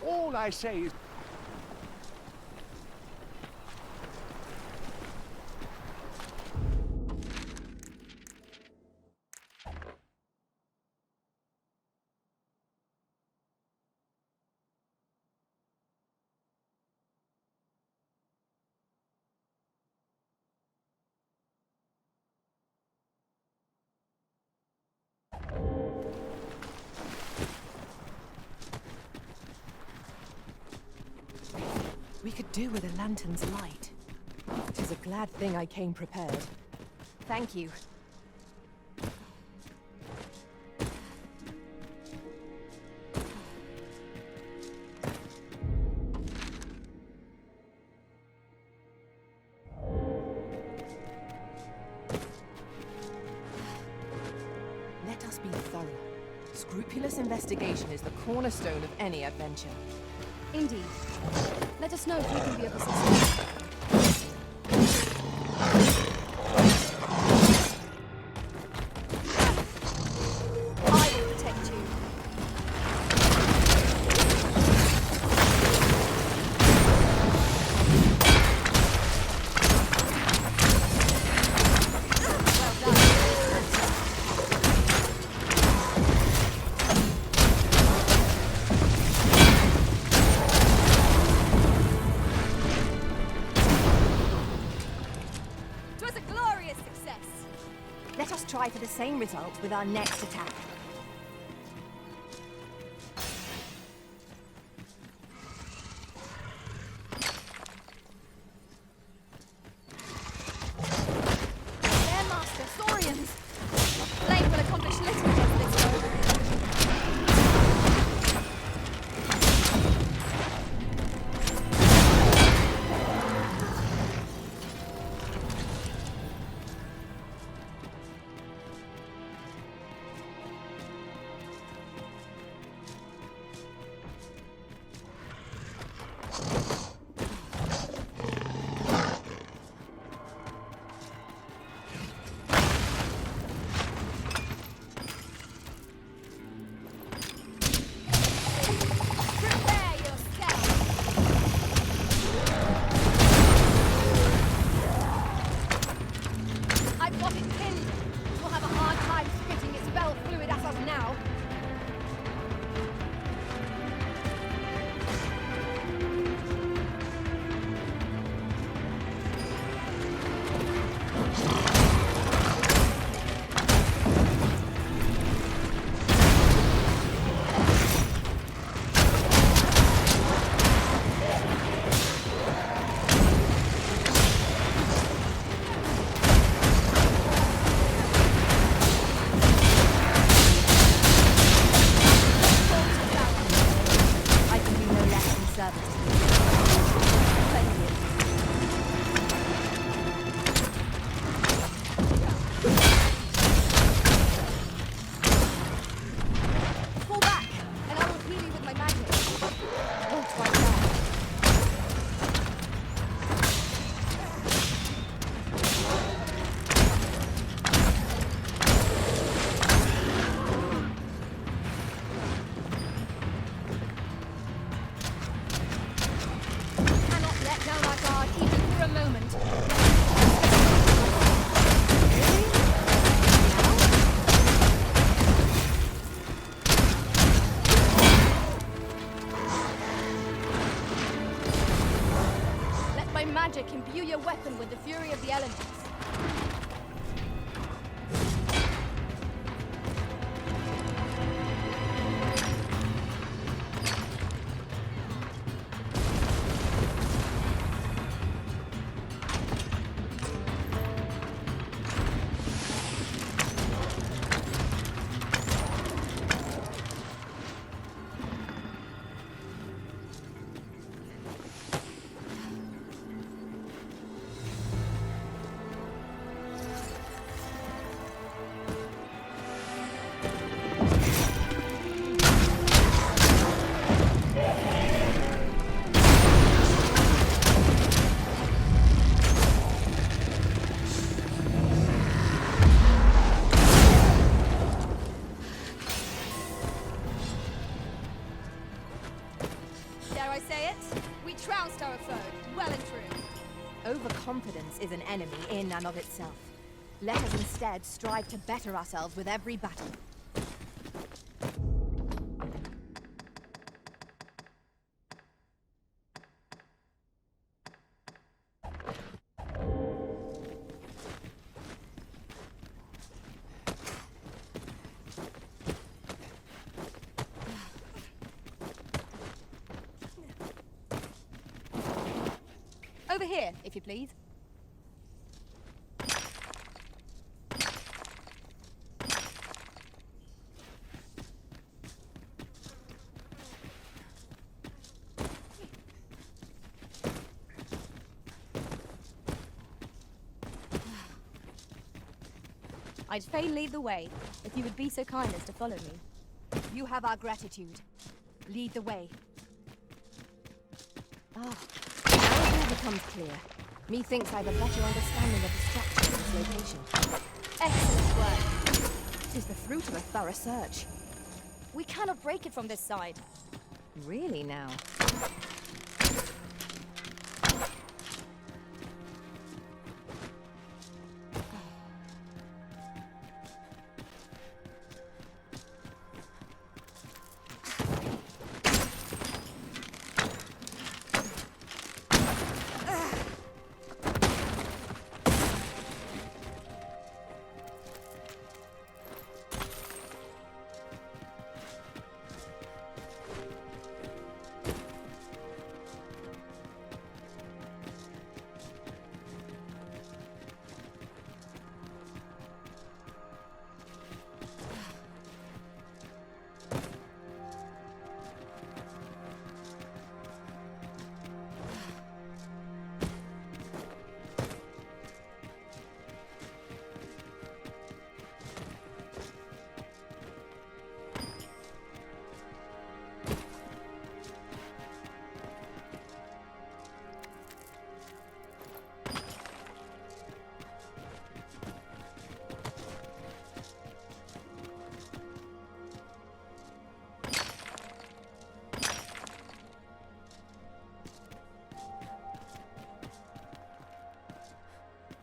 All I say is... We could do with a lantern's light. 'Tis a glad thing I came prepared. Thank you. Let us be thorough. Scrupulous investigation is the cornerstone of any adventure. Indeed. Let us know if we can be of assistance. I will protect you. try for the same result with our next attack. Their master, Saurians! Blade will accomplish little against this foe. I've got it pinned. We'll have a hard time spitting its spell fluid at us now. I can do no less than service to you. Plenty of Fall back, and I will heal you with my magic. Oh, quite right. Cannot let down our guard even for a moment. Let my magic imbue your weapon with the fury of the elements. Dare I say it? We trounced our foe, well and true. Overconfidence is an enemy in and of itself. Let us instead strive to better ourselves with every battle. Over here, if you please. I'd fain lead the way, if you would be so kind as to follow me. You have our gratitude. Lead the way. Ah, now it all becomes clear. Methinks I've a better understanding of the structure of this location. Excellent work. It is the fruit of a thorough search. We cannot break it from this side. Really now?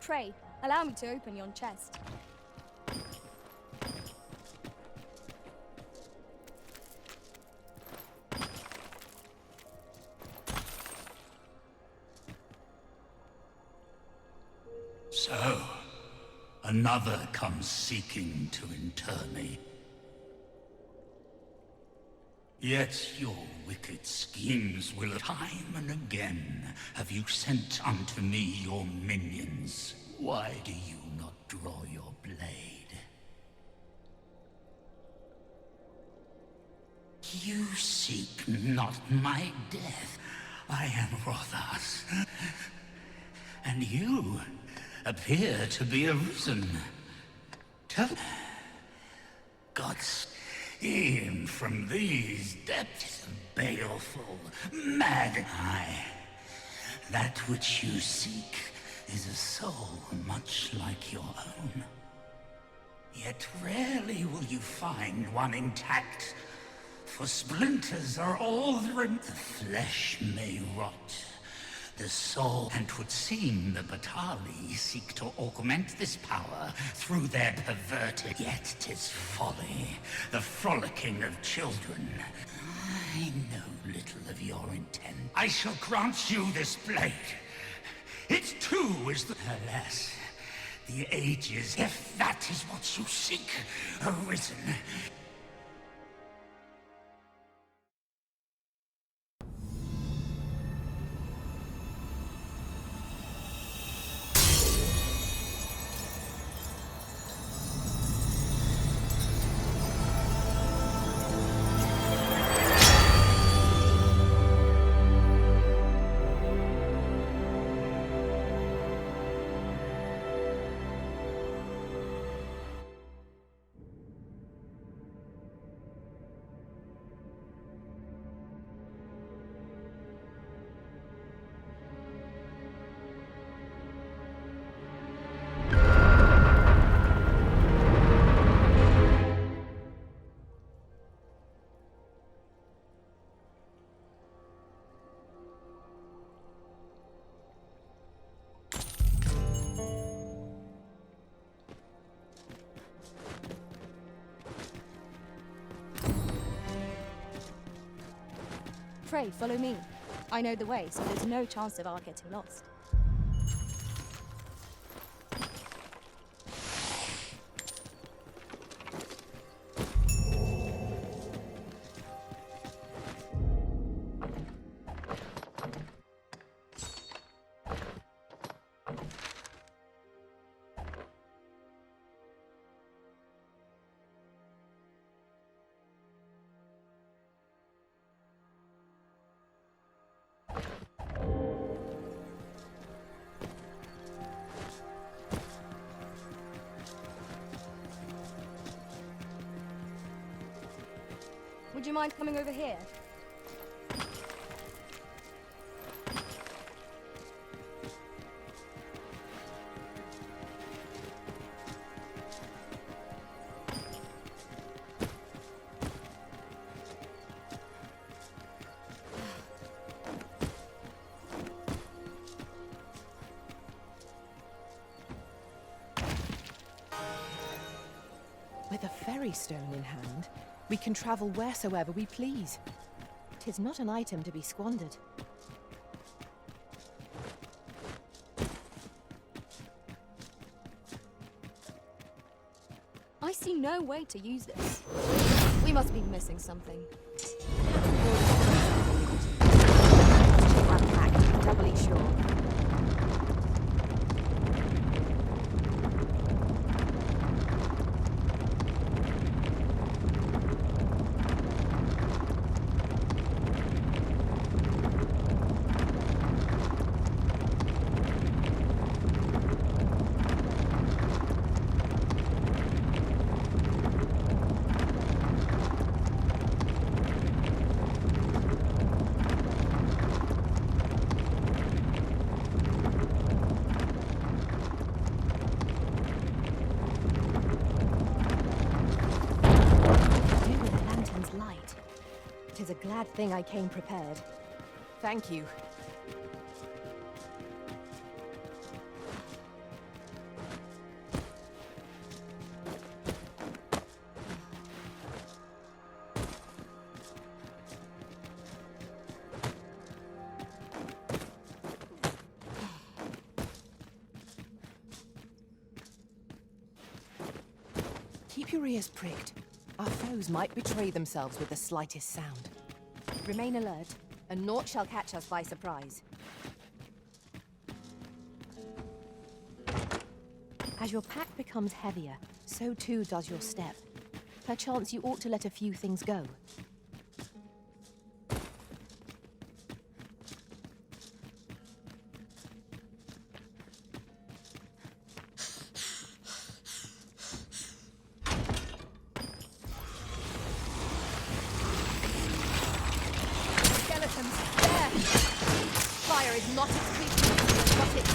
Pray, allow me to open yon chest. So, another comes seeking to inter me. Yet your wicked schemes will time and again have you sent unto me your minions. Why do you not draw your blade? You seek not my death. I am Rotha's. And you appear to be arisen. Tell God's e'en from these depths of baleful mad eye. That which you seek is a soul much like your own. Yet rarely will you find one intact, for splinters are all the flesh may rot. The soul, and 'twould seem the Batali seek to augment this power through their perverted, yet 'tis folly, the frolicking of children. I know little of your intent. I shall grant you this blade. It too is the... Alas, the ages, if that is what you seek, arisen. Pray, follow me. I know the way, so there's no chance of our getting lost. Would you mind coming over here? With a ferry stone in hand, we can travel wheresoever we please. 'Tis not an item to be squandered. I see no way to use this. We must be missing something. Doubly sure. Tis a glad thing I came prepared. Thank you. Keep your ears pricked. Our foes might betray themselves with the slightest sound. Remain alert, and naught shall catch us by surprise. As your pack becomes heavier, so too does your step. Perchance you ought to let a few things go. Skeletons, there! Fire is not its weakness, but its...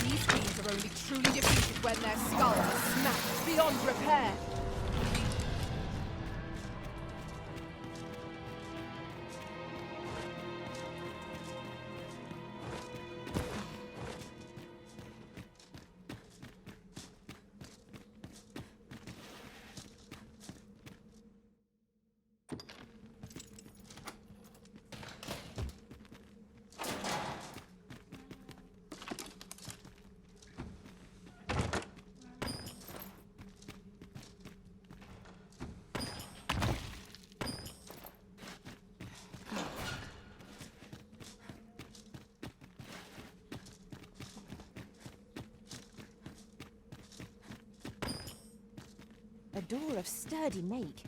These things are only truly defeated when their skulls are smashed beyond repair. A door of sturdy make.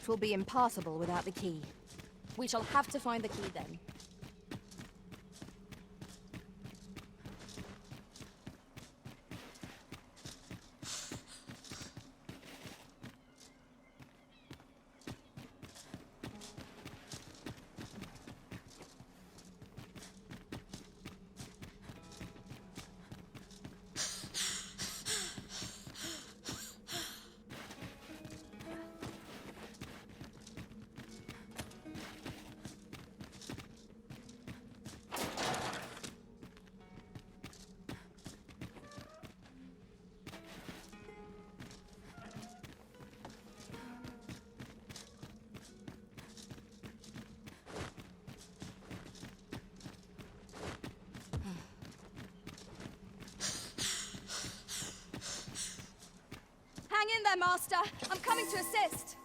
'Twill be impassable without the key. We shall have to find the key then. Hang in there, Master! I'm coming to assist!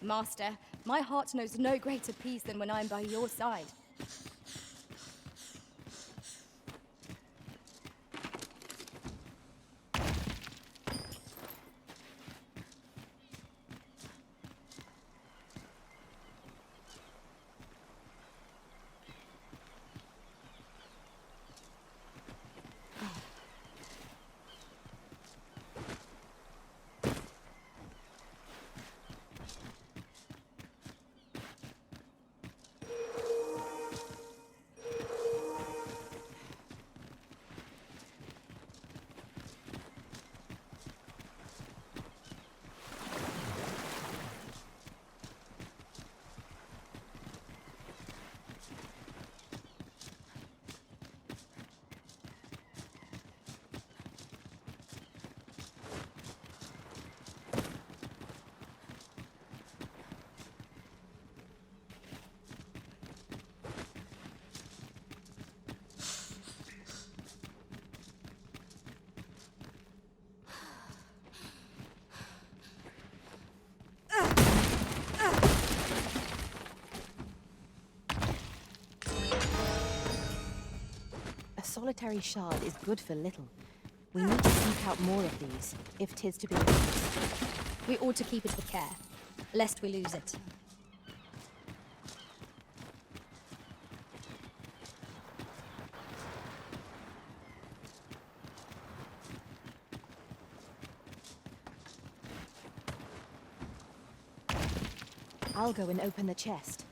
Master, my heart knows no greater peace than when I'm by your side. A solitary shard is good for little. We need to seek out more of these, if 'tis to be the case. We ought to keep it with care, lest we lose it. I'll go and open the chest.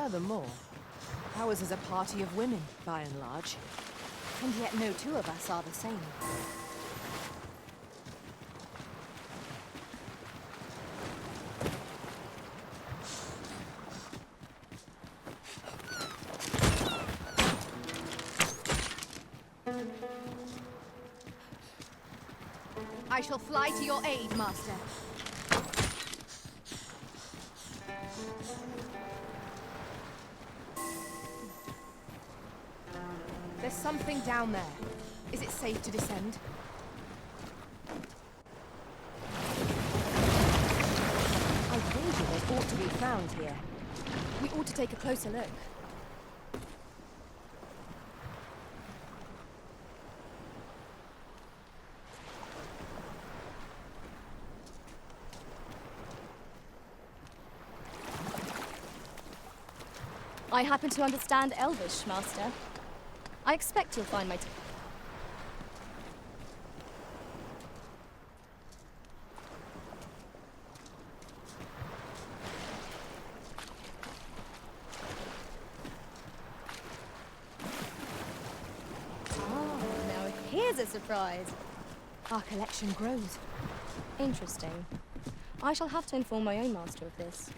Furthermore, ours is a party of women, by and large. And yet no two of us are the same. I shall fly to your aid, Master. There's something down there. Is it safe to descend? I told you they ought to be found here. We ought to take a closer look. I happen to understand Elvish, Master. I expect you'll find my... Now here's a surprise. Our collection grows. Interesting. I shall have to inform my own master of this.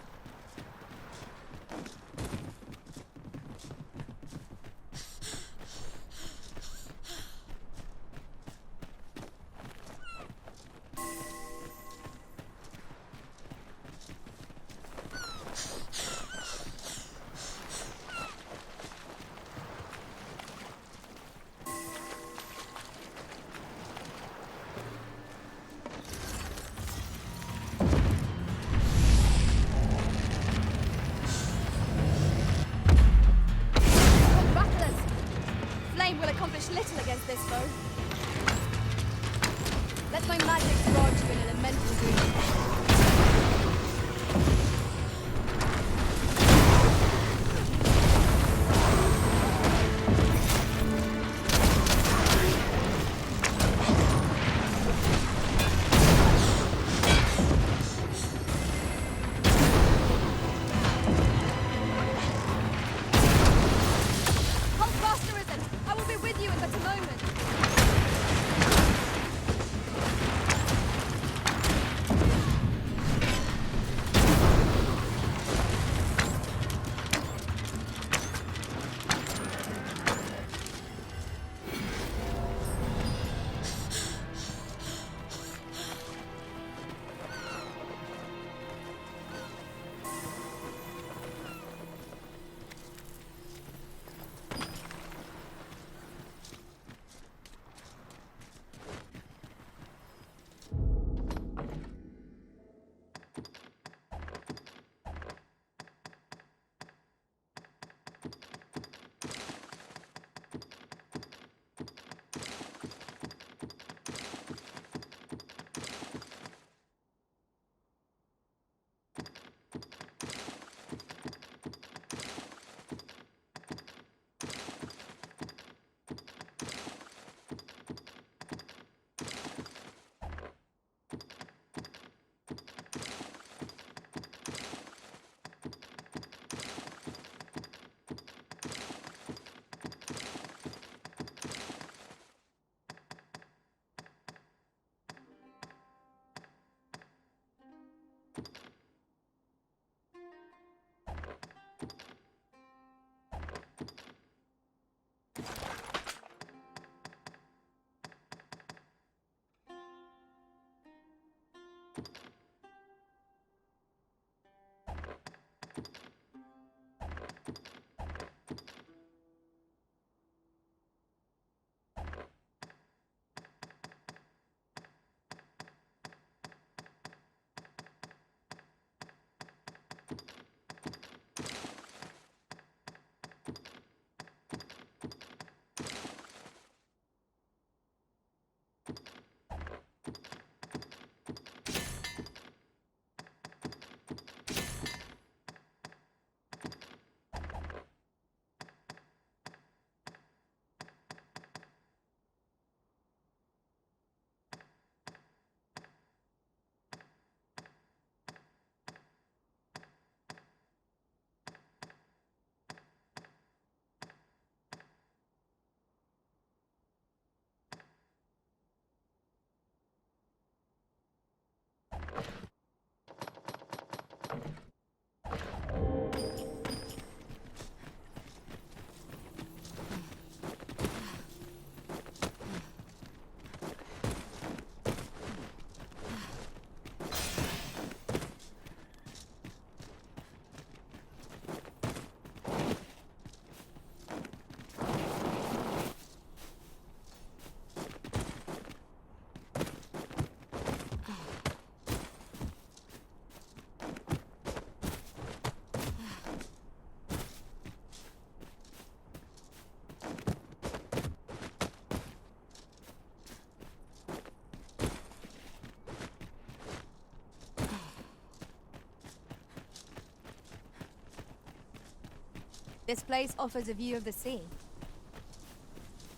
This place offers a view of the sea.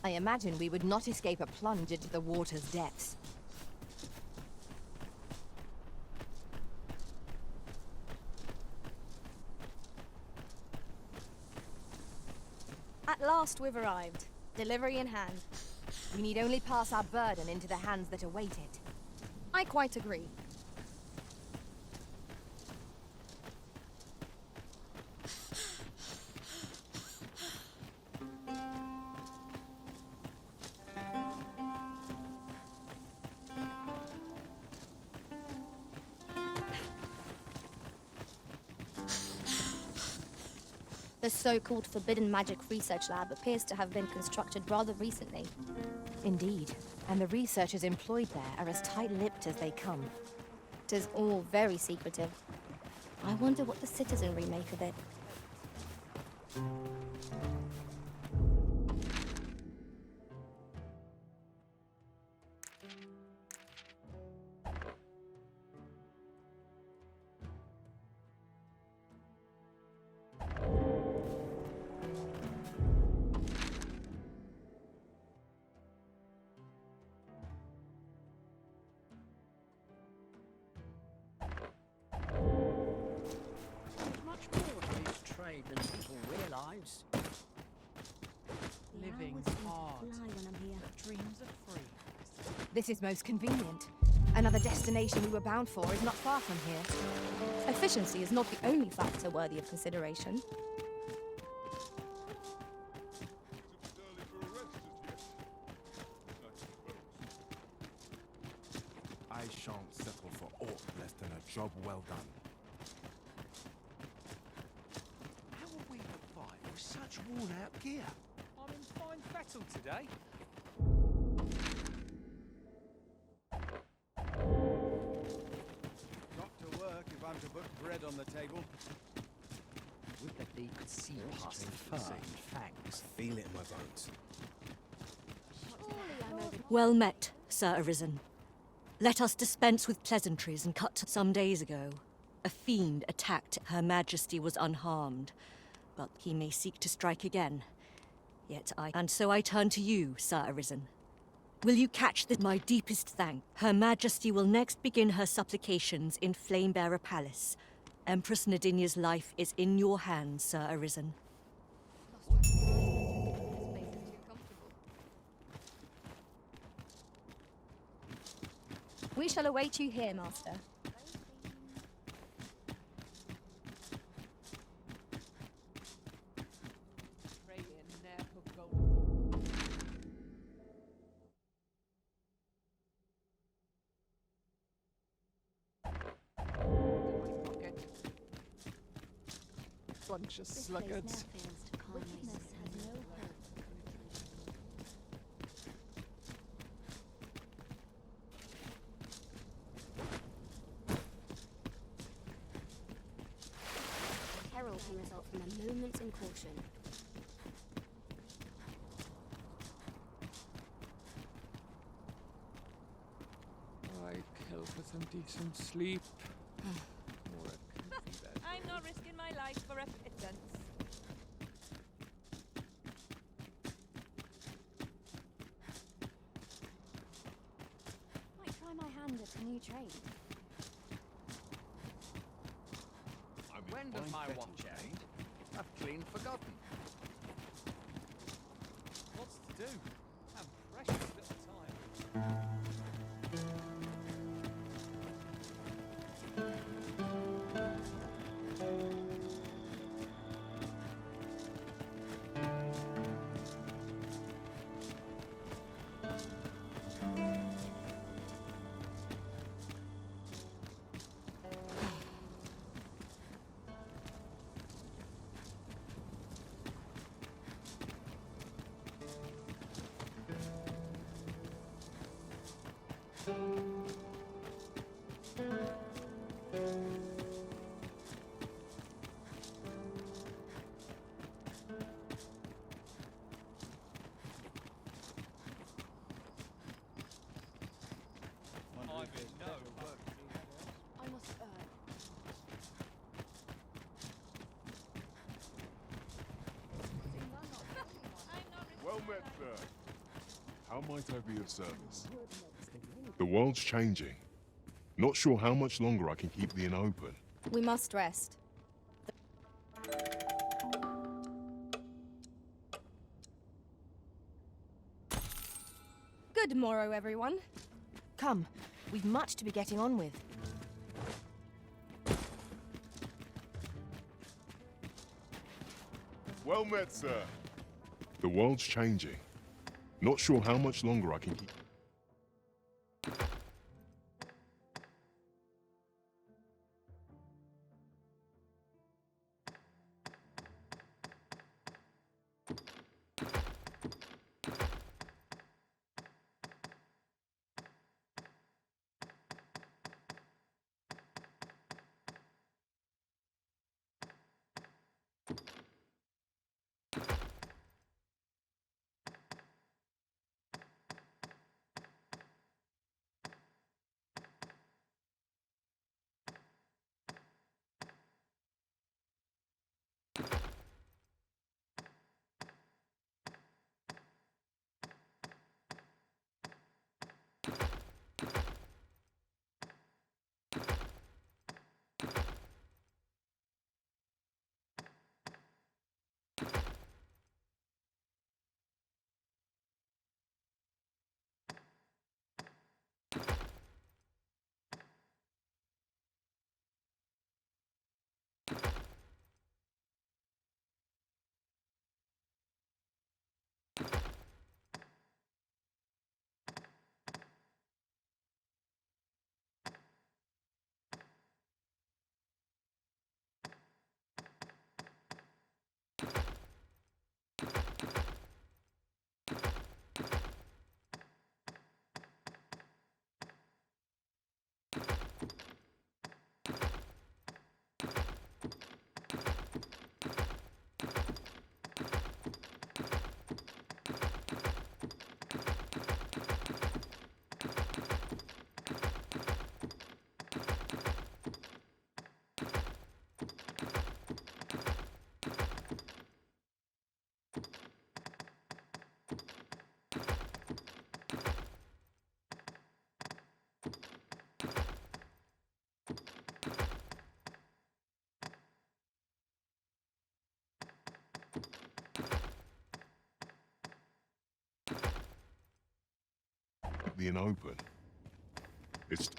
I imagine we would not escape a plunge into the water's depths. At last we've arrived. Delivery in hand. We need only pass our burden into the hands that await it. I quite agree. The so-called Forbidden Magic Research Lab appears to have been constructed rather recently. Indeed, and the researchers employed there are as tight-lipped as they come. 'Tis all very secretive. I wonder what the citizenry make of it. Than people realise. Living hard, but dreams are free. This is most convenient. Another destination we were bound for is not far from here. Efficiency is not the only factor worthy of consideration. I shan't settle for aught less than a job well done. Such worn-out gear. I'm in fine fettle today. Got to work if I'm to put bread on the table. Would that they could see past the fur and fangs. Feel it in my bones. Well met, Sir Arisen. Let us dispense with pleasantries and cut to some days ago. A fiend attacked. Her Majesty was unharmed, but he may seek to strike again. And so I turn to you, Sir Arisen. Will you catch my deepest thanks? Her Majesty will next begin her supplications in Flamebearer Palace. Empress Nadinia's life is in your hands, Sir Arisen. We shall await you here, Master. Bunch of sluggards. Peril can result from a moment's incaution. I kill for some decent sleep. Or a comfy bed. I'm not risking my life for a pittance. Might try my hand at a new trade. When does my watch end? I've clean forgotten. What's to do? Have precious little time. I must earn. met, sir. How might I be of service? The world's changing. Not sure how much longer I can keep the inn open. We must rest. Good morrow, everyone. Come, we've much to be getting on with. Well met, sir. The world's changing. Not sure how much longer I can keep... the inn open. It's...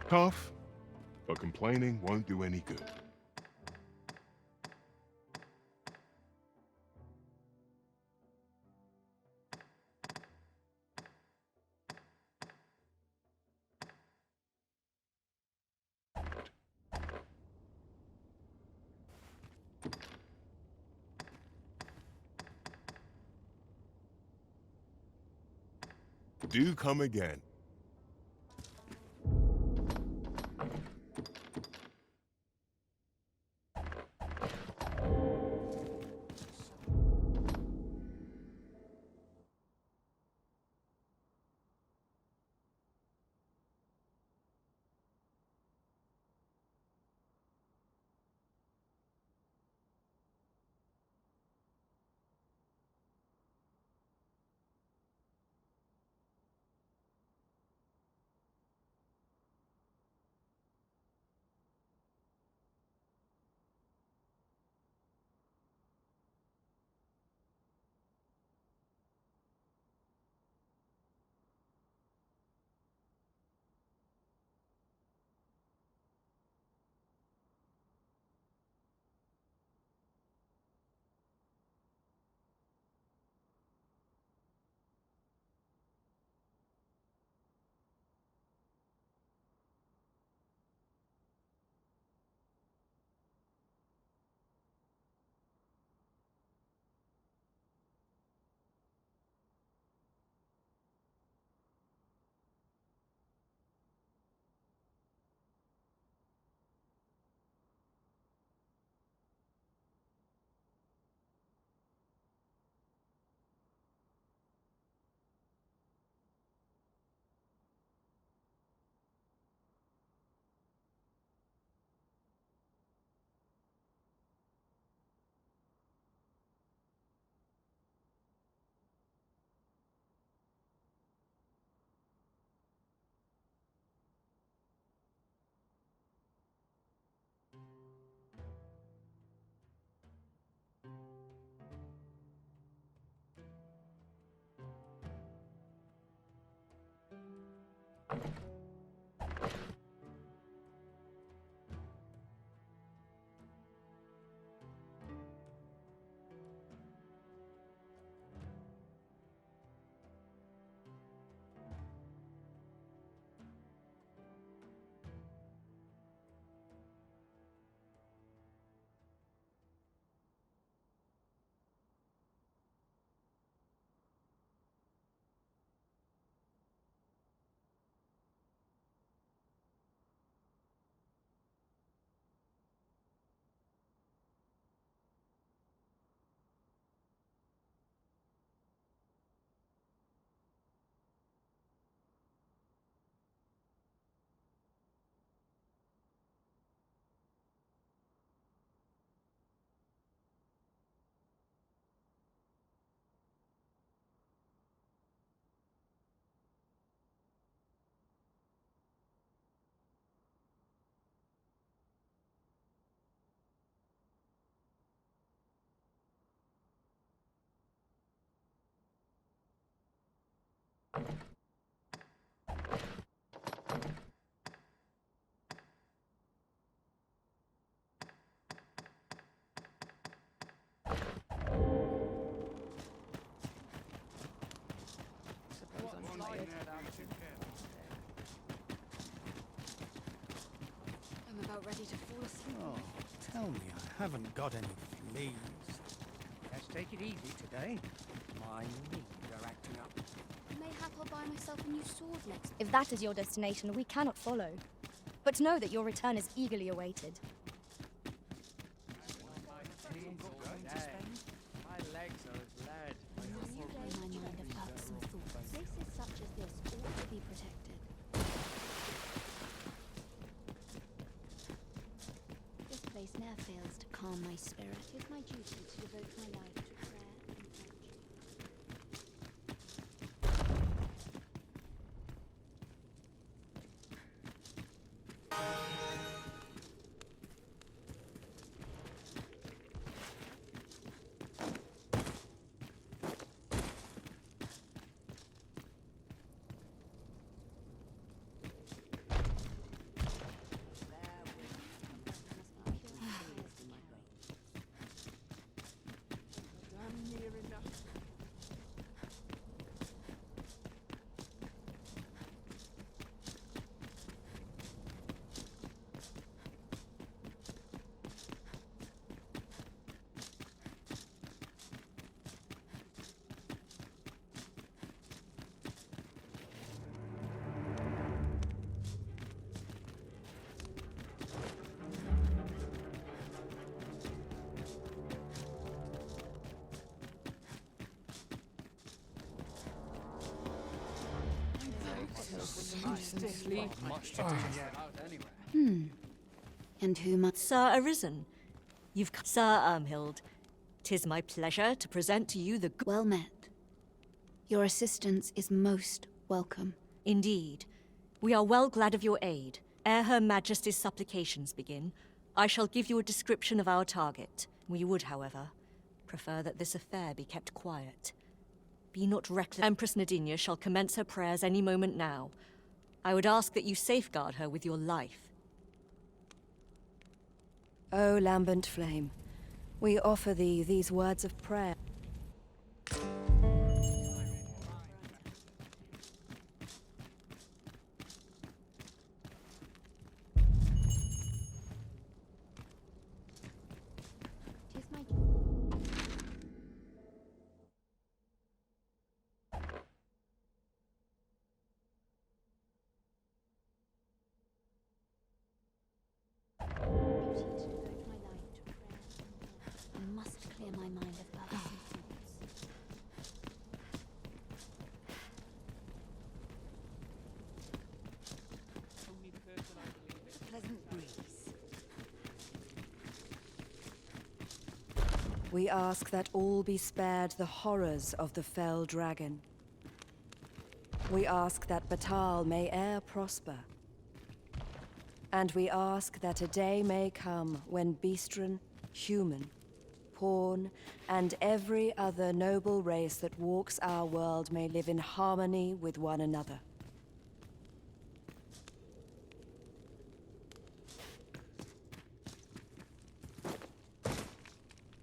Tough, but complaining won't do any good. Do come again. I'm about ready to fall asleep. Oh, tell me I haven't got any fleas. Let's take it easy today. My knees are acting up. Mayhap I'll buy myself a new sword next. If that is your destination, we cannot follow. But know that your return is eagerly awaited. My legs are as lead. My mind of irksome thoughts. Places such as this ought to be protected. This place ne'er fails to calm my spirit. It is my duty to devote my life to prayer and virtue. And who might... Sir Arisen, you've come. Sir Ermhild, 'tis my pleasure to present to you the... Well met. Your assistance is most welcome. Indeed. We are well glad of your aid. Ere Her Majesty's supplications begin, I shall give you a description of our target. We would, however, prefer that this affair be kept quiet. Be not reckless. Empress Nadinia shall commence her prayers any moment now. I would ask that you safeguard her with your life. O lambent flame, we offer thee these words of prayer. Tis my I must clear my mind of irksome thoughts. Pleasant breeze. We ask that all be spared the horrors of the fell dragon. We ask that Batal may e'er prosper. And we ask that a day may come when Beastren, human, Pawn, and every other noble race that walks our world may live in harmony with one another.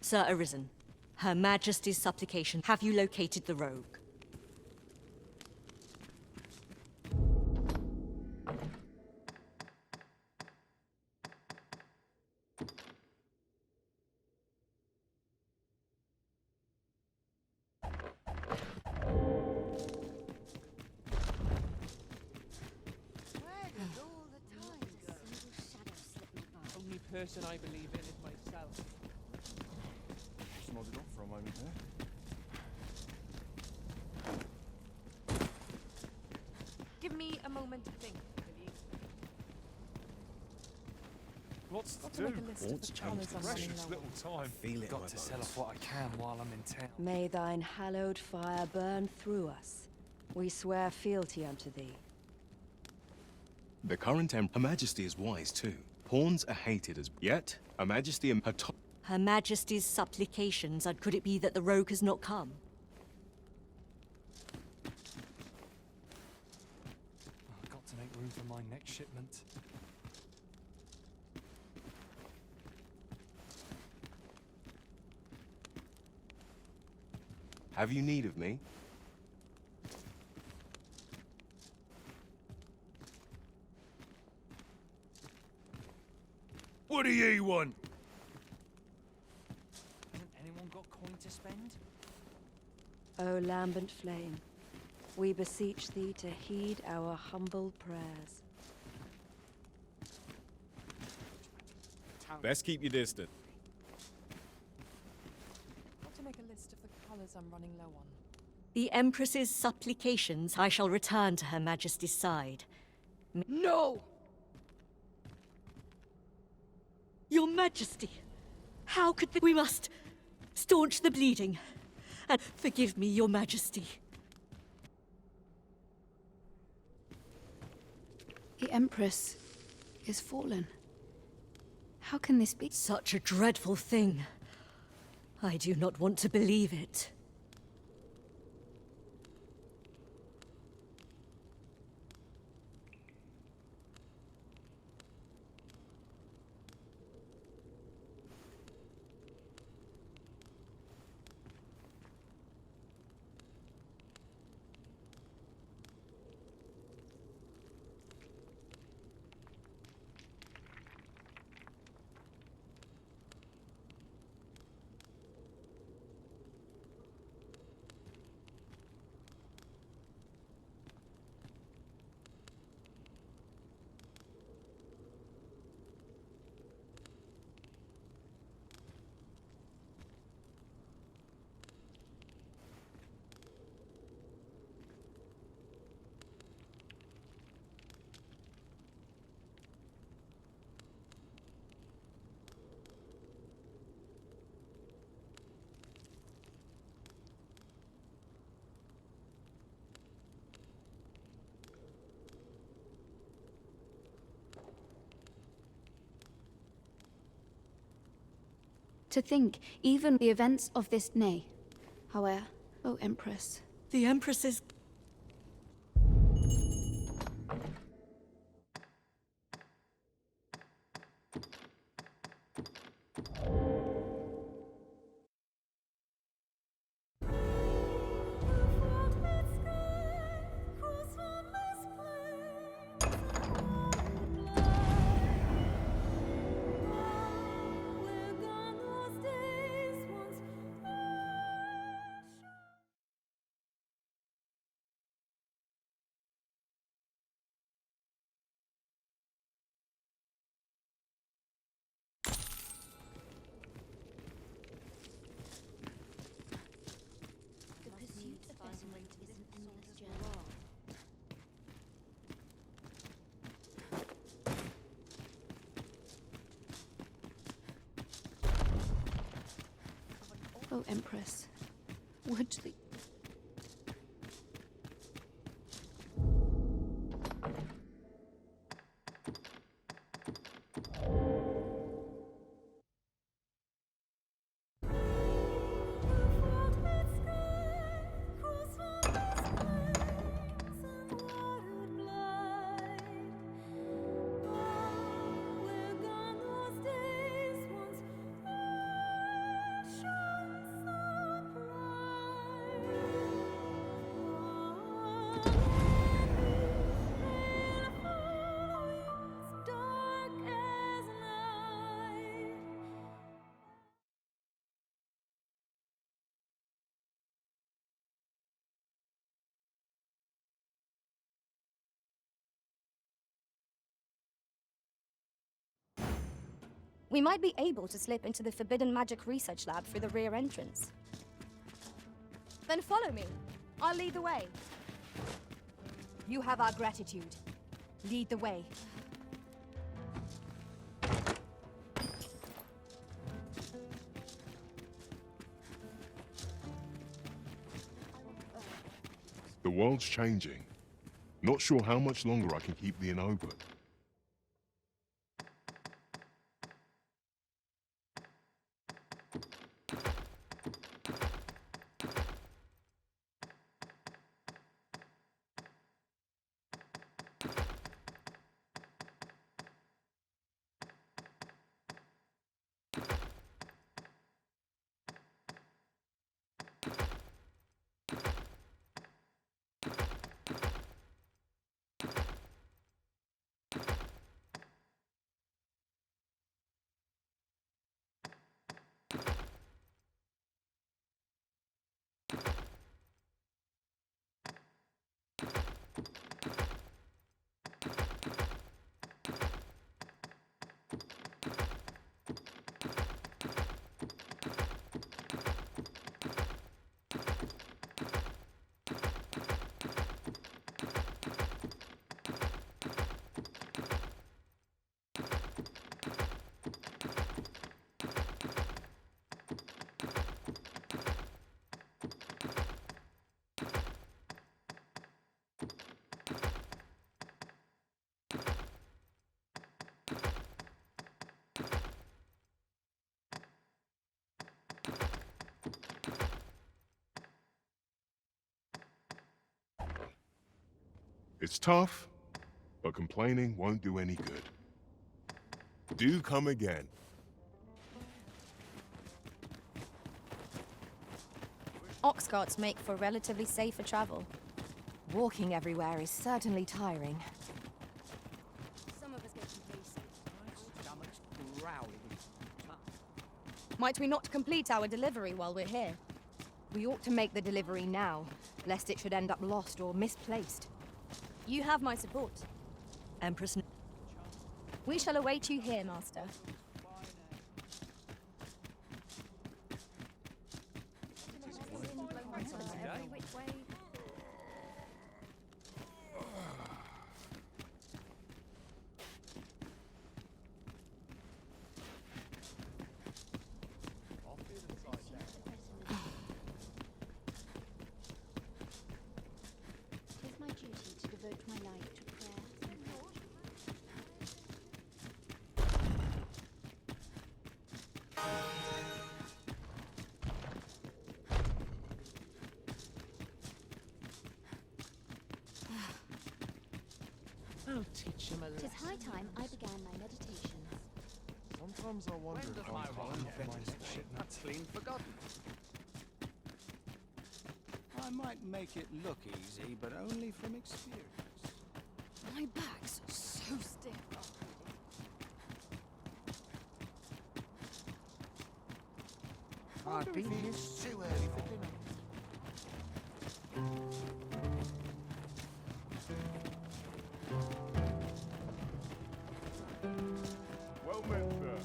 Sir Arisen, Her Majesty's supplication. Have you located the rogue? Only person I believe in is myself. Just nodded off for a moment there. Give me a moment to think, please. What's to Got to do? make a list of the colours I'm running Precious low little on. time. Feel it, Got my to sell bones. off what I can while I'm in town. May thine hallowed fire burn through us. We swear fealty unto thee. The current Her Majesty is wise too. Pawns are hated as... Yet, Her Majesty and her top... Her Majesty's supplications, and could it be that the rogue has not come? shipment. Have you need of me? What do ye want? Hasn't anyone got coin to spend? O lambent flame, we beseech thee to heed our humble prayers. Best keep your distance. Want to make a list of the colours I'm running low on. The Empress's supplications I shall return to Her Majesty's side. No! Your Majesty, how could we must staunch the bleeding and forgive me, Your Majesty. The Empress is fallen. How can this be? Such a dreadful thing. I do not want to believe it. To think, even the events of this nay. However, O Empress. The Empress is... O Empress, would the... We might be able to slip into the Forbidden Magic Research Lab through the rear entrance. Then follow me. I'll lead the way. You have our gratitude. Lead the way. The world's changing. Not sure how much longer I can keep the inn open. It's tough, but complaining won't do any good. Do come again. Ox carts make for relatively safer travel. Walking everywhere is certainly tiring. Some of us get complacent. Stomach's growling. Might we not complete our delivery while we're here? We ought to make the delivery now, lest it should end up lost or misplaced. You have my support. Empress... We shall await you here, Master. It is my duty to devote my life to prayer and worship. I'll teach him a Tis lesson. high time I began my meditations. Sometimes I wonder When does if my I'm one fine fetish for shit that's clean forgotten? I might make it look easy, but only from experience. My back's so stiff. I've been here too early for dinner. Well met, sir.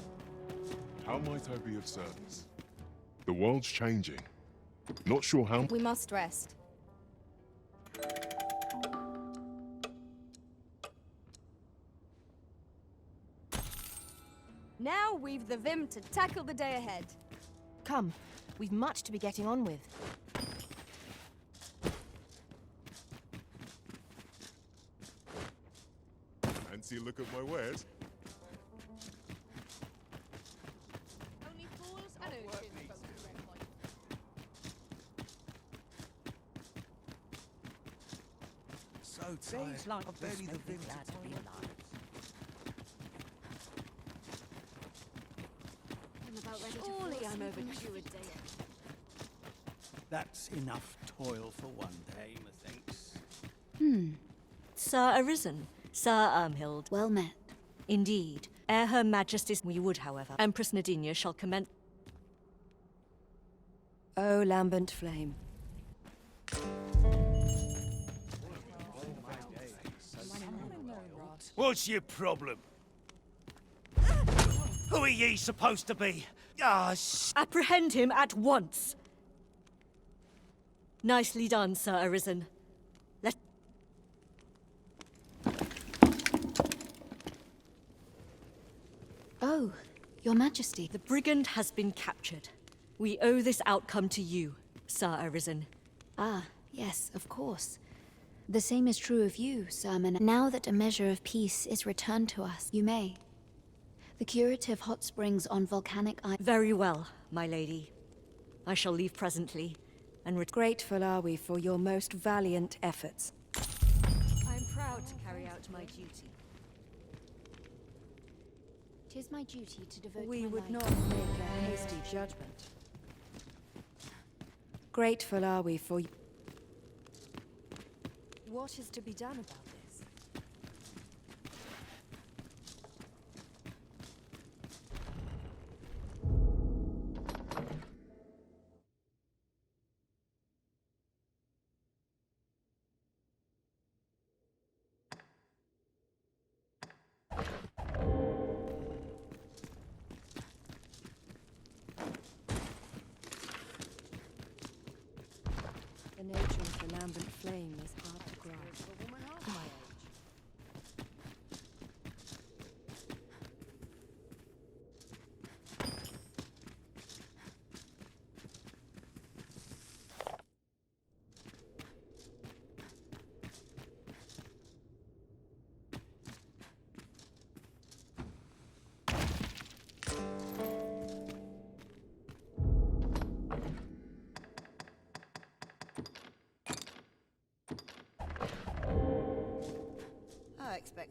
How might I be of service? The world's changing. Not sure how... We must rest. Now we've the vim to tackle the day ahead. Come, we've much to be getting on with. Fancy a look at my wares? Only fools and urchins go to Red Point. So tired. Days like I've this barely make the me vim glad to to be time. alive. I'm about ready to Surely fall I'm asleep in my overdue a feet. day. That's enough toil for one day, methinks. Sir Arisen, Sir Ermhild. Well met. Indeed. Ere Her Majesty's... We would, however. Empress Nadinia shall commence... O lambent flame, What's your problem? Who are ye supposed to be? Apprehend him at once! Nicely done, Sir Arisen. Let... Oh, Your Majesty. The brigand has been captured. We owe this outcome to you, Sir Arisen. Ah, yes, of course. The same is true of you, Sir Man. Now that a measure of peace is returned to us, you may. The curative hot springs on volcanic island. Very well, my lady. I shall leave presently, and grateful are we for your most valiant efforts. I am proud to carry out my duty. Tis my duty to devote We my would life. not make a hasty judgment. Grateful are we for... What is to be done about this? The nature of the lambent flame is hard to grasp.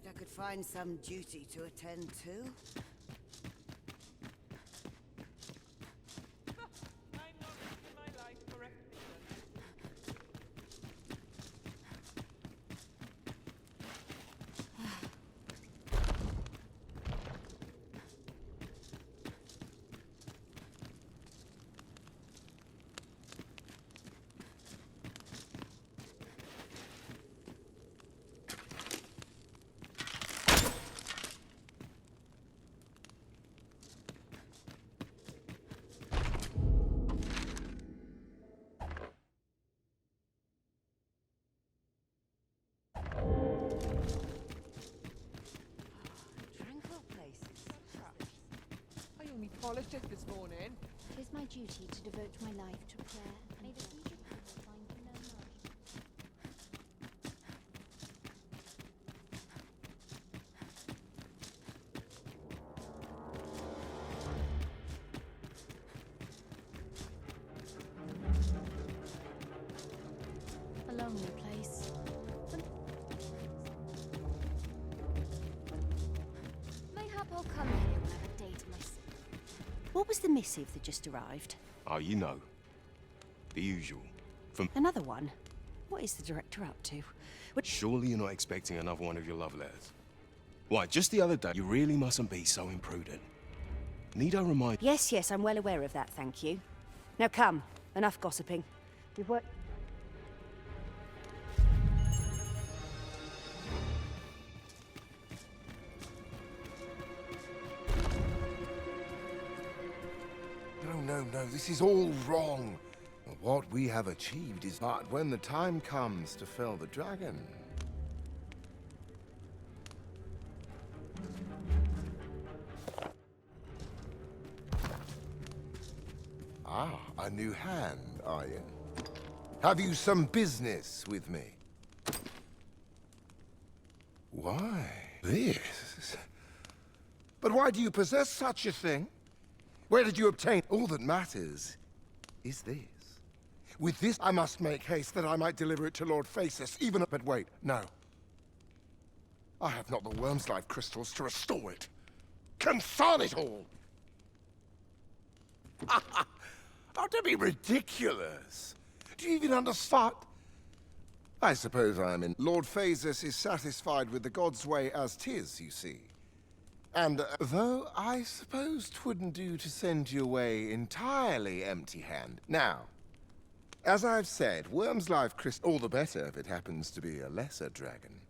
I could find some duty to attend to. Tranquil places. I only polished it this morning. It is my duty to devote my life to prayer, and may the siege of people find you no night. A lonely place. Mayhap I'll come here when I've a day to myself. What was the missive that just arrived? Oh, you know. The usual. From Another one? What is the director up to? Surely you're not expecting another one of your love letters. Why, just the other day, you really mustn't be so imprudent. Need I remind... Yes, yes, I'm well aware of that, thank you. Now come, enough gossiping. We've worked... No, this is all wrong. What we have achieved is but when the time comes to fell the dragon. Ah, a new hand, are you? Have you some business with me? Why, this? But why do you possess such a thing? Where did you obtain? All that matters is this. With this, I must make haste that I might deliver it to Lord Phasis, even... But wait, no. I have not the worm's life crystals to restore it. Confound it all! Oh, don't be ridiculous. Do you even understand? I suppose I am in... Lord Phasis is satisfied with the god's way as 'tis, you see. And though I suppose 'twouldn't do to send you away entirely empty-handed. Now, as I've said, Worm's Life Crystal, all the better if it happens to be a lesser dragon.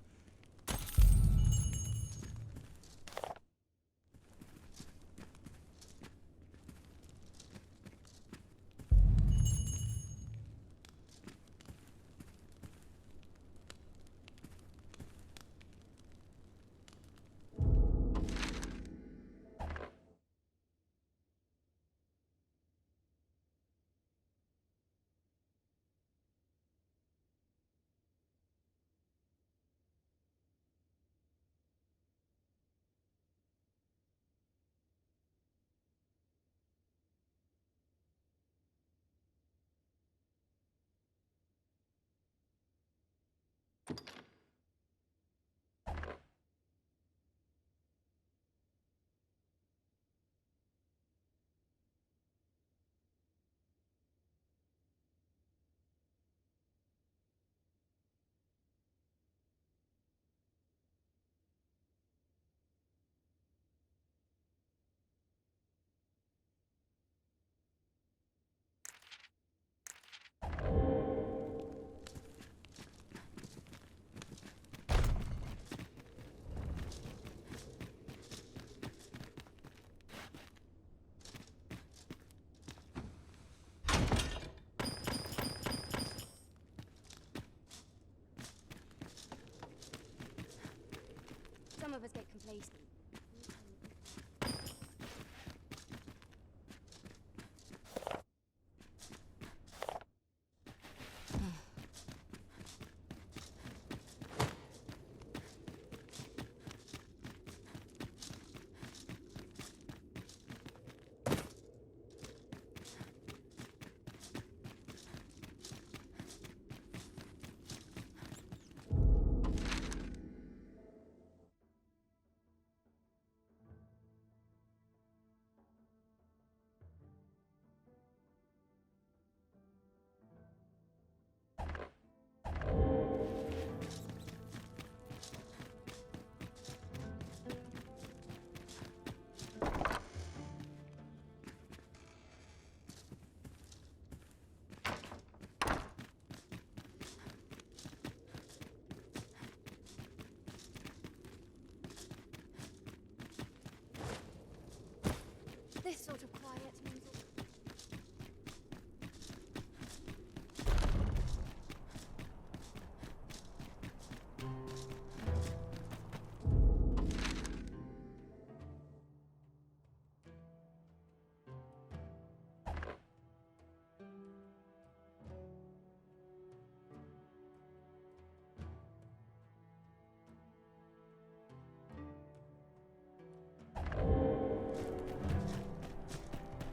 Some of us get complacent.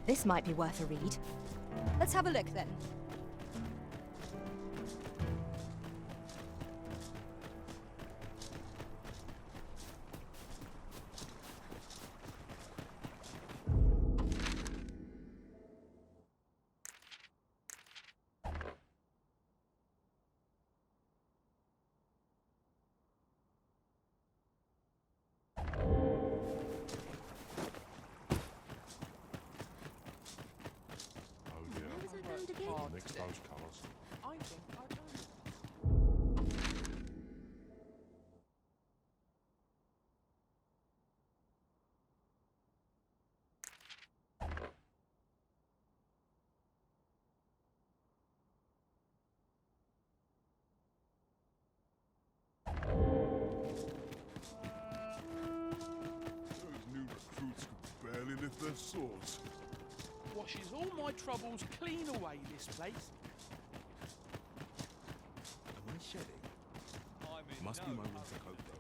This might be worth a read. Let's have a look then. Mix those colours. I think I know. Those new recruits could barely lift their swords. Washes all my troubles clean away, this place. Am I shedding? Must be my winter coat, though.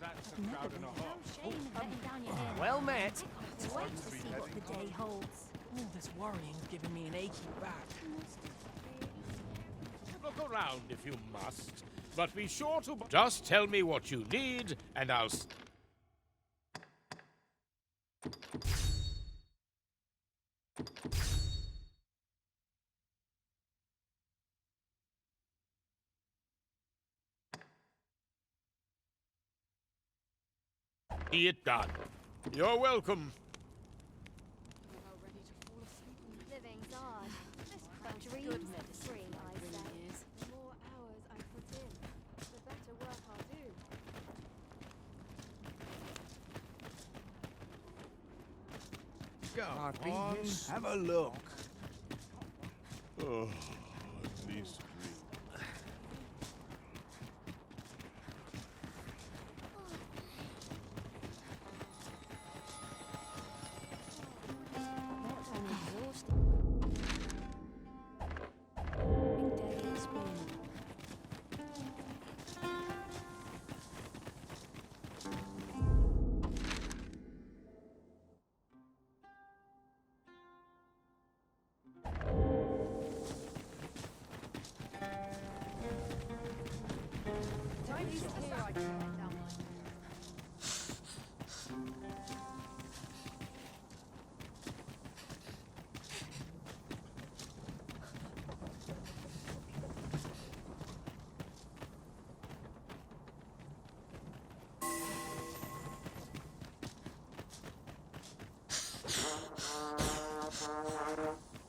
That's a crowd and a half. Well met. Wait to see what the day holds. All this worrying's giving me an achy back. Look around if you must, but be sure to just tell me what you need, and I'll. See it done. You're welcome. Living's hard. But dreams free, I say. The more hours I put in, the better work I'll do. Go on, have a look. Oh, at least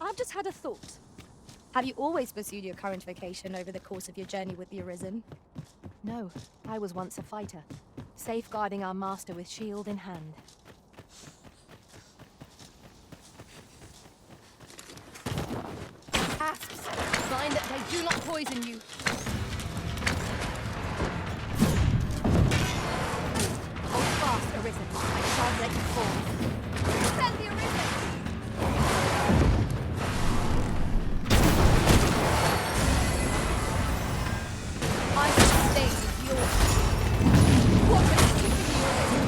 I've just had a thought. Have you always pursued your current vocation over the course of your journey with the Arisen? No, I was once a fighter, safeguarding our master with shield in hand. Asps, find that they do not poison you. Hold fast, Arisen. I shan't let you fall. Send the Arisen! I will stay with yours. What makes you the Arisen?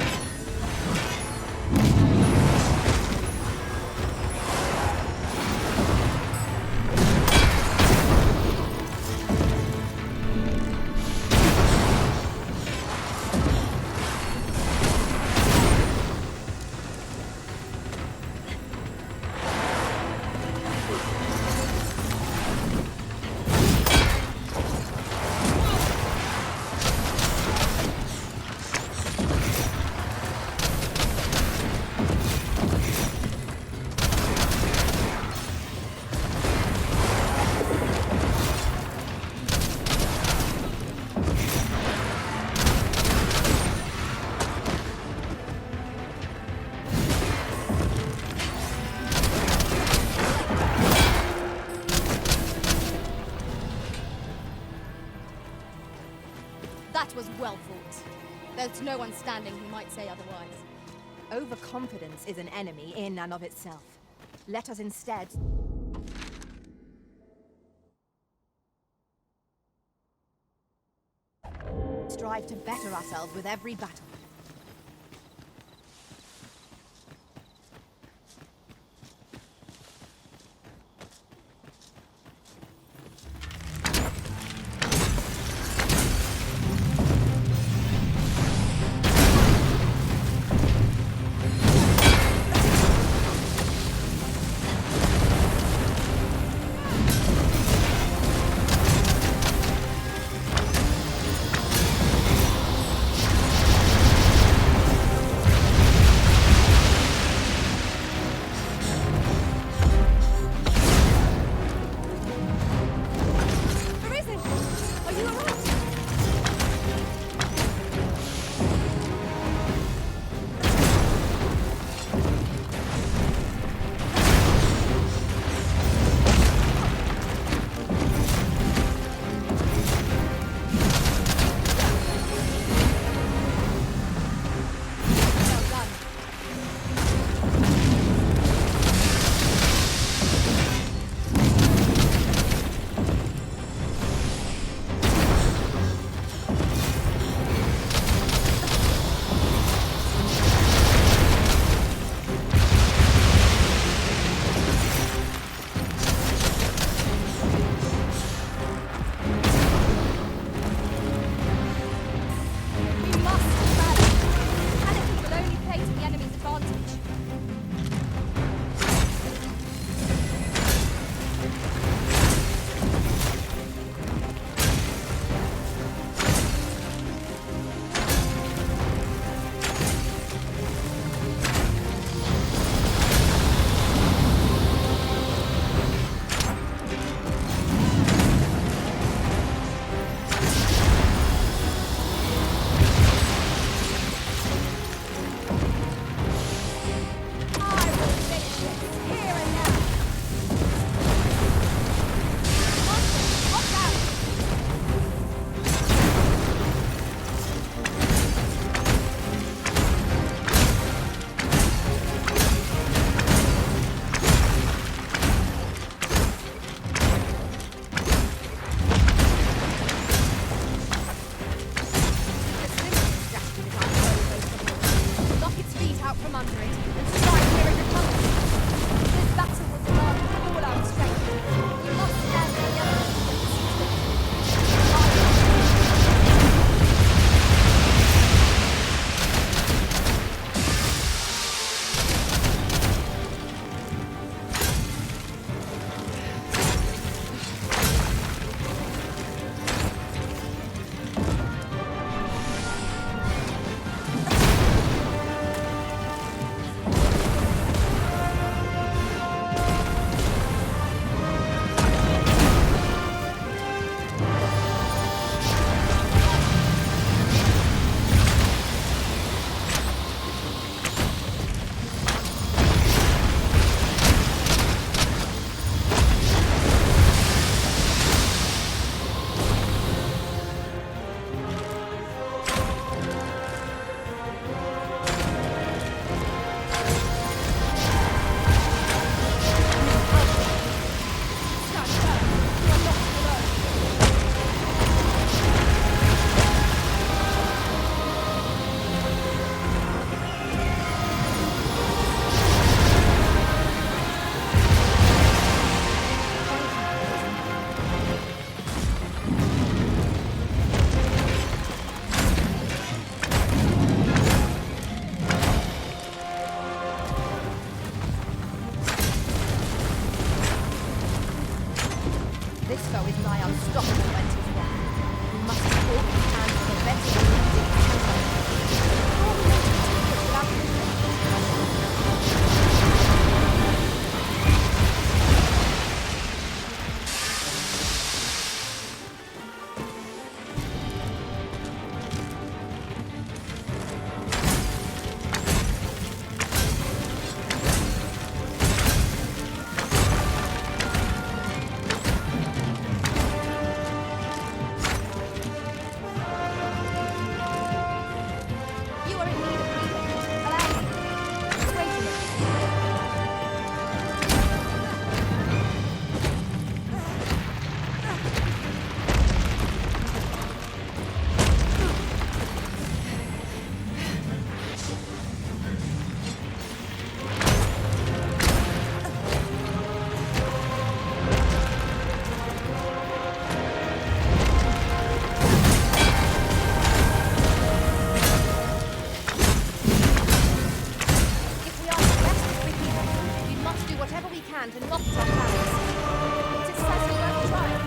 That was well fought. There's no one standing who might say otherwise. Overconfidence is an enemy in and of itself. Let us instead strive to better ourselves with every battle. hand and locked our hands. It is certainly worth trying.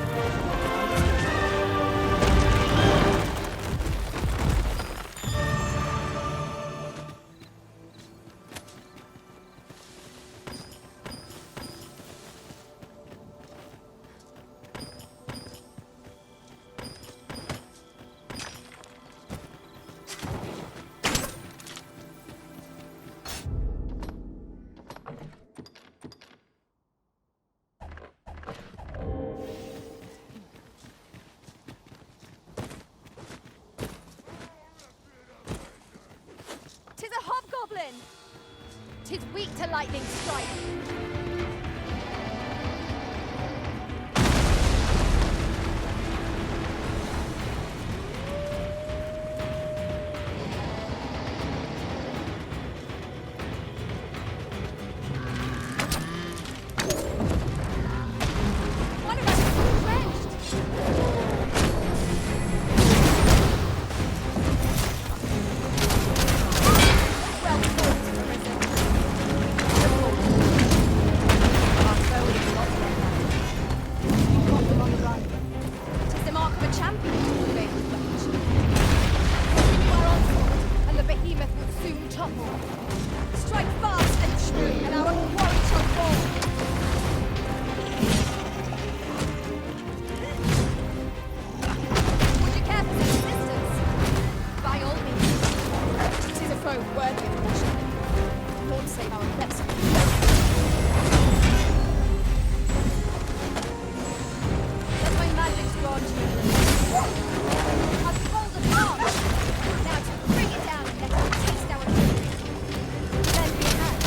Tis weak to lightning strike. One of us is drenched. Well fought, prison. Our foe is not yet back. We've got them on the run. 'Tis the mark of a champion to obey with weapons. Continue our onslaught, and the behemoth will soon topple. Strike fast and true, and our quarry shall fall. Would you care for some assistance? By all means. It is a foe worthy of caution. Lord save our vessel. Let my magic grant you I've pulled it on. Now to bring it down and let us taste our victory. Then we have.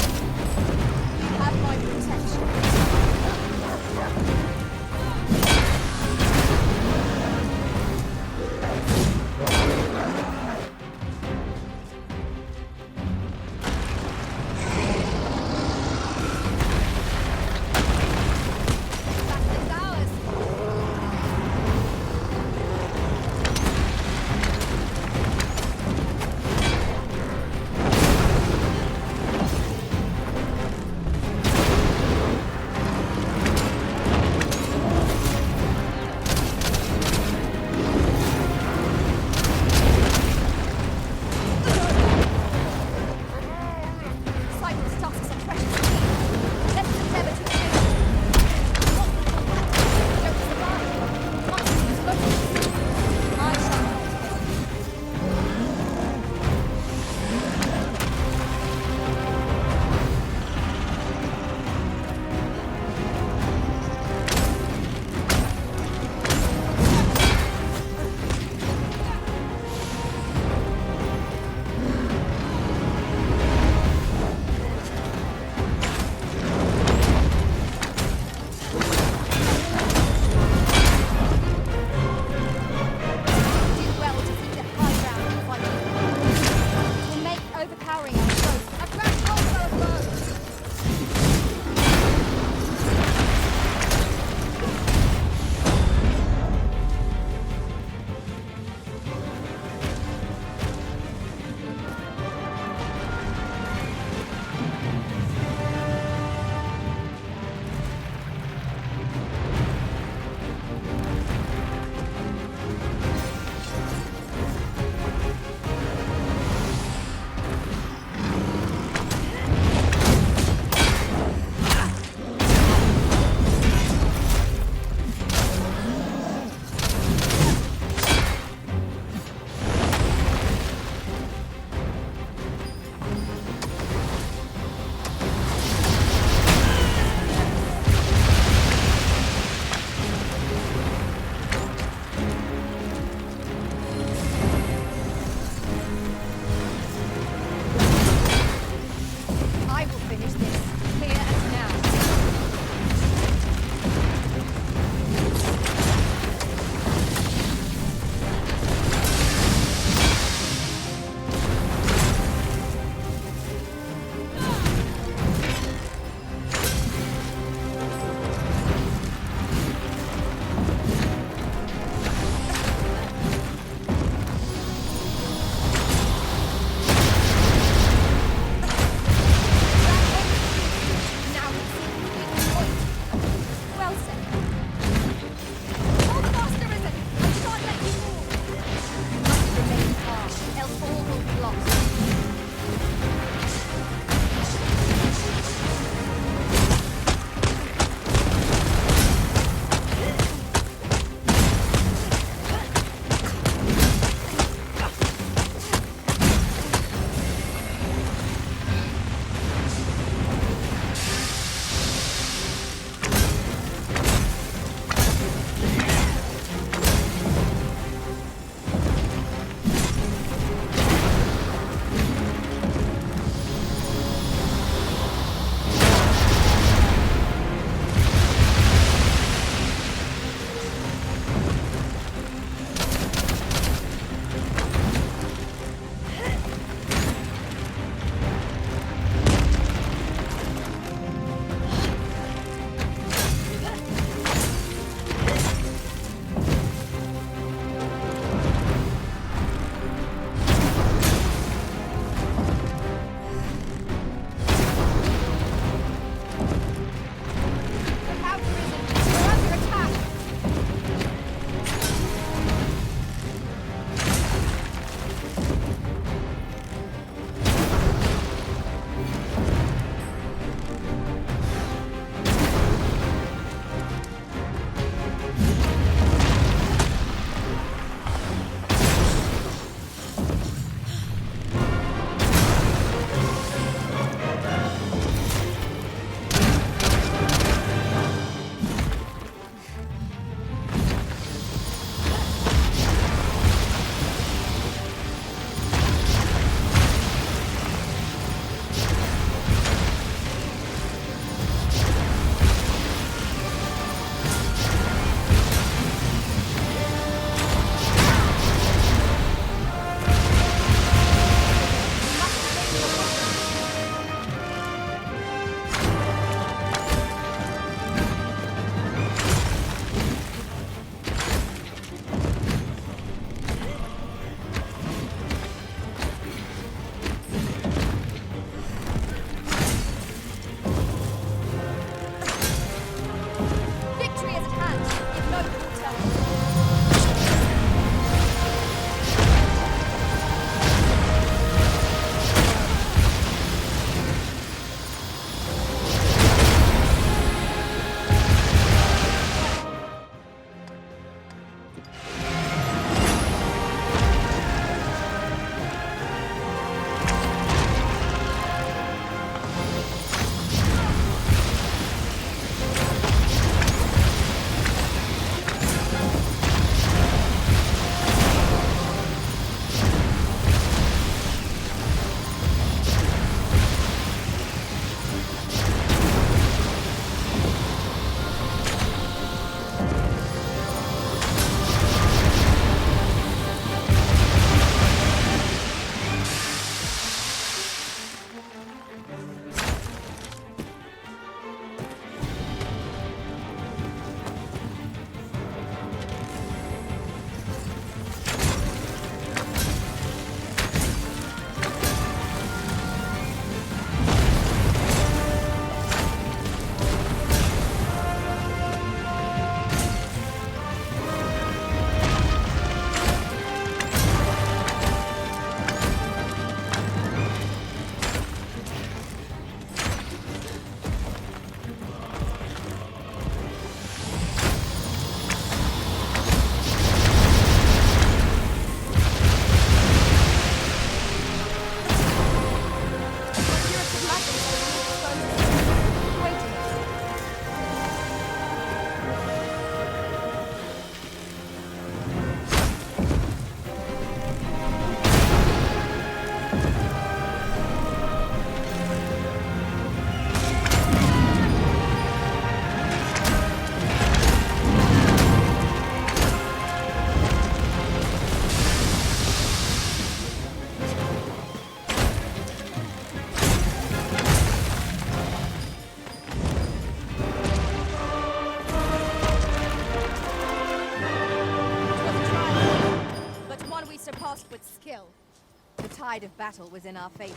tide of battle was in our favor.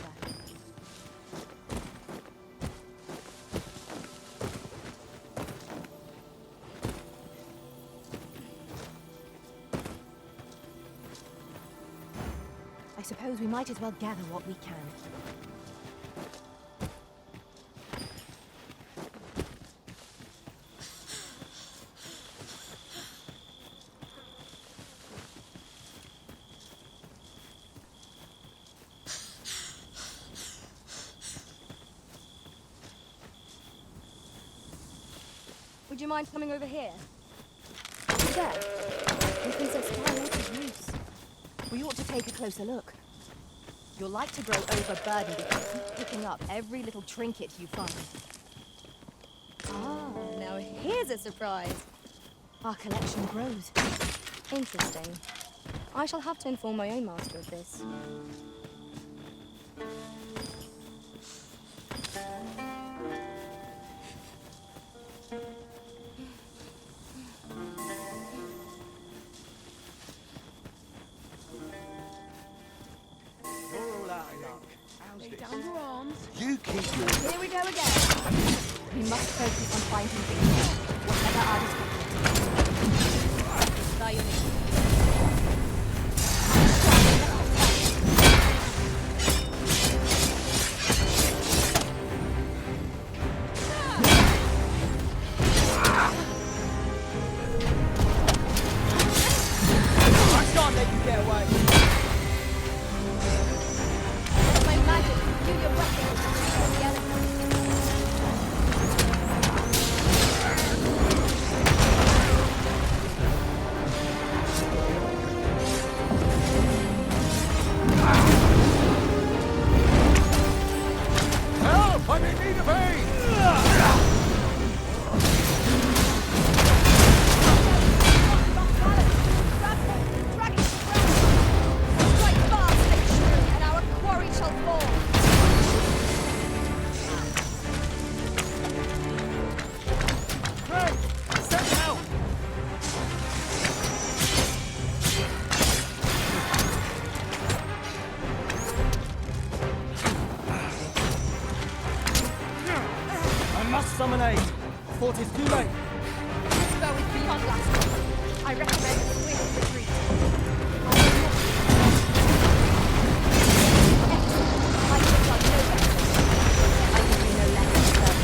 I suppose we might as well gather what we can. Would you mind coming over here? There. We can set Skywater's use. We ought to take a closer look. You'll like to grow overburdened if you keep picking up every little trinket you find. Ah, now here's a surprise. Our collection grows. Interesting. I shall have to inform my own master of this. You're all out of luck. How's Lay this? down your arms. You keep your... Here we go again. We must focus on finding things, whatever our description. By your name. I can't let you get away. My magic, do your weapons, from the elements. Help! I'm in need of aid! Strike fast, make sure, and our quarry shall fall. Craig! Send help! I must summon aid. Thought it's too late. This bow is beyond last. I recommend a swift retreat. I can run no better. I can do no less than serve.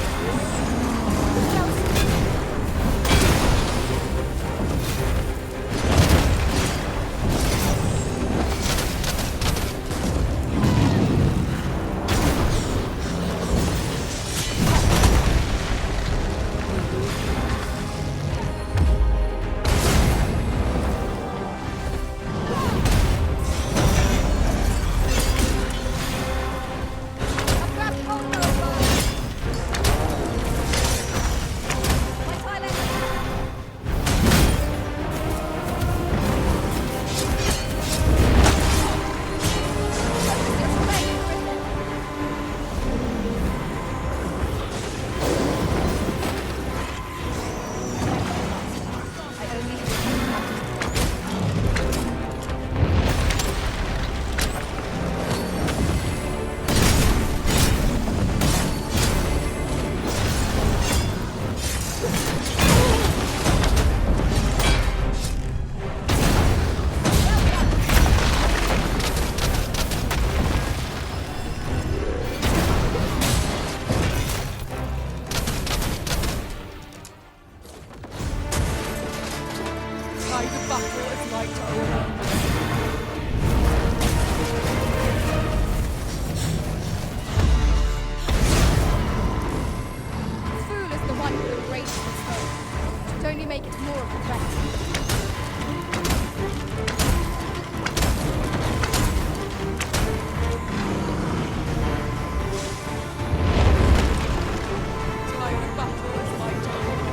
Tide of battle is like to over. Fool is the one who embraces his foe. Should only make it more of a threat. Tide of battle is like to over.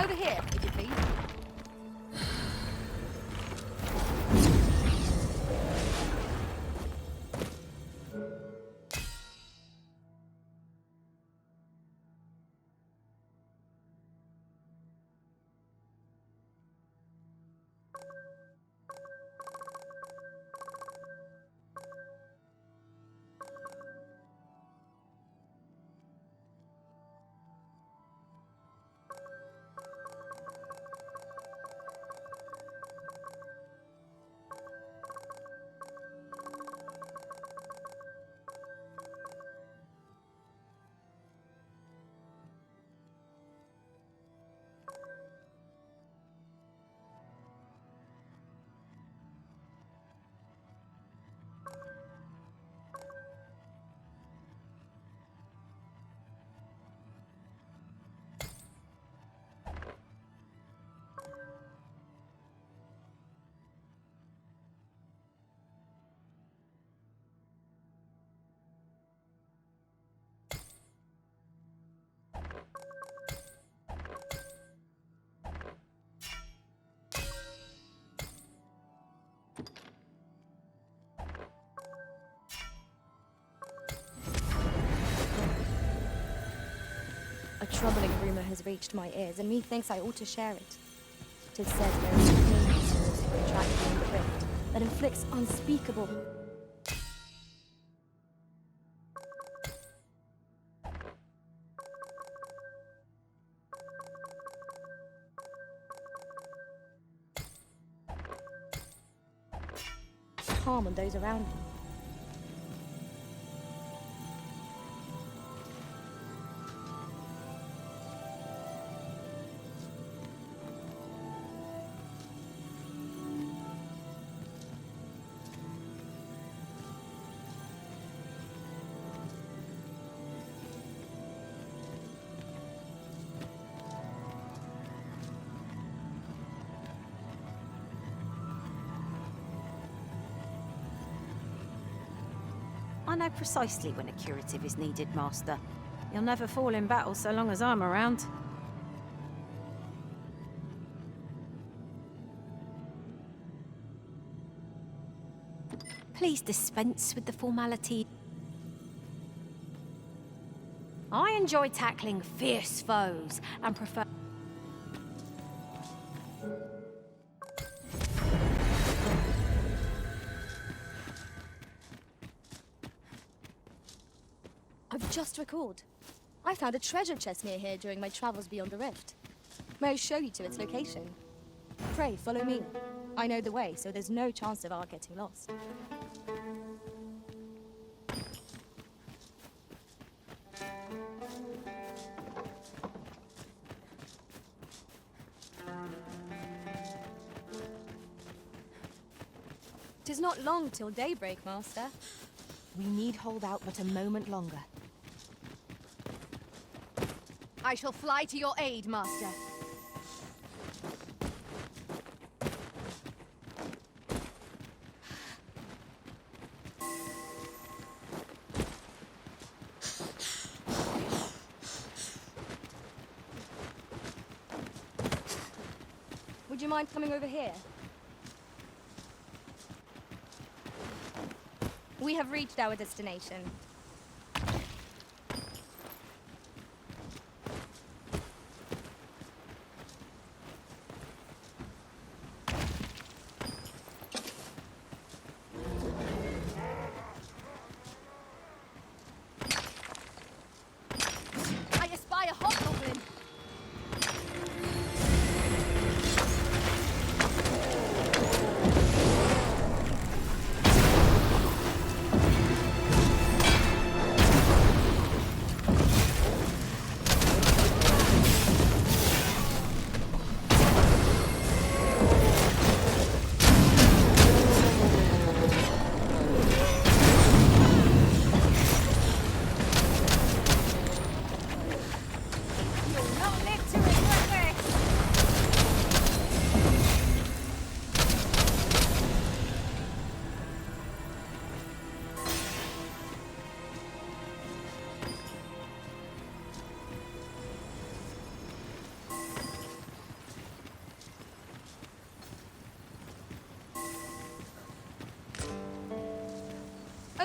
Over here, if you please. A troubling rumor has reached my ears, and methinks I ought to share it. 'Tis said there is a pain souls who contract beyond the rift that inflicts unspeakable. Harm on those around me. I know precisely when a curative is needed, Master. You'll never fall in battle so long as I'm around. Please dispense with the formality. I enjoy tackling fierce foes and prefer... I've just recalled. I found a treasure chest near here during my travels beyond the rift. May I show you to its location? Pray, follow me. I know the way, so there's no chance of our getting lost. Tis not long till daybreak, Master. We need hold out but a moment longer. I shall fly to your aid, Master. Would you mind coming over here? We have reached our destination. I espy a hobgoblin.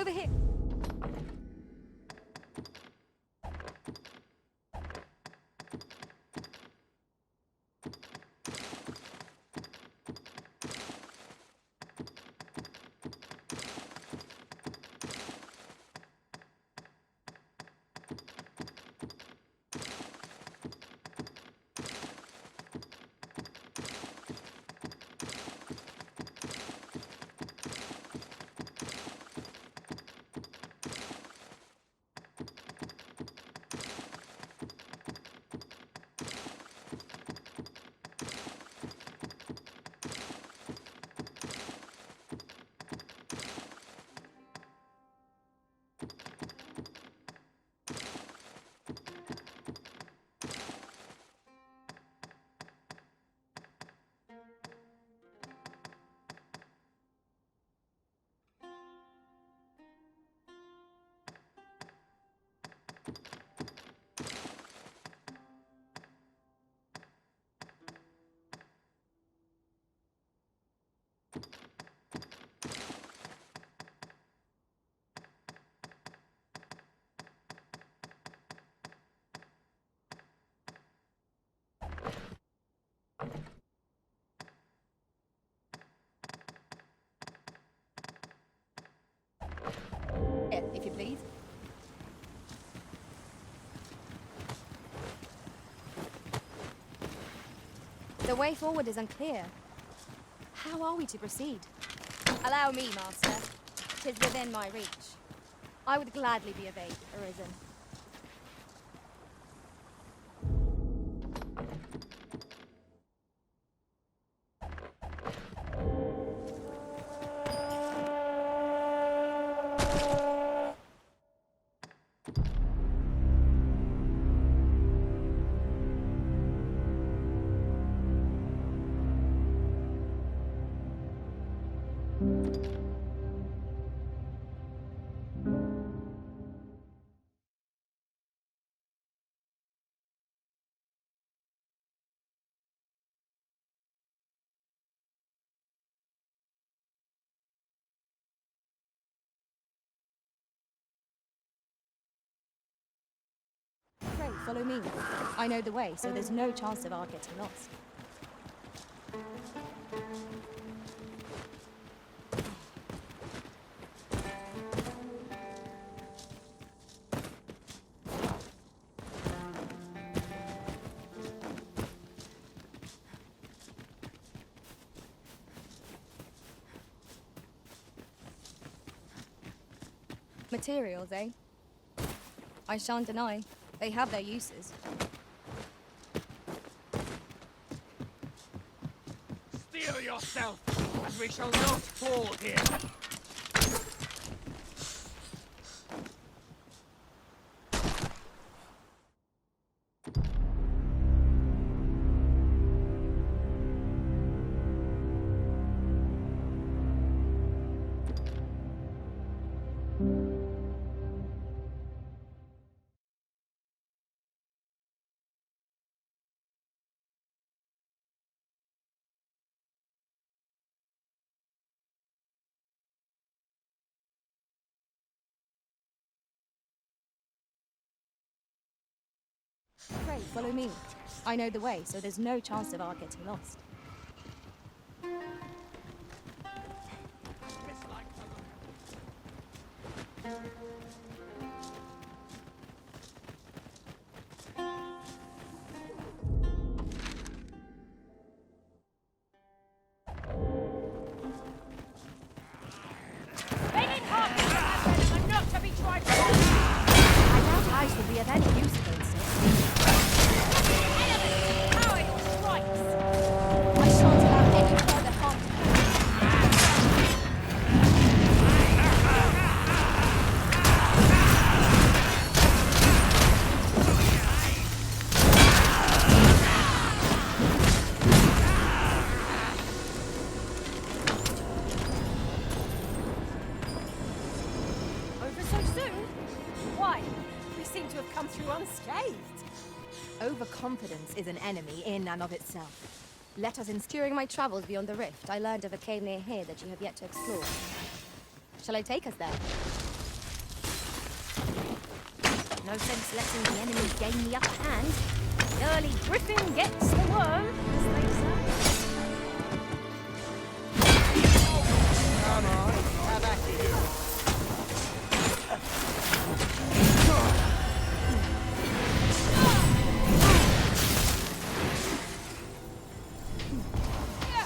Over here! Here, if you please. The way forward is unclear. How are we to proceed? Allow me, Master. 'Tis within my reach. I would gladly be of aid, Arisen. Pray, follow me. I know the way, so there's no chance of our getting lost. Materials, eh? I shan't deny. They have their uses. Steel yourself, and we shall not fall here. Pray, follow me. I know the way, so there's no chance of our getting lost. I doubt ice will be of any use against it. I shan't allow any further harm to Over so soon? Why? We seem to have come through unscathed. Overconfidence is an enemy in and of itself. Let us During my travels beyond the rift, I learned of a cave near here that you have yet to explore. Shall I take us there? No sense letting the enemy gain the upper hand. The early griffin gets the worm, as they say. Come on, have at it.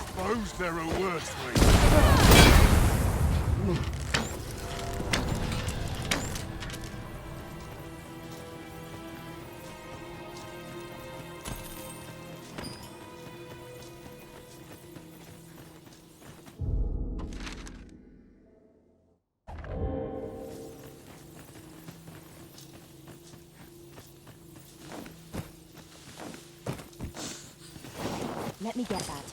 Suppose there are worse ways. Let me get that.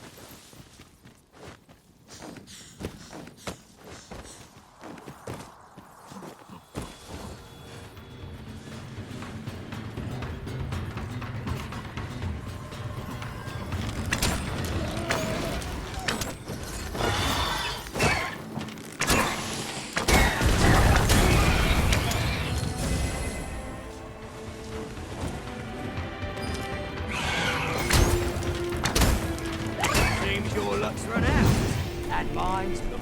Seems your luck's run out, and mine's looking.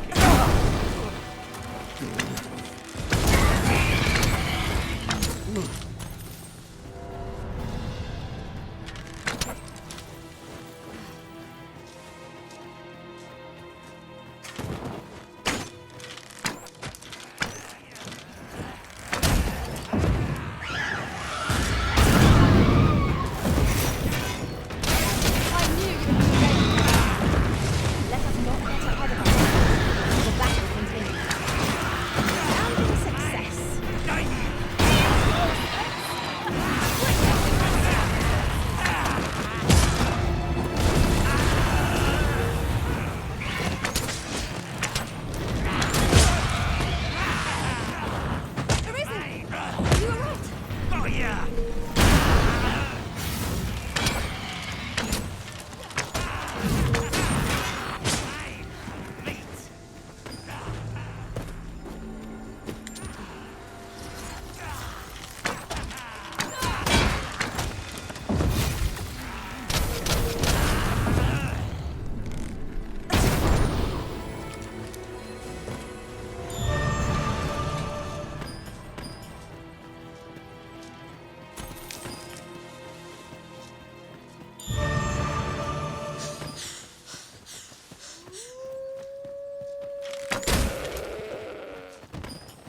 Let us not get ahead of ourselves. The battle continues. Rounding success. There isn't! You were right! Oh, yeah!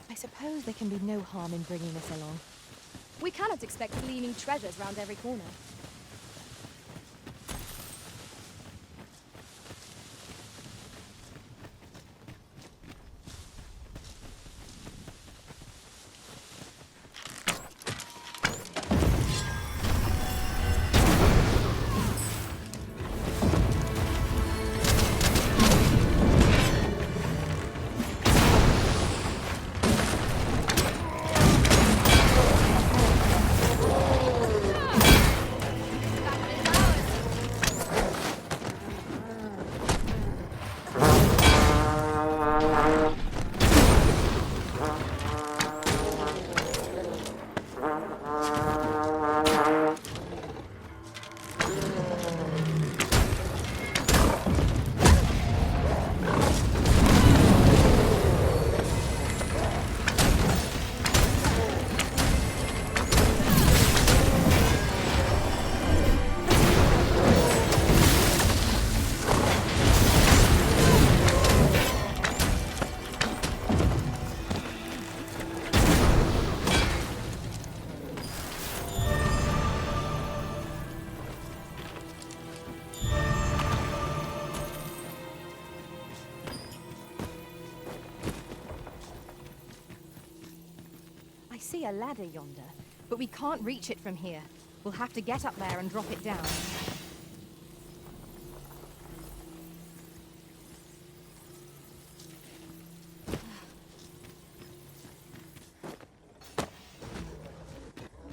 I suppose there can be no harm in bringing this along. We cannot expect gleaming treasures round every corner. I see a ladder yonder, but we can't reach it from here. We'll have to get up there and drop it down.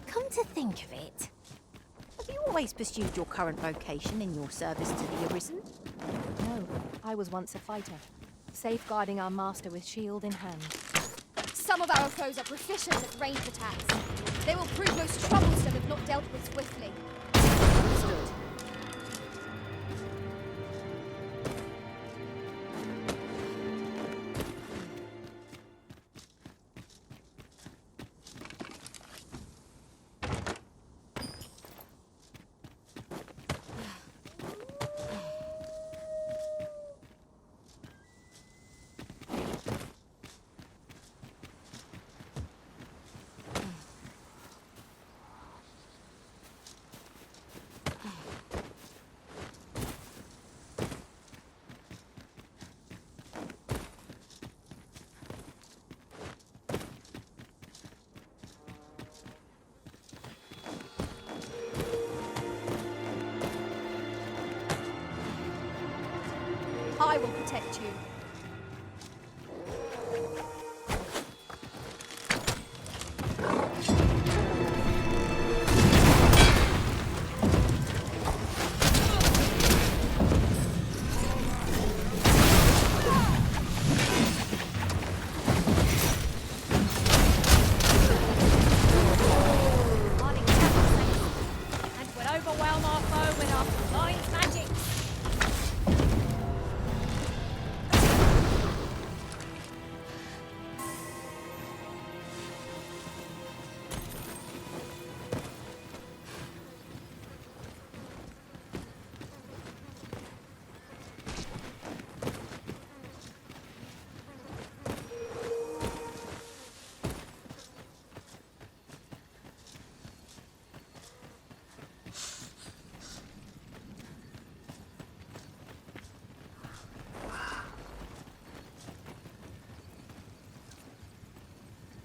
Come to think of it, have you always pursued your current vocation in your service to the Arisen? No, I was once a fighter, safeguarding our master with shield in hand. So Some of our foes are proficient at ranged attacks. They will prove most troublesome if not dealt with swiftly. Understood. I will protect you. And we'll overwhelm our foe with our combined magic.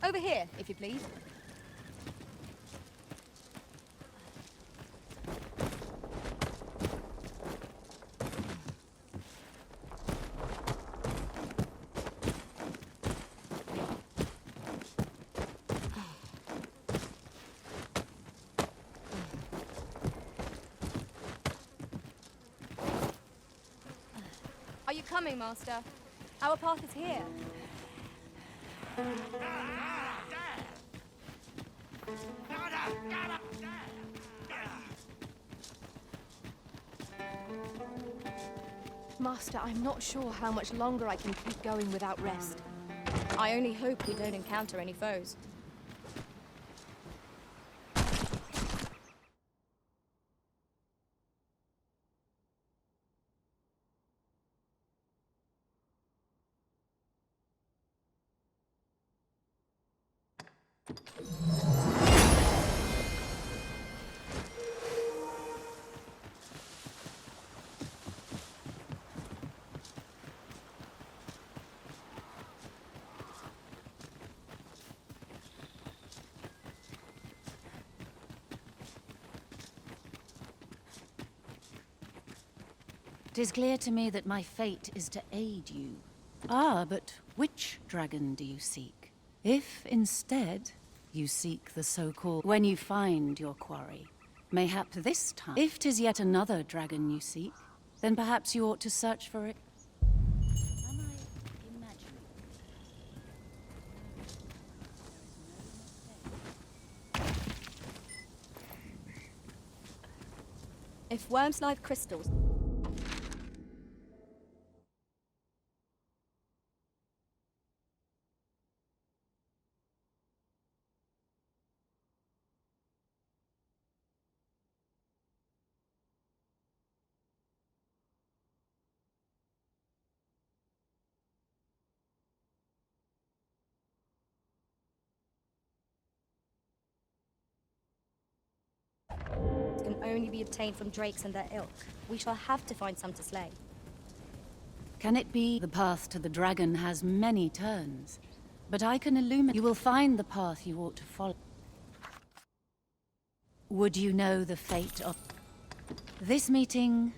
Over here, if you please. Are you coming, Master? Our path is here. Master, I'm not sure how much longer I can keep going without rest. I only hope we don't encounter any foes. It is clear to me that my fate is to aid you. Ah, but which dragon do you seek? If, instead, you seek the so-called... When you find your quarry, mayhap this time, if 'tis yet another dragon you seek, then perhaps you ought to search for it. Am I imagining? If worms like crystals... can only be obtained from drakes and their ilk. We shall have to find some to slay. Can it be the path to the dragon has many turns? But I can illuminate. You will find the path you ought to follow. Would you know the fate of this meeting?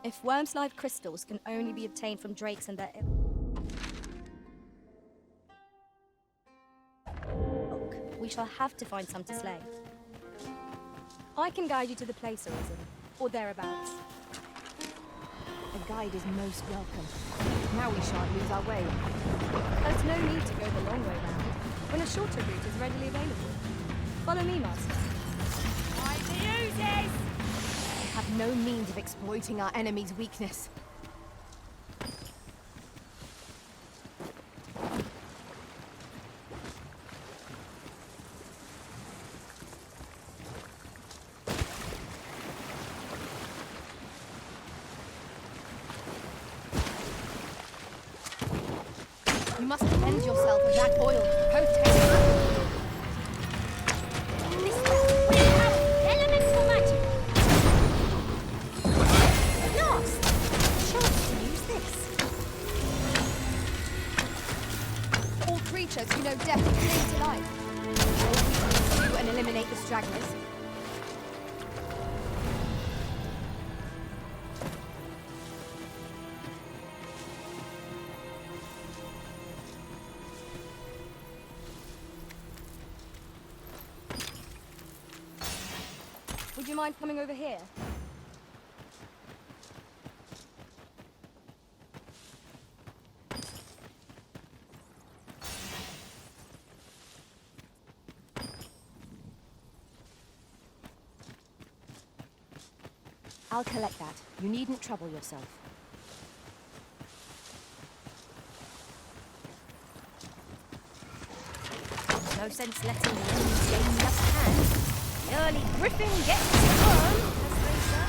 If Worm's life crystals can only be obtained from drakes and their ilk, we shall have to find some to slay. I can guide you to the place, Arisen, or thereabouts. A guide is most welcome. Now we shan't lose our way. There's no need to go the long way round, when a shorter route is readily available. Follow me, Master. I have no means of exploiting our enemy's weakness. You must cleanse yourself of that oil. Elemental magic! At last! Chance to use this. All creatures who know death cling to life. All we can pursue and eliminate the stragglers. Would you mind coming over here? I'll collect that. You needn't trouble yourself. No sense letting the enemies gain the upper hand. The early griffin gets the worm, as they say.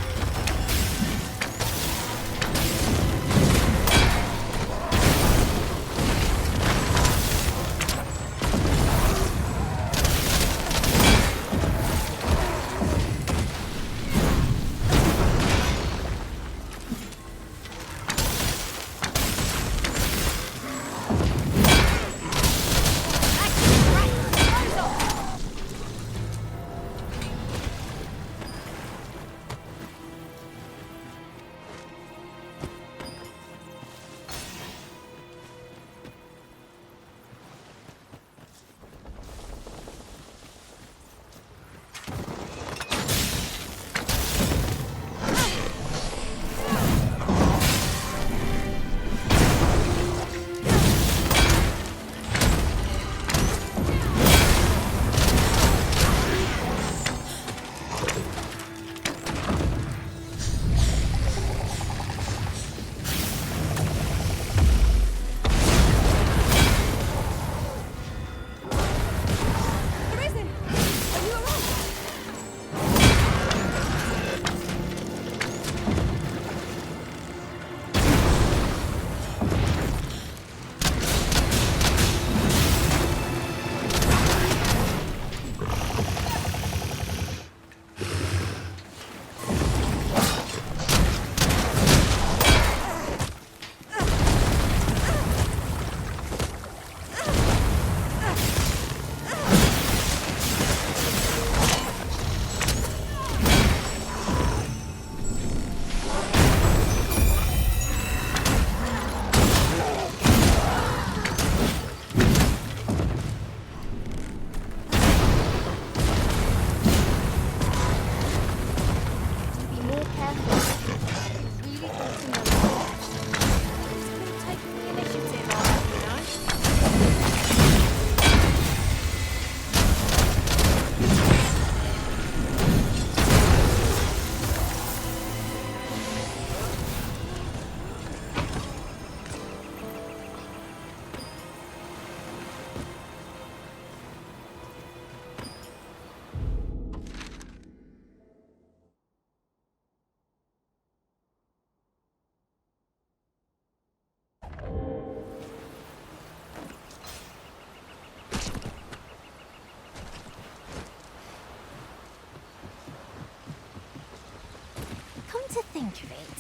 To think of it.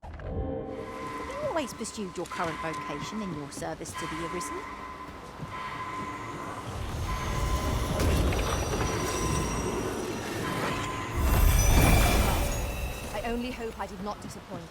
Have you always pursued your current vocation in your service to the Arisen? only hope I did not disappoint.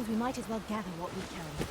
We might as well gather what we can.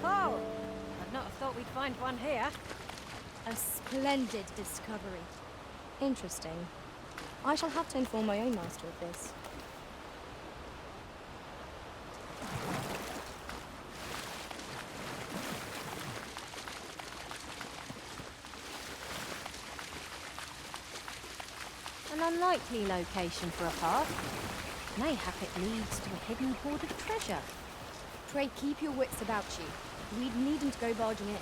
Oh, I'd not have thought we'd find one here. A splendid discovery. Interesting. I shall have to inform my own master of this. unlikely location for a path. Mayhap it leads to a hidden hoard of treasure. Pray keep your wits about you. We needn't go barging in.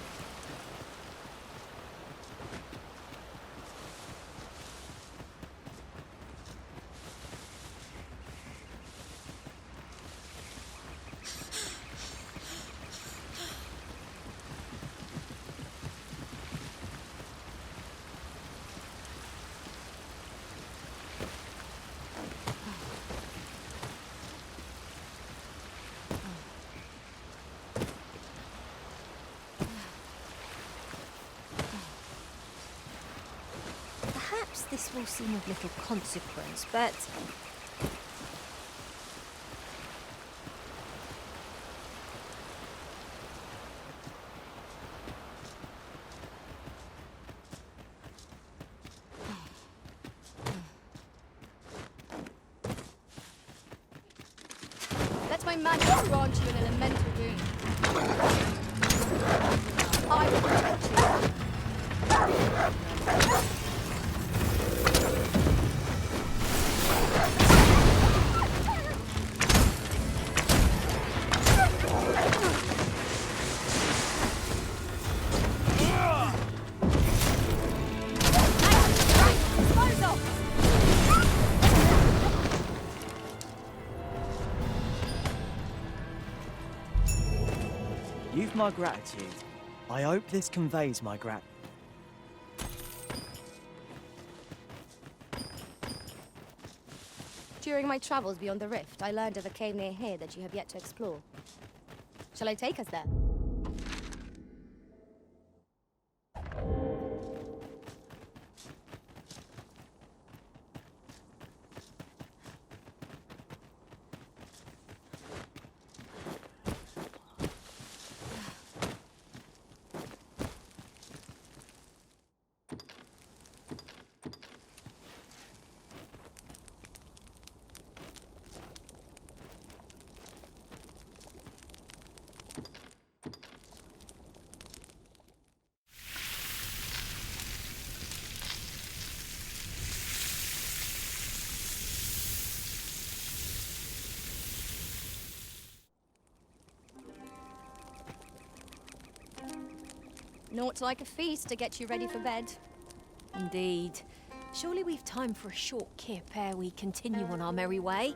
Perhaps this will seem of little consequence, but... Let my magic grant you an elemental boon. I will protect you. You've my gratitude. I hope this conveys my gratitude. During my travels beyond the rift, I learned of a cave near here that you have yet to explore. Shall I take us there? Naught like a feast to get you ready for bed. Indeed. Surely we've time for a short kip ere we continue on our merry way.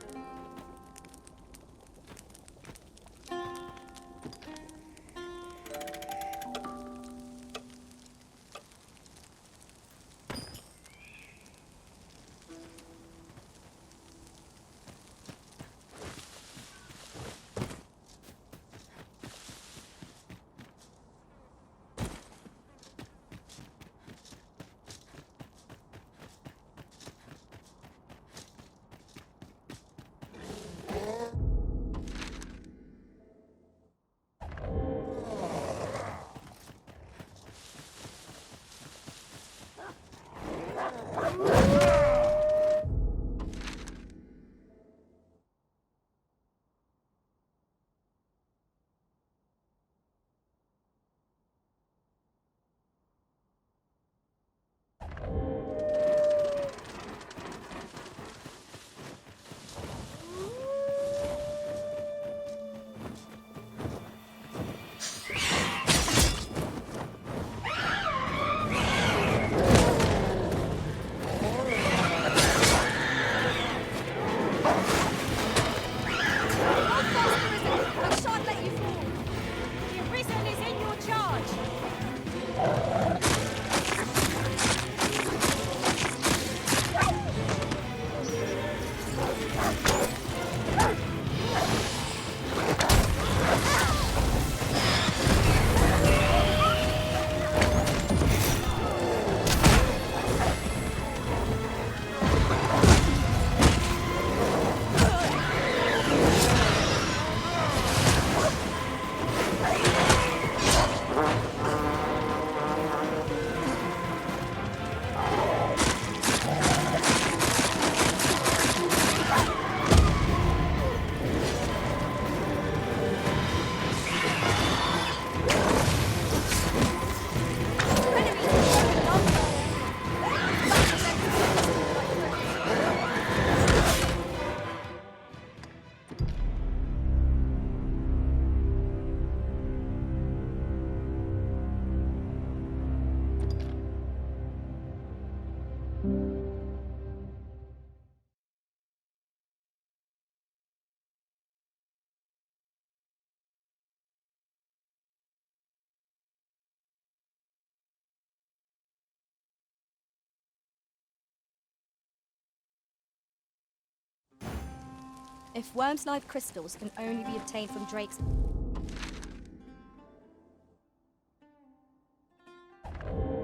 If Worm's life crystals can only be obtained from Drake's...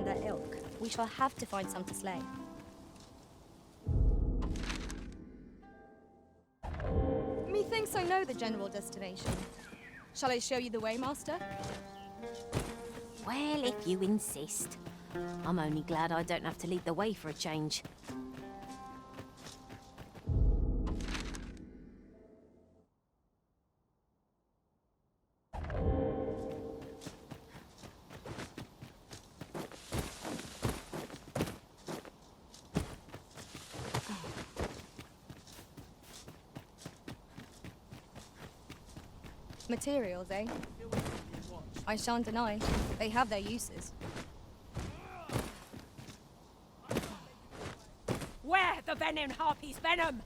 their ilk, we shall have to find some to slay. Methinks I know the general destination. Shall I show you the way, Master? Well, if you insist. I'm only glad I don't have to lead the way for a change. Materials, eh? I shan't deny. They have their uses. Where the venom harpy's venom?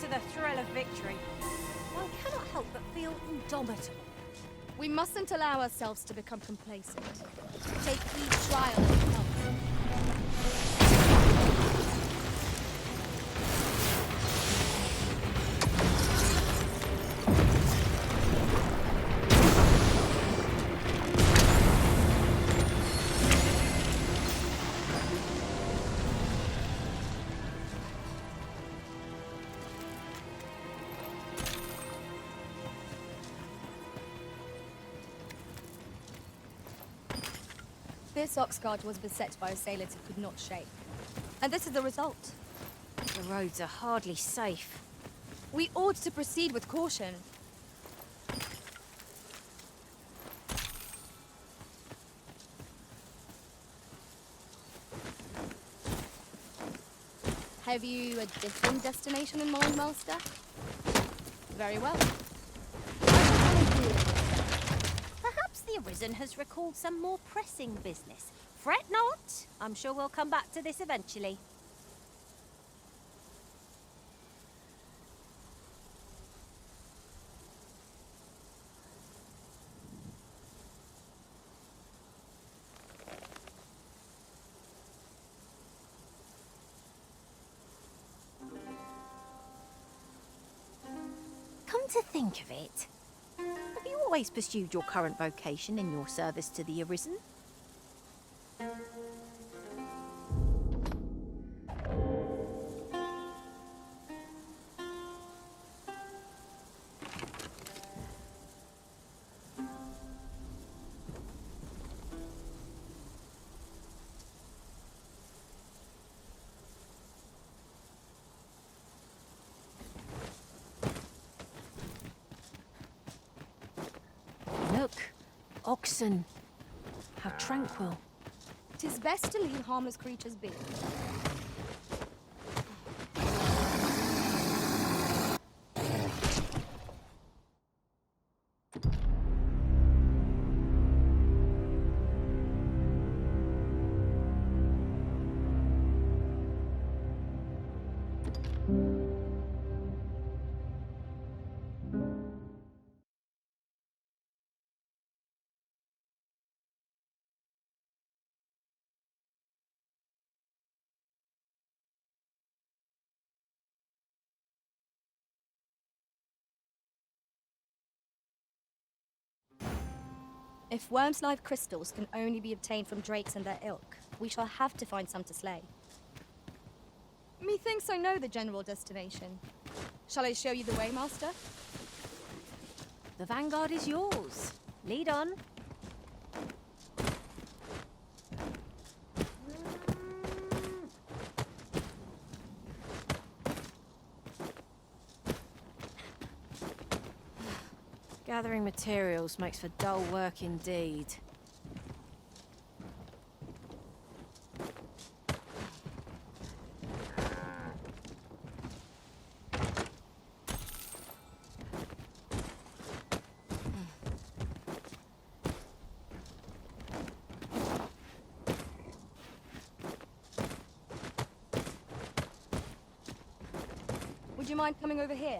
To the thrill of victory. One cannot help but feel indomitable. We mustn't allow ourselves to become complacent. Take each trial as it comes. This Oxguard was beset by assailants it could not shake. And this is the result. The roads are hardly safe. We ought to proceed with caution. Have you a different destination in mind, Master? Very well. Perhaps the Arisen has recalled some more pressing business. Fret not. I'm sure we'll come back to this eventually. Come to think of it, have you always pursued your current vocation in your service to the Arisen? oxen. How tranquil. 'Tis best to leave harmless creatures be. If worms' live crystals can only be obtained from drakes and their ilk, we shall have to find some to slay. Methinks I know the general destination. Shall I show you the way, Master? The vanguard is yours. Lead on. Gathering materials makes for dull work indeed. Would you mind coming over here?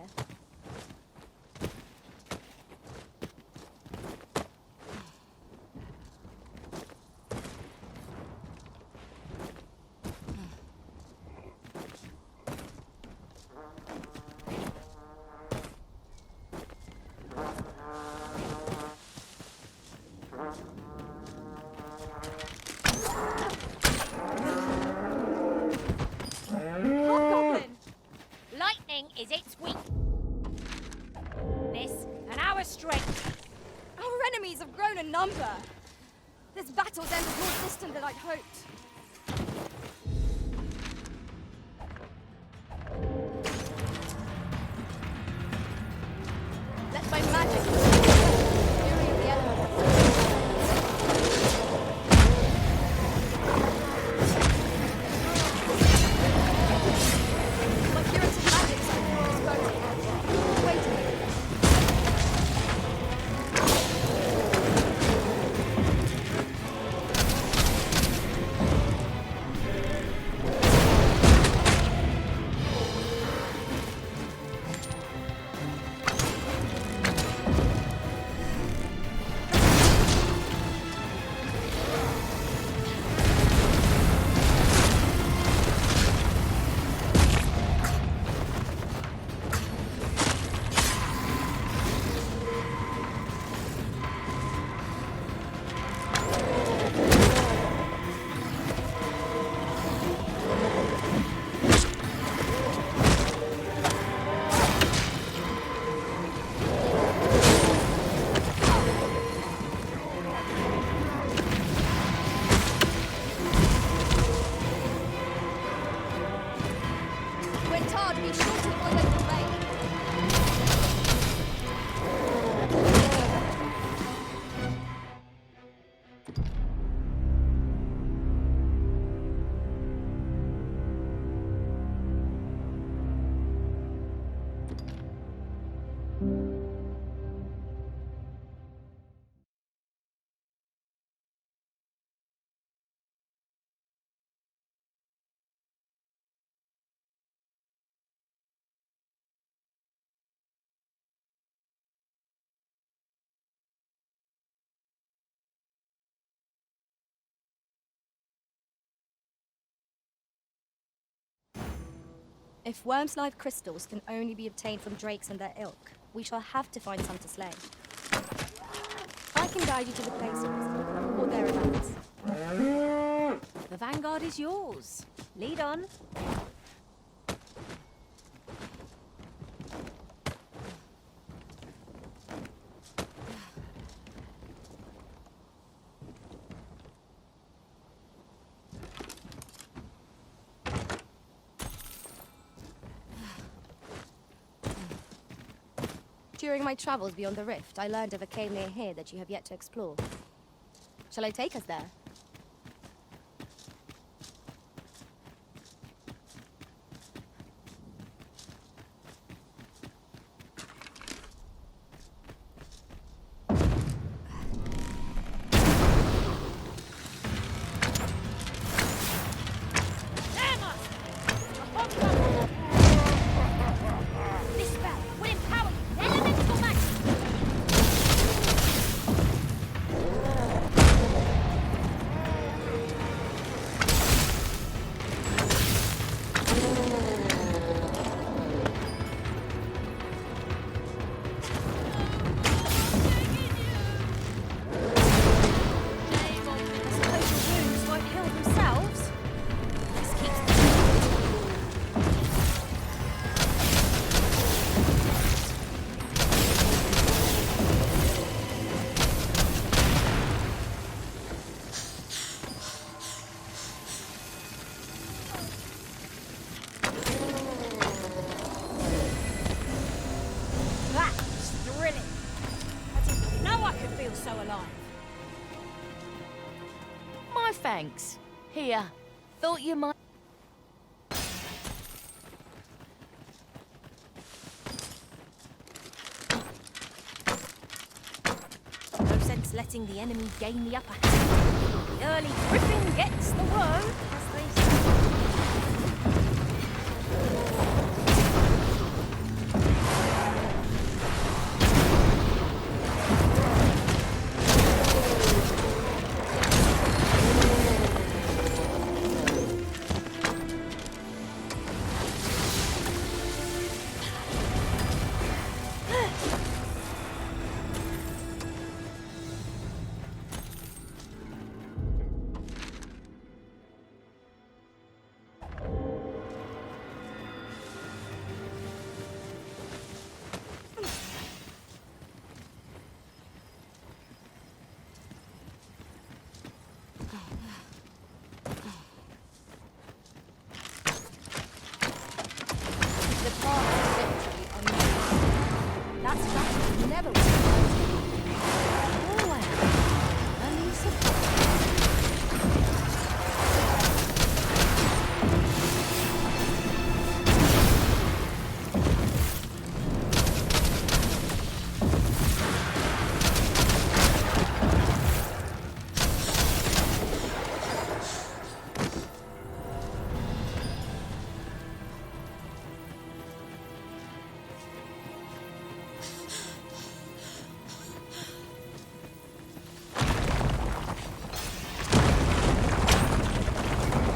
Lightning is its weak. This and our strength. Our enemies have grown in number. This battle's ended more distant than I'd hoped. Let my magic fury of the elements. My curative magics are at your disposal. Wait a minute. If worms' live crystals can only be obtained from drakes and their ilk, we shall have to find some to slay. I can guide you to the places, or thereabouts. The vanguard is yours. Lead on. During my travels beyond the rift, I learned of a cave near here that you have yet to explore. Shall I take us there? This spell will empower you with elemental magic! Suppose the wounds won't heal themselves? This keeps That was thrilling! I didn't know I could feel so alive. My thanks. Here. Thought you might... no sense letting the enemy gain the upper hand. The early griffin gets the worm, as they say. The path is literally unknown. That's practically never was. Oh, well. Only surprised.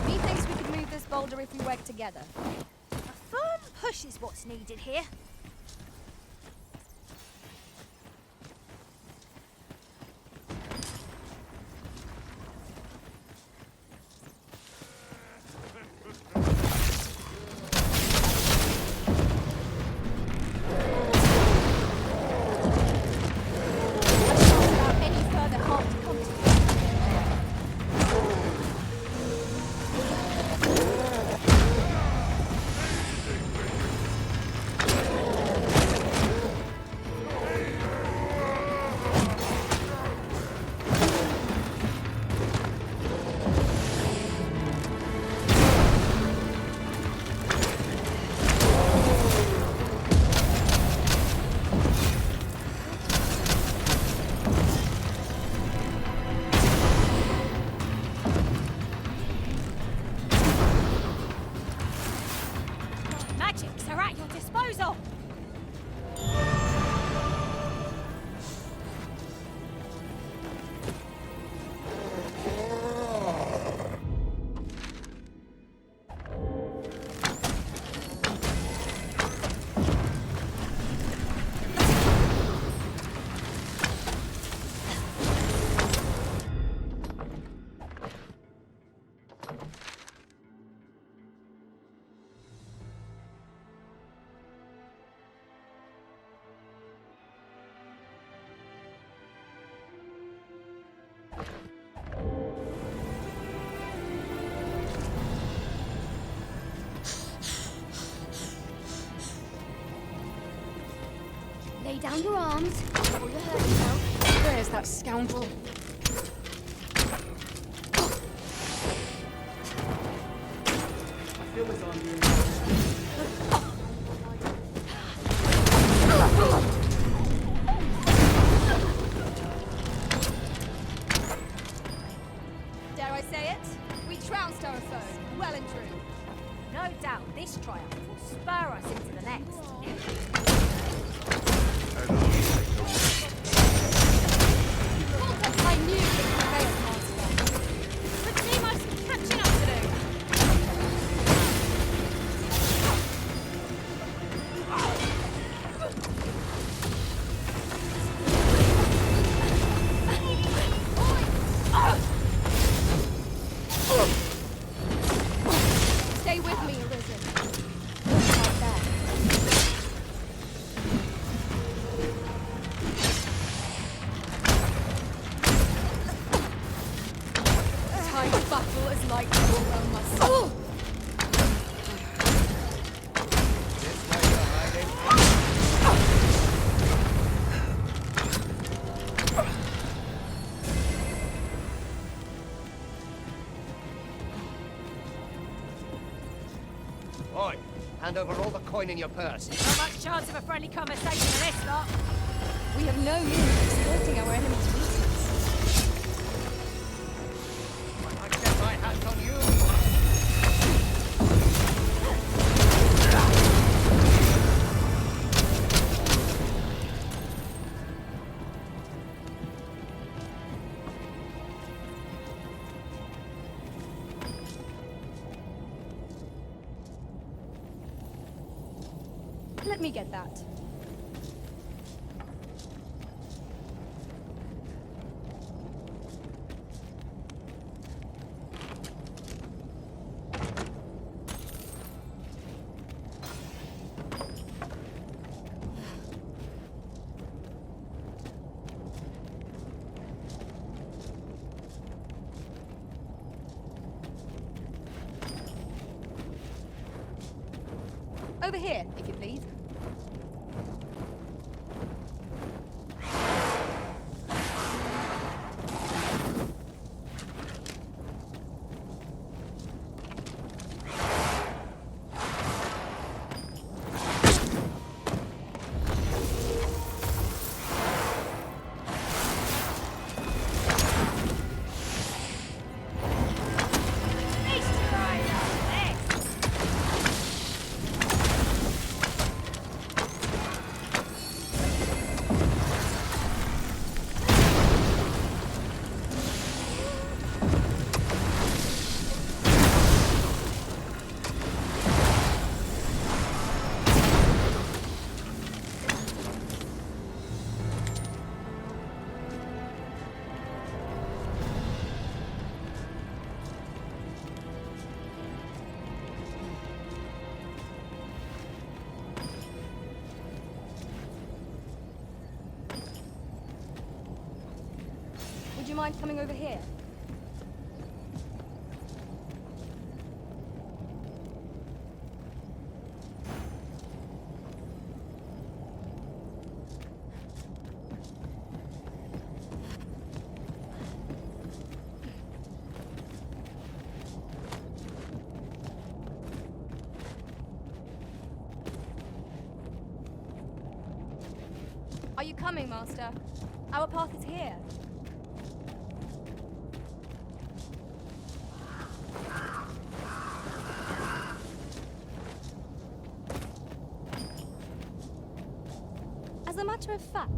Methinks we could move this boulder if we work together. A firm push is what's needed here. Without any further harm to come to you. Magics are at your disposal! Lay down your arms before you hurt yourself. Where's that scoundrel? I feel as though I'm being Dare I say it? We trounced our foe, well and true. No doubt this triumph will spur us into the next. I knew it would prevail, Master. The team has some catching up to do. Stay with me, Arisen. Time to battle as light overwhelm us. Oh! Oi, hand over all the coin in your purse. Not much chance of a friendly conversation with this lot. We have no means of exploiting our enemy's weakness. I get my hands on you. Let me get that. Over here, if you please. Would you mind coming over here? Are you coming, Master? Our path is here. As a matter of fact...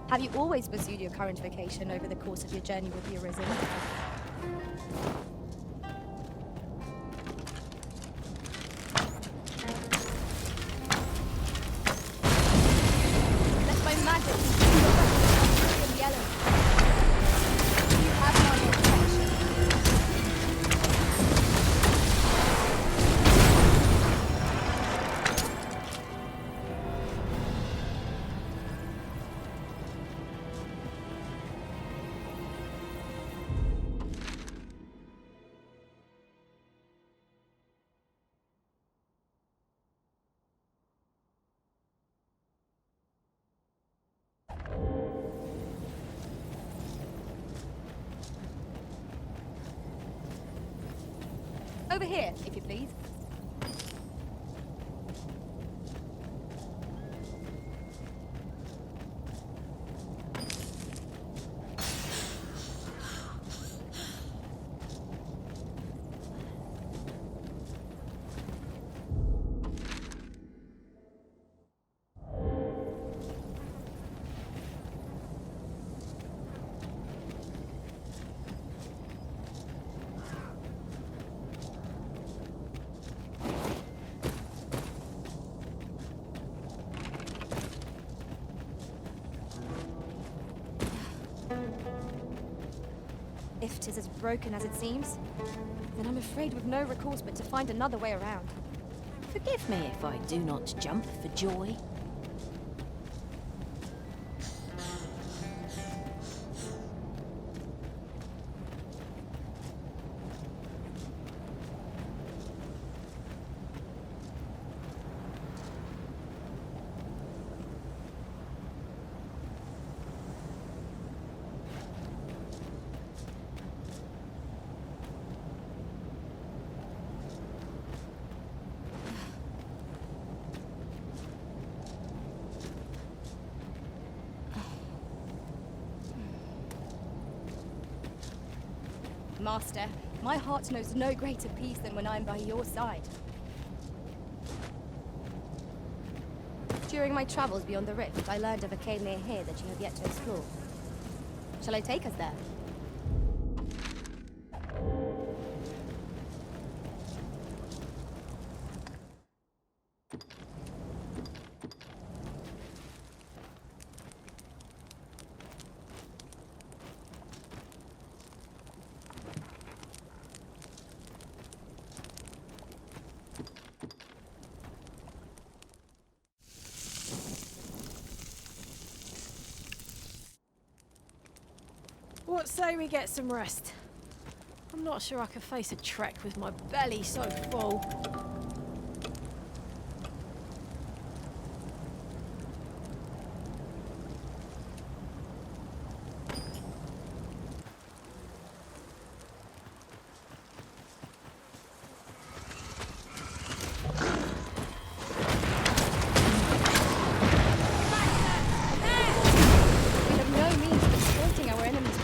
Have you always pursued your current vocation over the course of your journey with the Arisen? Let my magic in the elements. You have my protection. Over here, if you please. If 'tis as broken as it seems, then I'm afraid we've no recourse but to find another way around. Forgive me if I do not jump for joy. Master, my heart knows no greater peace than when I am by your side. During my travels beyond the rift, I learned of a cave near here that you have yet to explore. Shall I take us there? What say we get some rest? I'm not sure I can face a trek with my belly so full. We have no means of exploiting our enemies'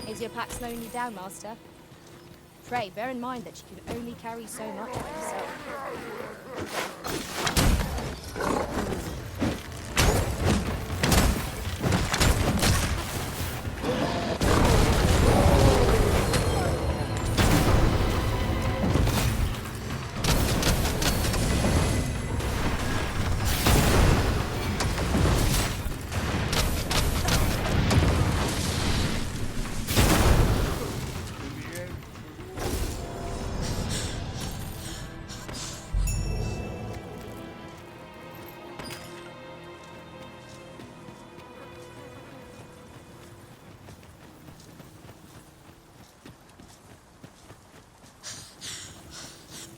Is your pack slowing you down, Master? Pray, bear in mind that you can only carry so much by yourself.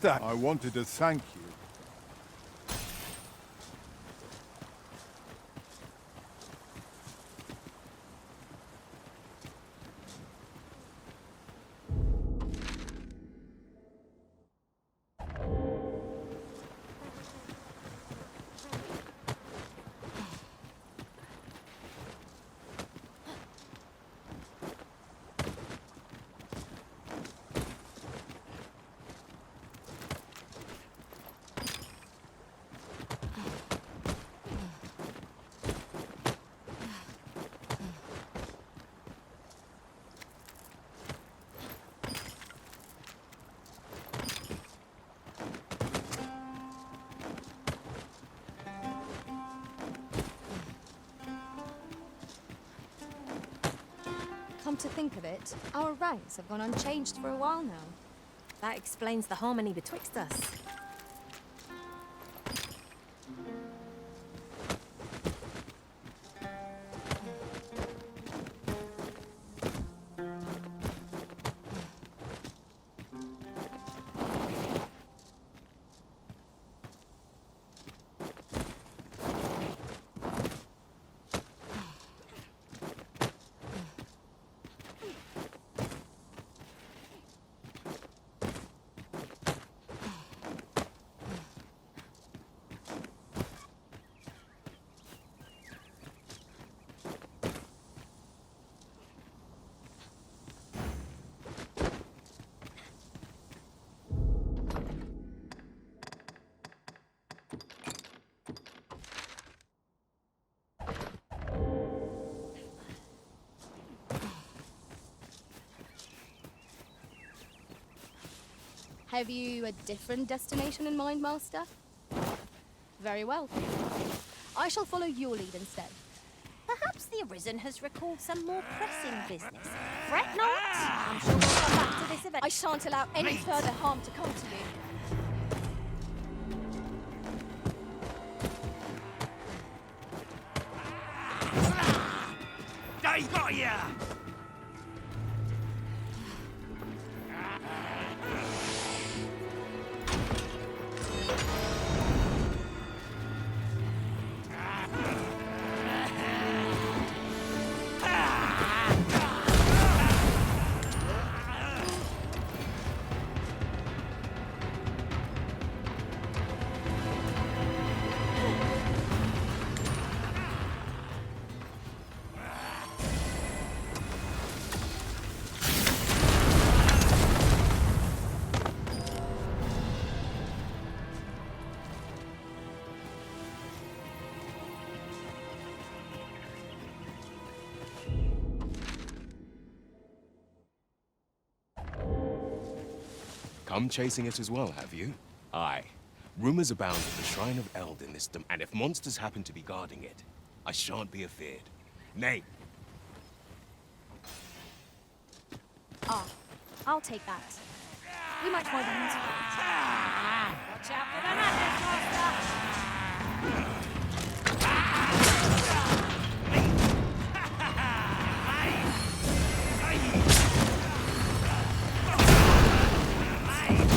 I wanted to thank you. to think of it, our ranks have gone unchanged for a while now. That explains the harmony betwixt us. Have you a different destination in mind, Master? Very well. I shall follow your lead instead. Perhaps the Arisen has recalled some more pressing business. Fret not! I'm sure we'll come back to this event. I shan't allow any further harm to come to you. They got ya! Come chasing it as well, have you? Aye. Rumors abound of the Shrine of Eld in this and if monsters happen to be guarding it, I shan't be afeared. Nay. Ah, I'll take that. We might find a use for it. Watch out for the madness, Master!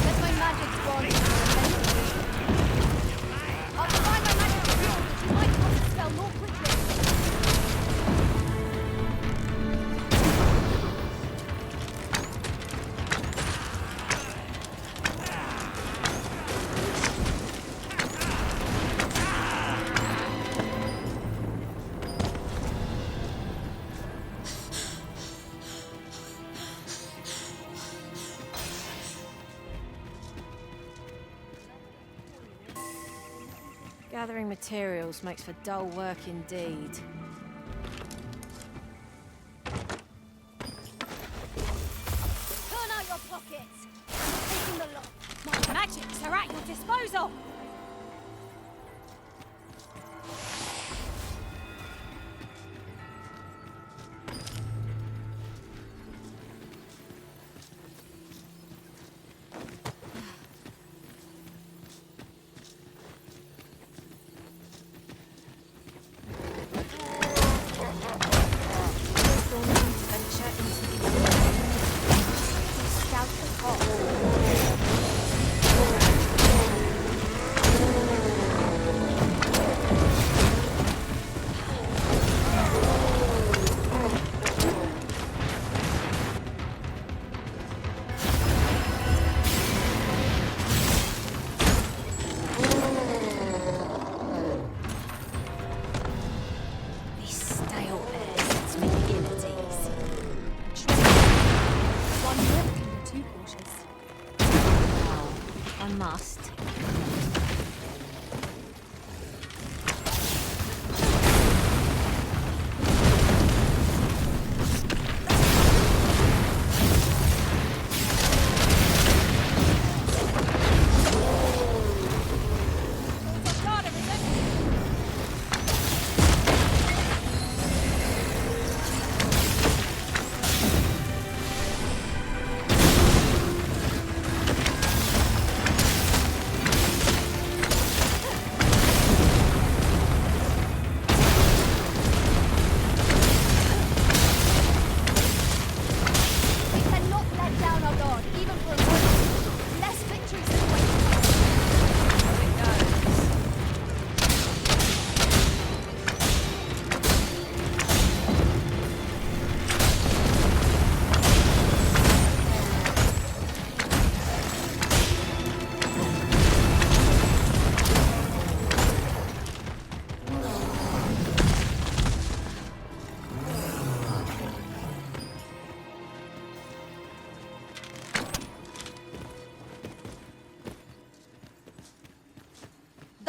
Let my magic spawn you. I'll combine my magic with yours that you might cast the spell more quickly. Gathering materials makes for dull work indeed. Turn out your pockets! Taking the lot. My magics are at your disposal!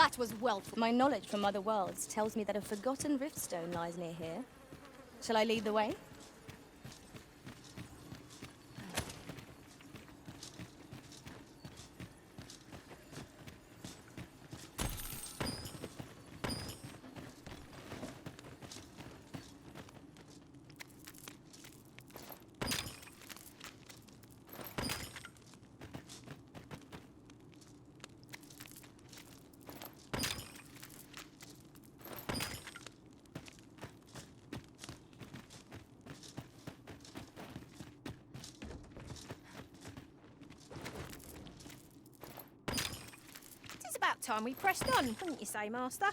That was well thought. My knowledge from other worlds tells me that a forgotten riftstone lies near here. Shall I lead the way? It's about time we pressed on, wouldn't you say, Master?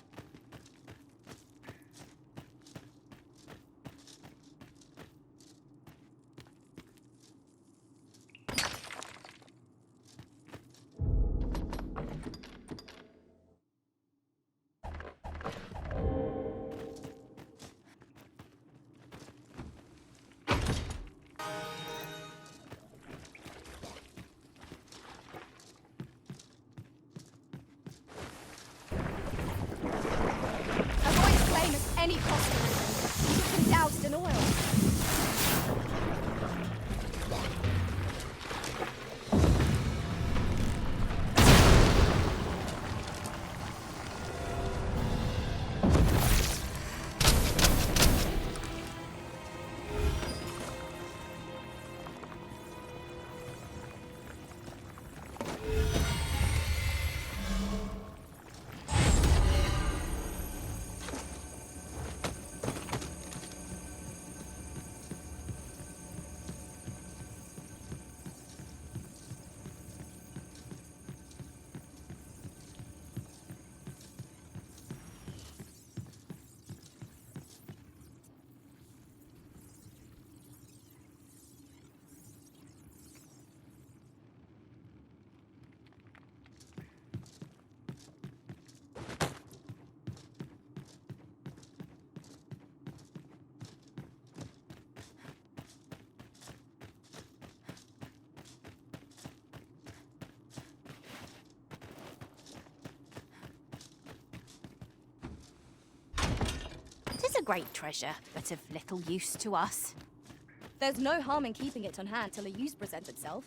Avoid a flame at any cost. You've been doused in oil. Tis a great treasure, but of little use to us. There's no harm in keeping it on hand till a use presents itself.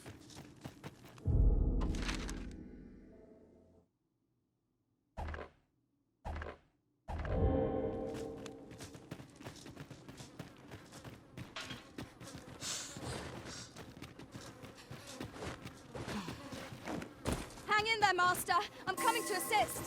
Hang in there, Master. I'm coming to assist.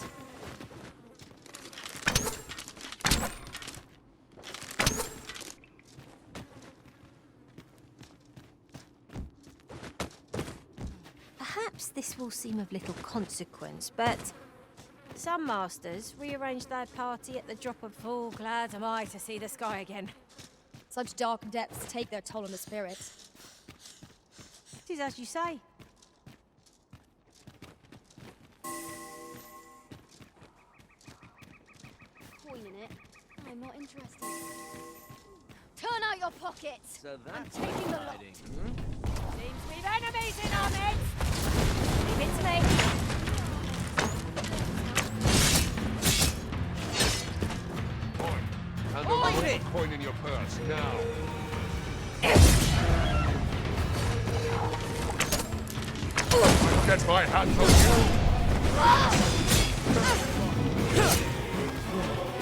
Perhaps this will seem of little consequence, but some masters rearrange their party at the drop of full. Glad am I to see the sky again. Such dark depths take their toll on the spirit. It is as you say. Coin in it. I'm not interested. Turn out your pockets. So that's I'm taking the lot. Seems we've enemies in our midst. Leave it to me. And the coin in your purse, now. I'll get my hands on you!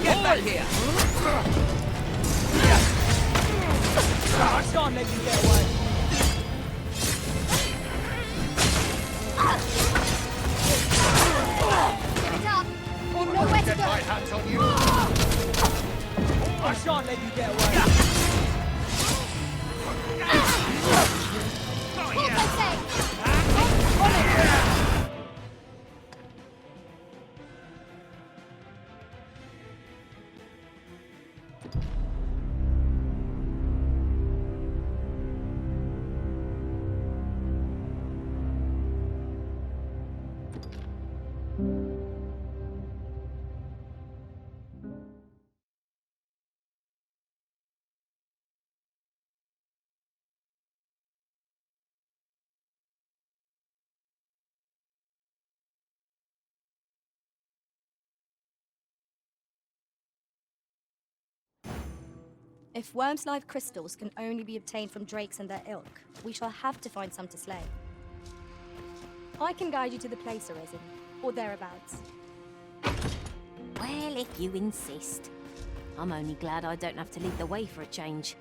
Get back here! I can't let you get away. Get up! Or nowhere to Get go! my hands on you! I shan't let you get away. What I say? If Worm's life crystals can only be obtained from drakes and their ilk, we shall have to find some to slay. I can guide you to the place, Arisen, or thereabouts. Well, if you insist. I'm only glad I don't have to lead the way for a change.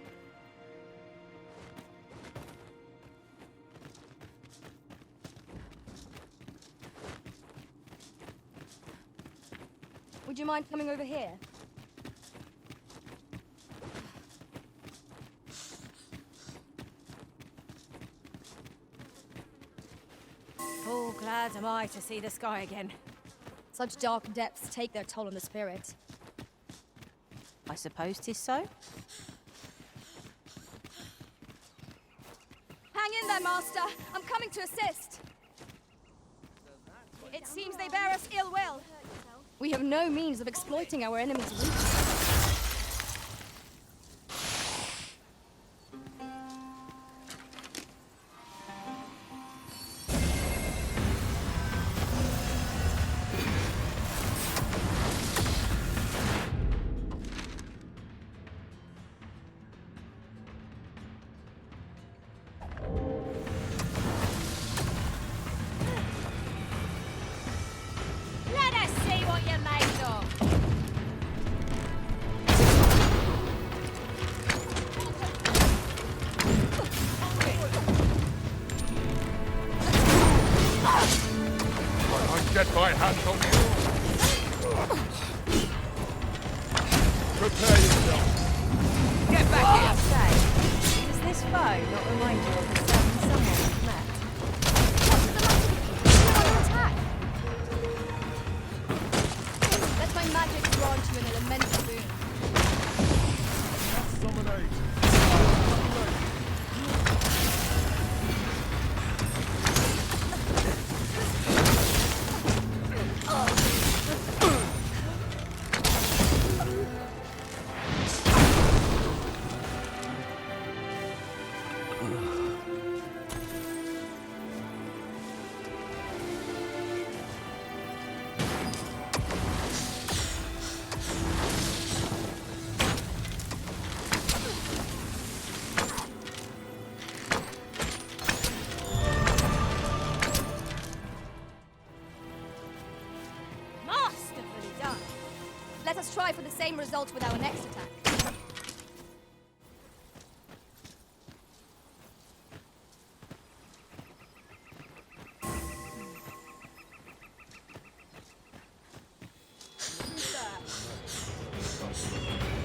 Would you mind coming over here? Full glad am I to see the sky again. Such dark depths take their toll on the spirit. I suppose 'tis so. Hang in there, Master! I'm coming to assist! It seems they bear us ill will. We have no means of exploiting our enemy's weakness. Let us see what you're made of. I'll get my hands on you. Prepare yourself. Get back here! Say, does this foe not remind you of a certain someone you've met? Let my magic grant you an elemental boon. Masterfully done. Let us try for the same result with our next attack.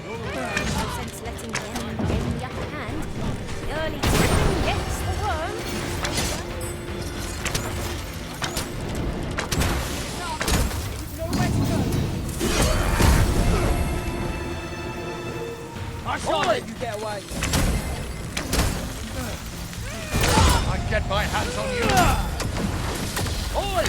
No sense letting the enemy gain the upper hand. The early tipping gets the worm. I can't let you get away. I get my hands on you. Oi!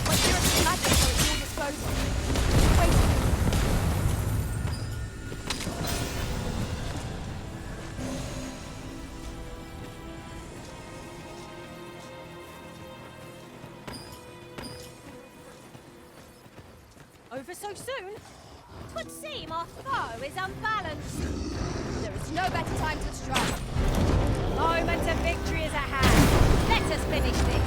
My purity magic are at your disposal. Wait. Over so soon? 'Twould seem our foe is unbalanced. There is no better time to strike. The moment of victory is at hand. Let us finish this.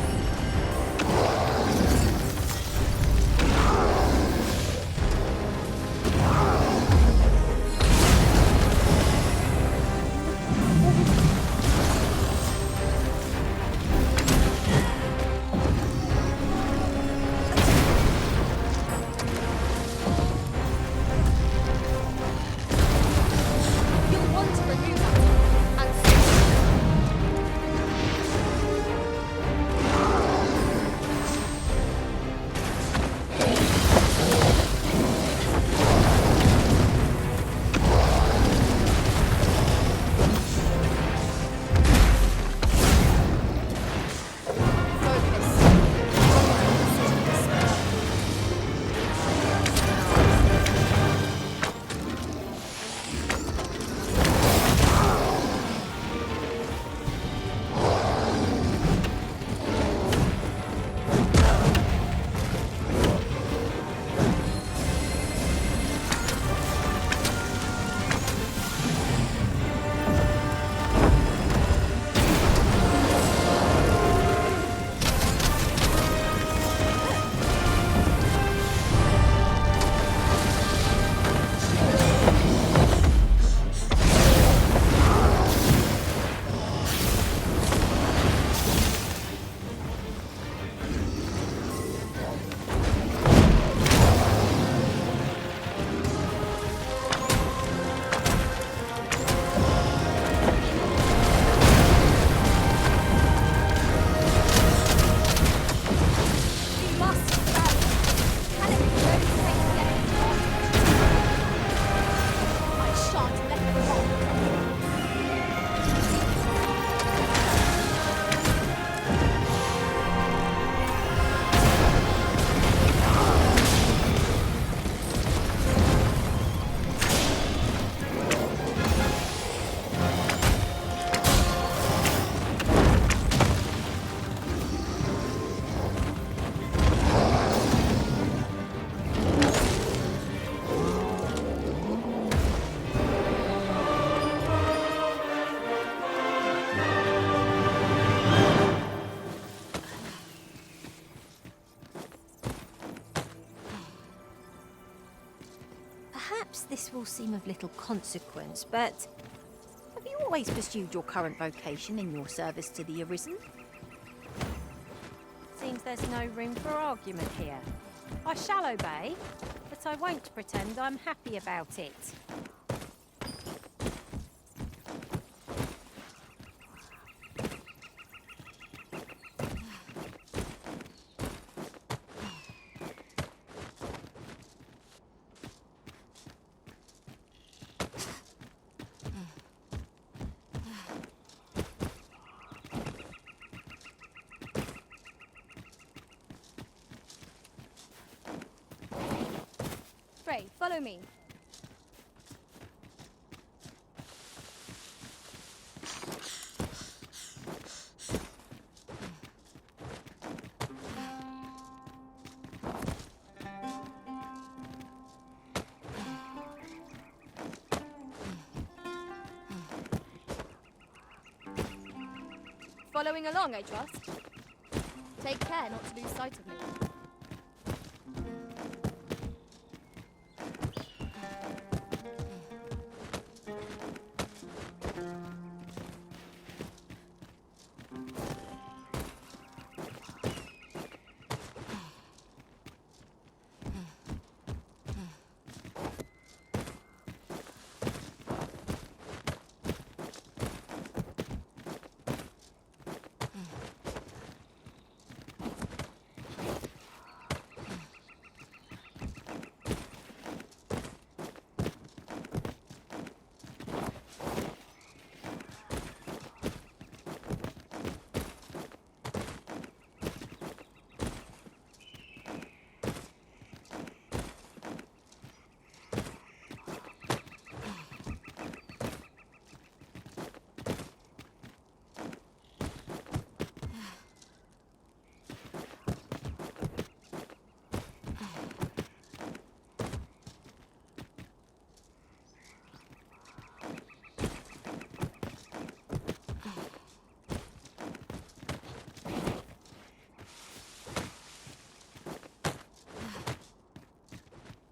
You'll want to renew that. And Perhaps this will seem of little consequence, but have you always pursued your current vocation in your service to the Arisen? Seems there's no room for argument here. I shall obey, but I won't pretend I'm happy about it. Frey, follow me. Following along, I trust. Take care not to lose sight of me.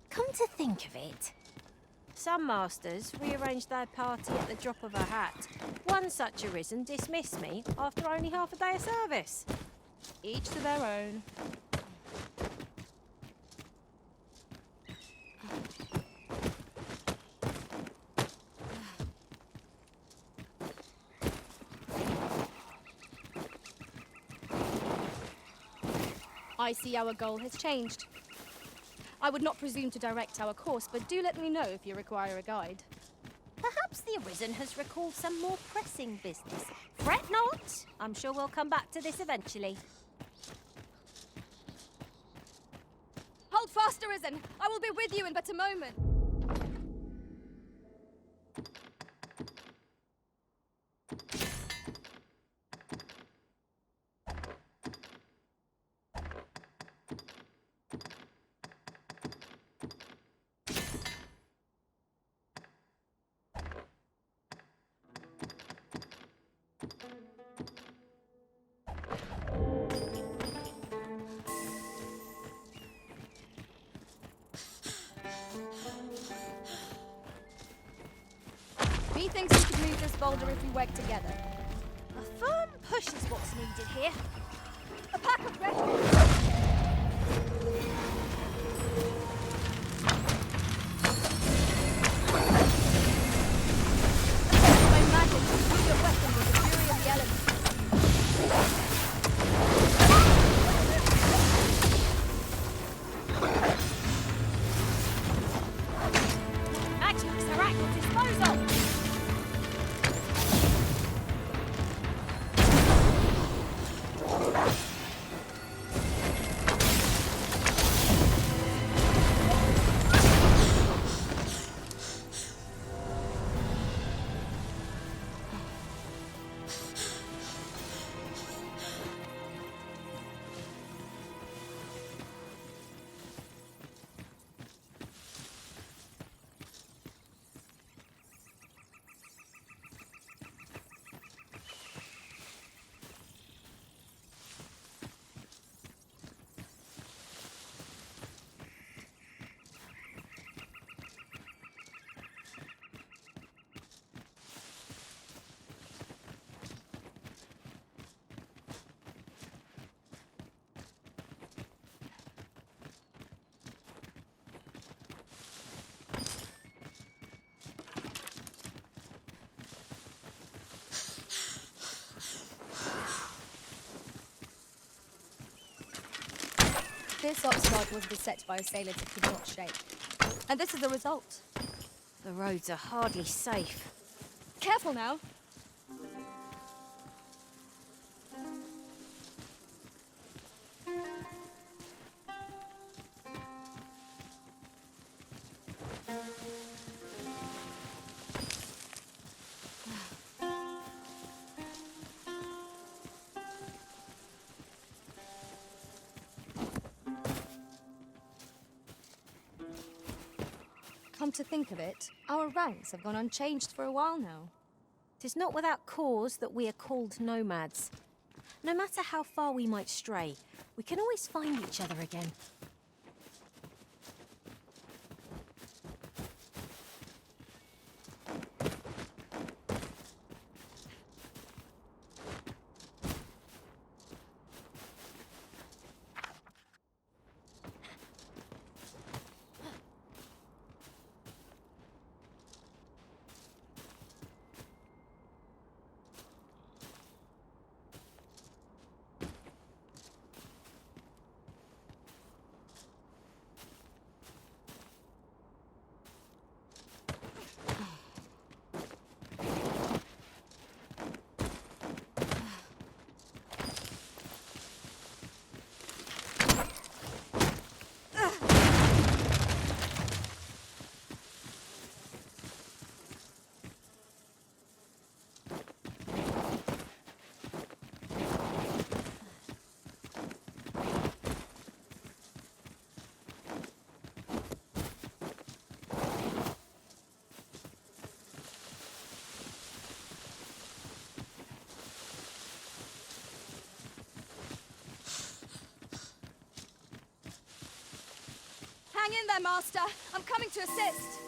Come to think of it, some masters rearrange their party at the drop of a hat. One such Arisen dismissed me after only half a day of service. Each to their own. I see our goal has changed. I would not presume to direct our course, but do let me know if you require a guide. Perhaps the Arisen has recalled some more pressing business. Fret not. I'm sure we'll come back to this eventually. Hold fast, Arisen! I will be with you in but a moment. Methinks we could move this boulder if we work together. A firm push is what's needed here. A pack of red. This upstart was beset by assailants it could not shake. And this is the result. The roads are hardly safe. Careful now. Come to think of it, our ranks have gone unchanged for a while now. 'Tis not without cause that we are called nomads. No matter how far we might stray, we can always find each other again. Hang in there, Master. I'm coming to assist.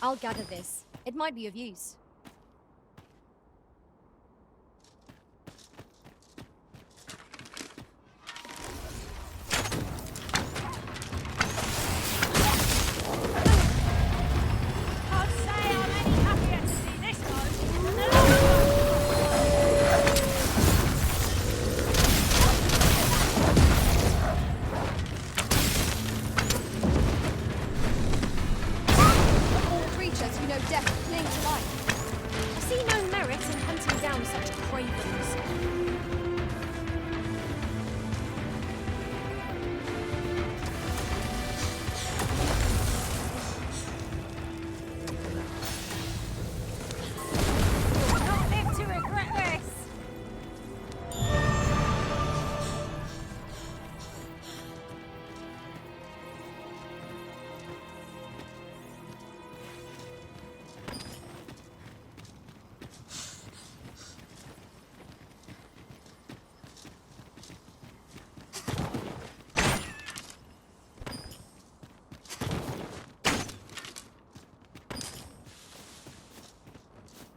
I'll gather this. It might be of use.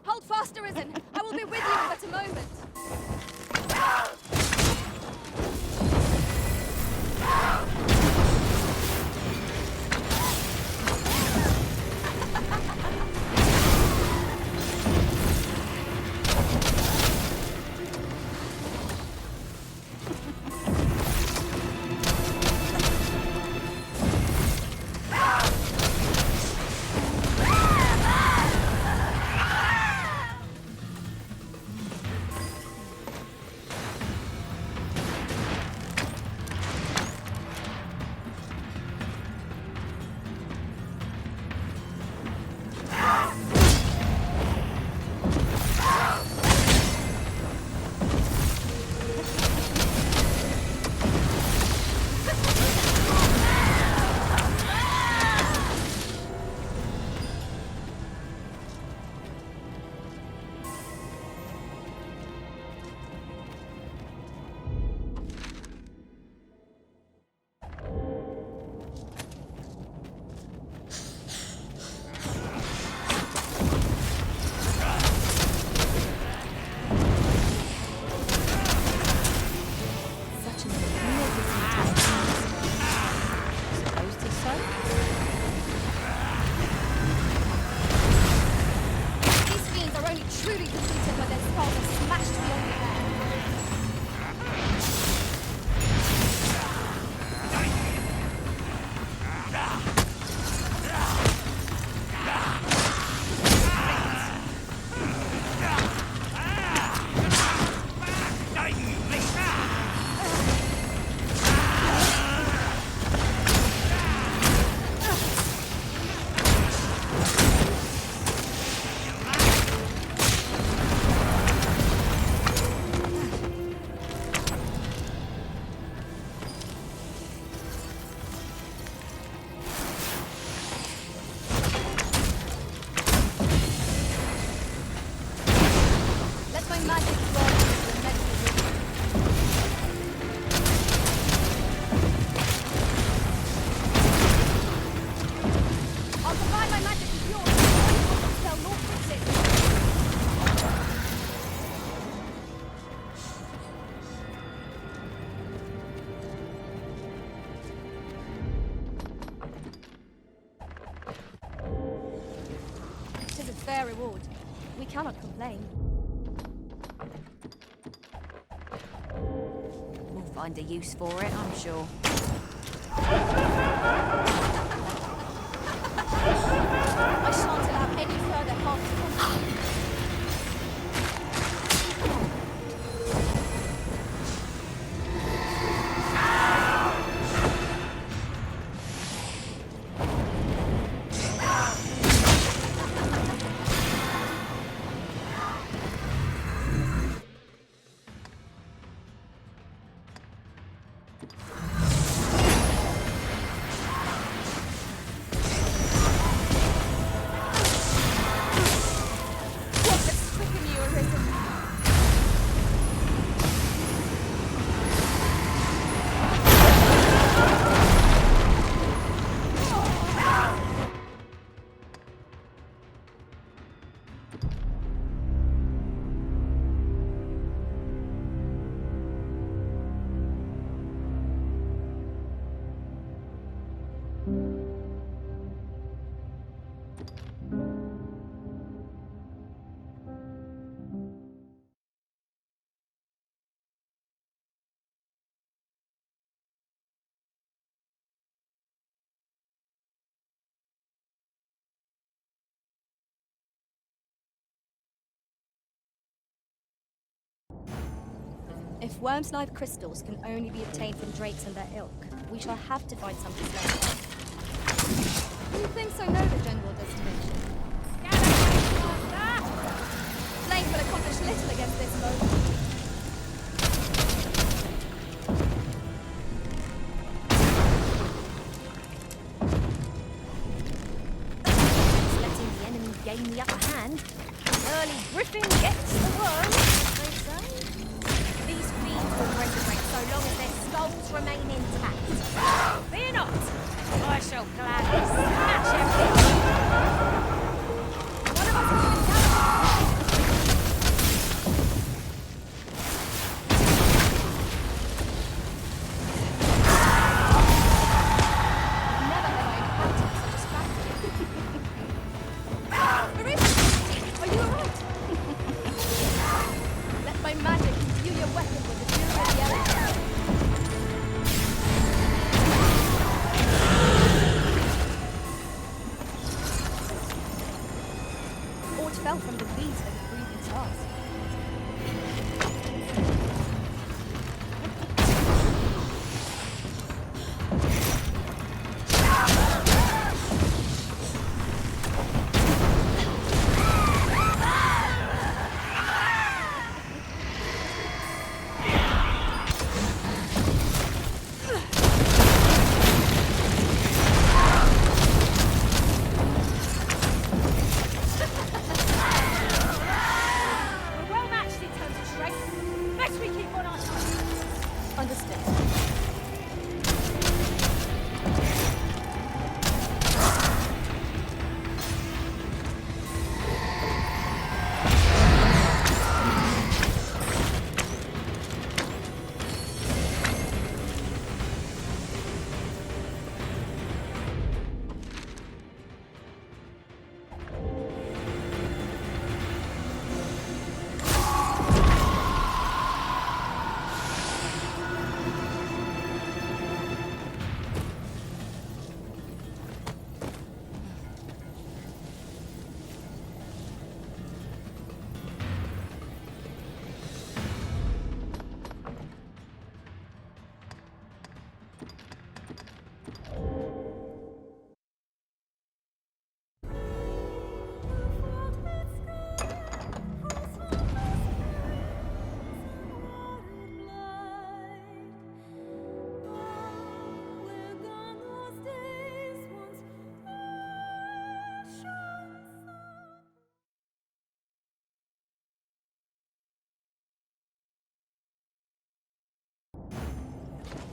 Hold fast, Arisen. I will be with you in but a moment. fair reward. We cannot complain. We'll find a use for it, I'm sure. I shan't allow any further harm to come to you. If Worm's live crystals can only be obtained from drakes and their ilk, we shall have to find some to slay. Methinks I know the general destination. Flame will accomplish little against this foe. Letting the enemy gain the upper hand. Early Griffin gets the worm, they say. These fiends will resurrect so long as their skulls remain intact. Fear not, I shall gladly smash everything. One of us has been Never have I encountered such a strategy. Marissa, are you alright? Let my magic imbue your weapon with the fury of the elements. Aught fell from the weeds like a breathing task. We're well matched in terms of strength. Best we keep on our toes. Understood.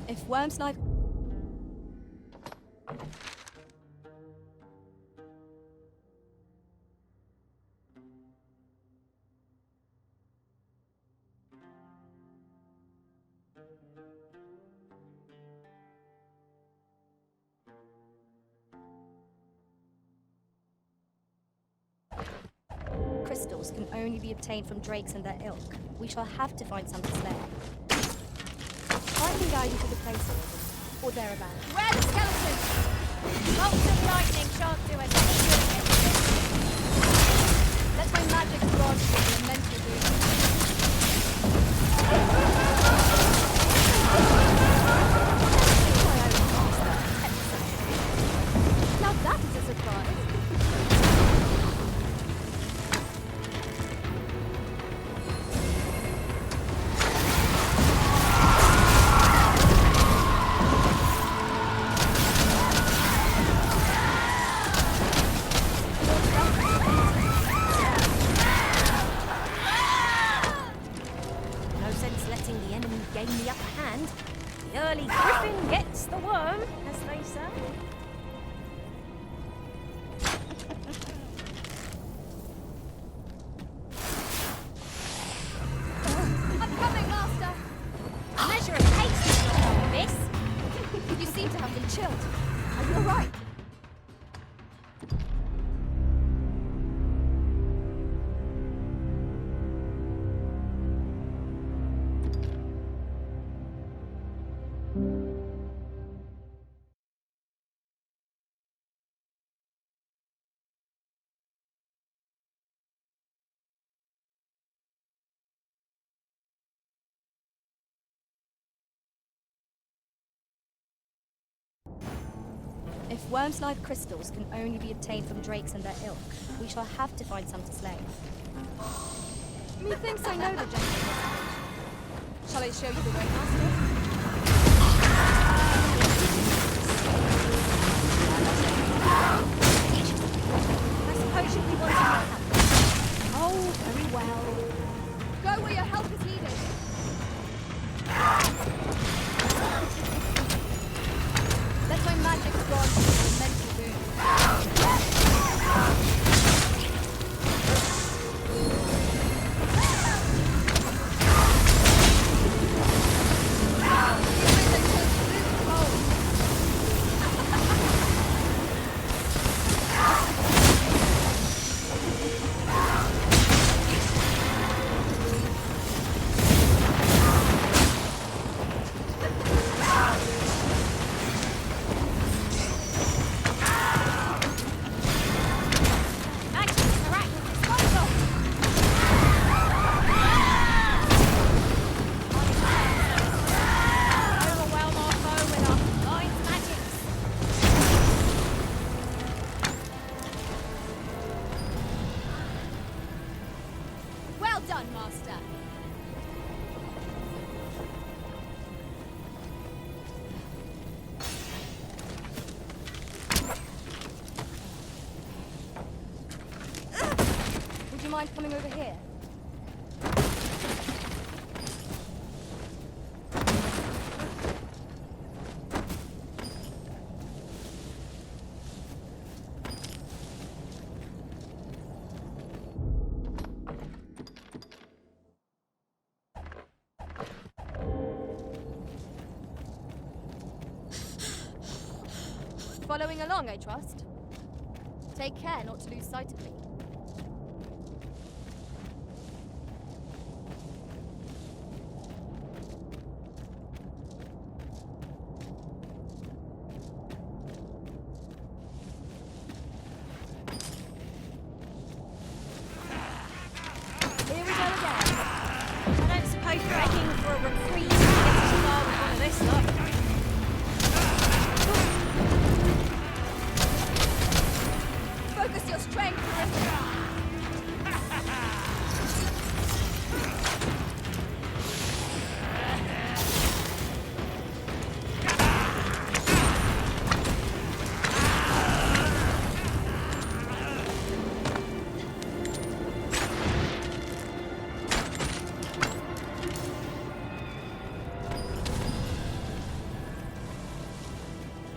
If Worm's life... crystals can only be obtained from drakes and their ilk, we shall have to find some to slay. I can guide you to the place or thereabouts. Where the skeleton? Bolts of lightning shan't do us any good against it. Let my magic grant you a mental boost. Now that is a surprise. No sense letting the enemy gain the upper hand. The early griffin gets the worm, as they say. I'm coming, Master! A measure of haste is not wrong, miss. You seem to have been chilled. Are you alright? If worm's life crystals can only be obtained from drakes and their ilk, we shall have to find some to slay. Methinks I know the general destination. Shall I show you the way, Master? I suppose you'll be wanting my help. Oh, very well. Go where your help is needed. Let my magic grant you a mental boon. Well done, Master. Would you mind coming over here? Following along, I trust. Take care not to lose sight of me. Here we go again. I don't suppose begging for a reprieve gets too far with one of this lot. Focus your strength, Marissa.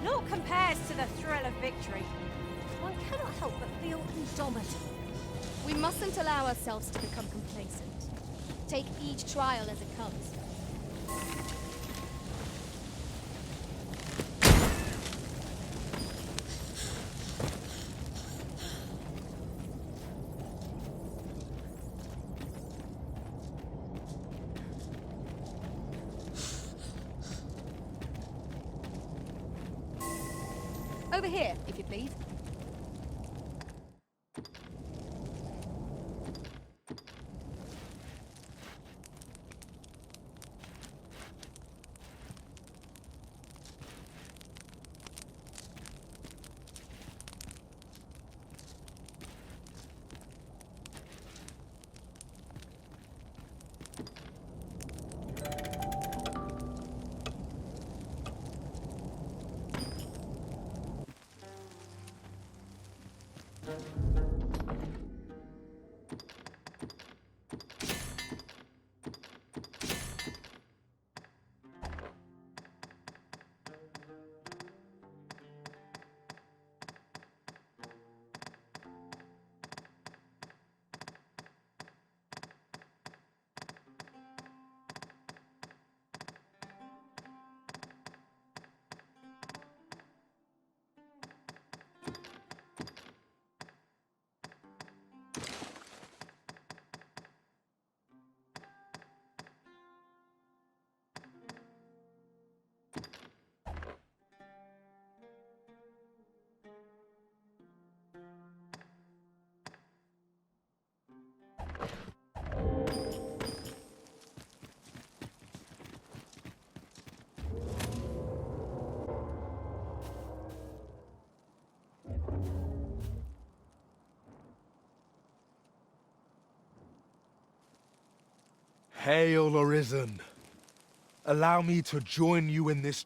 Naught compares to the thrill of victory. One cannot help but feel indomitable. We mustn't allow ourselves to become complacent. Take each trial as it comes. Over here, if you please. Hail, Arisen. Allow me to join you in this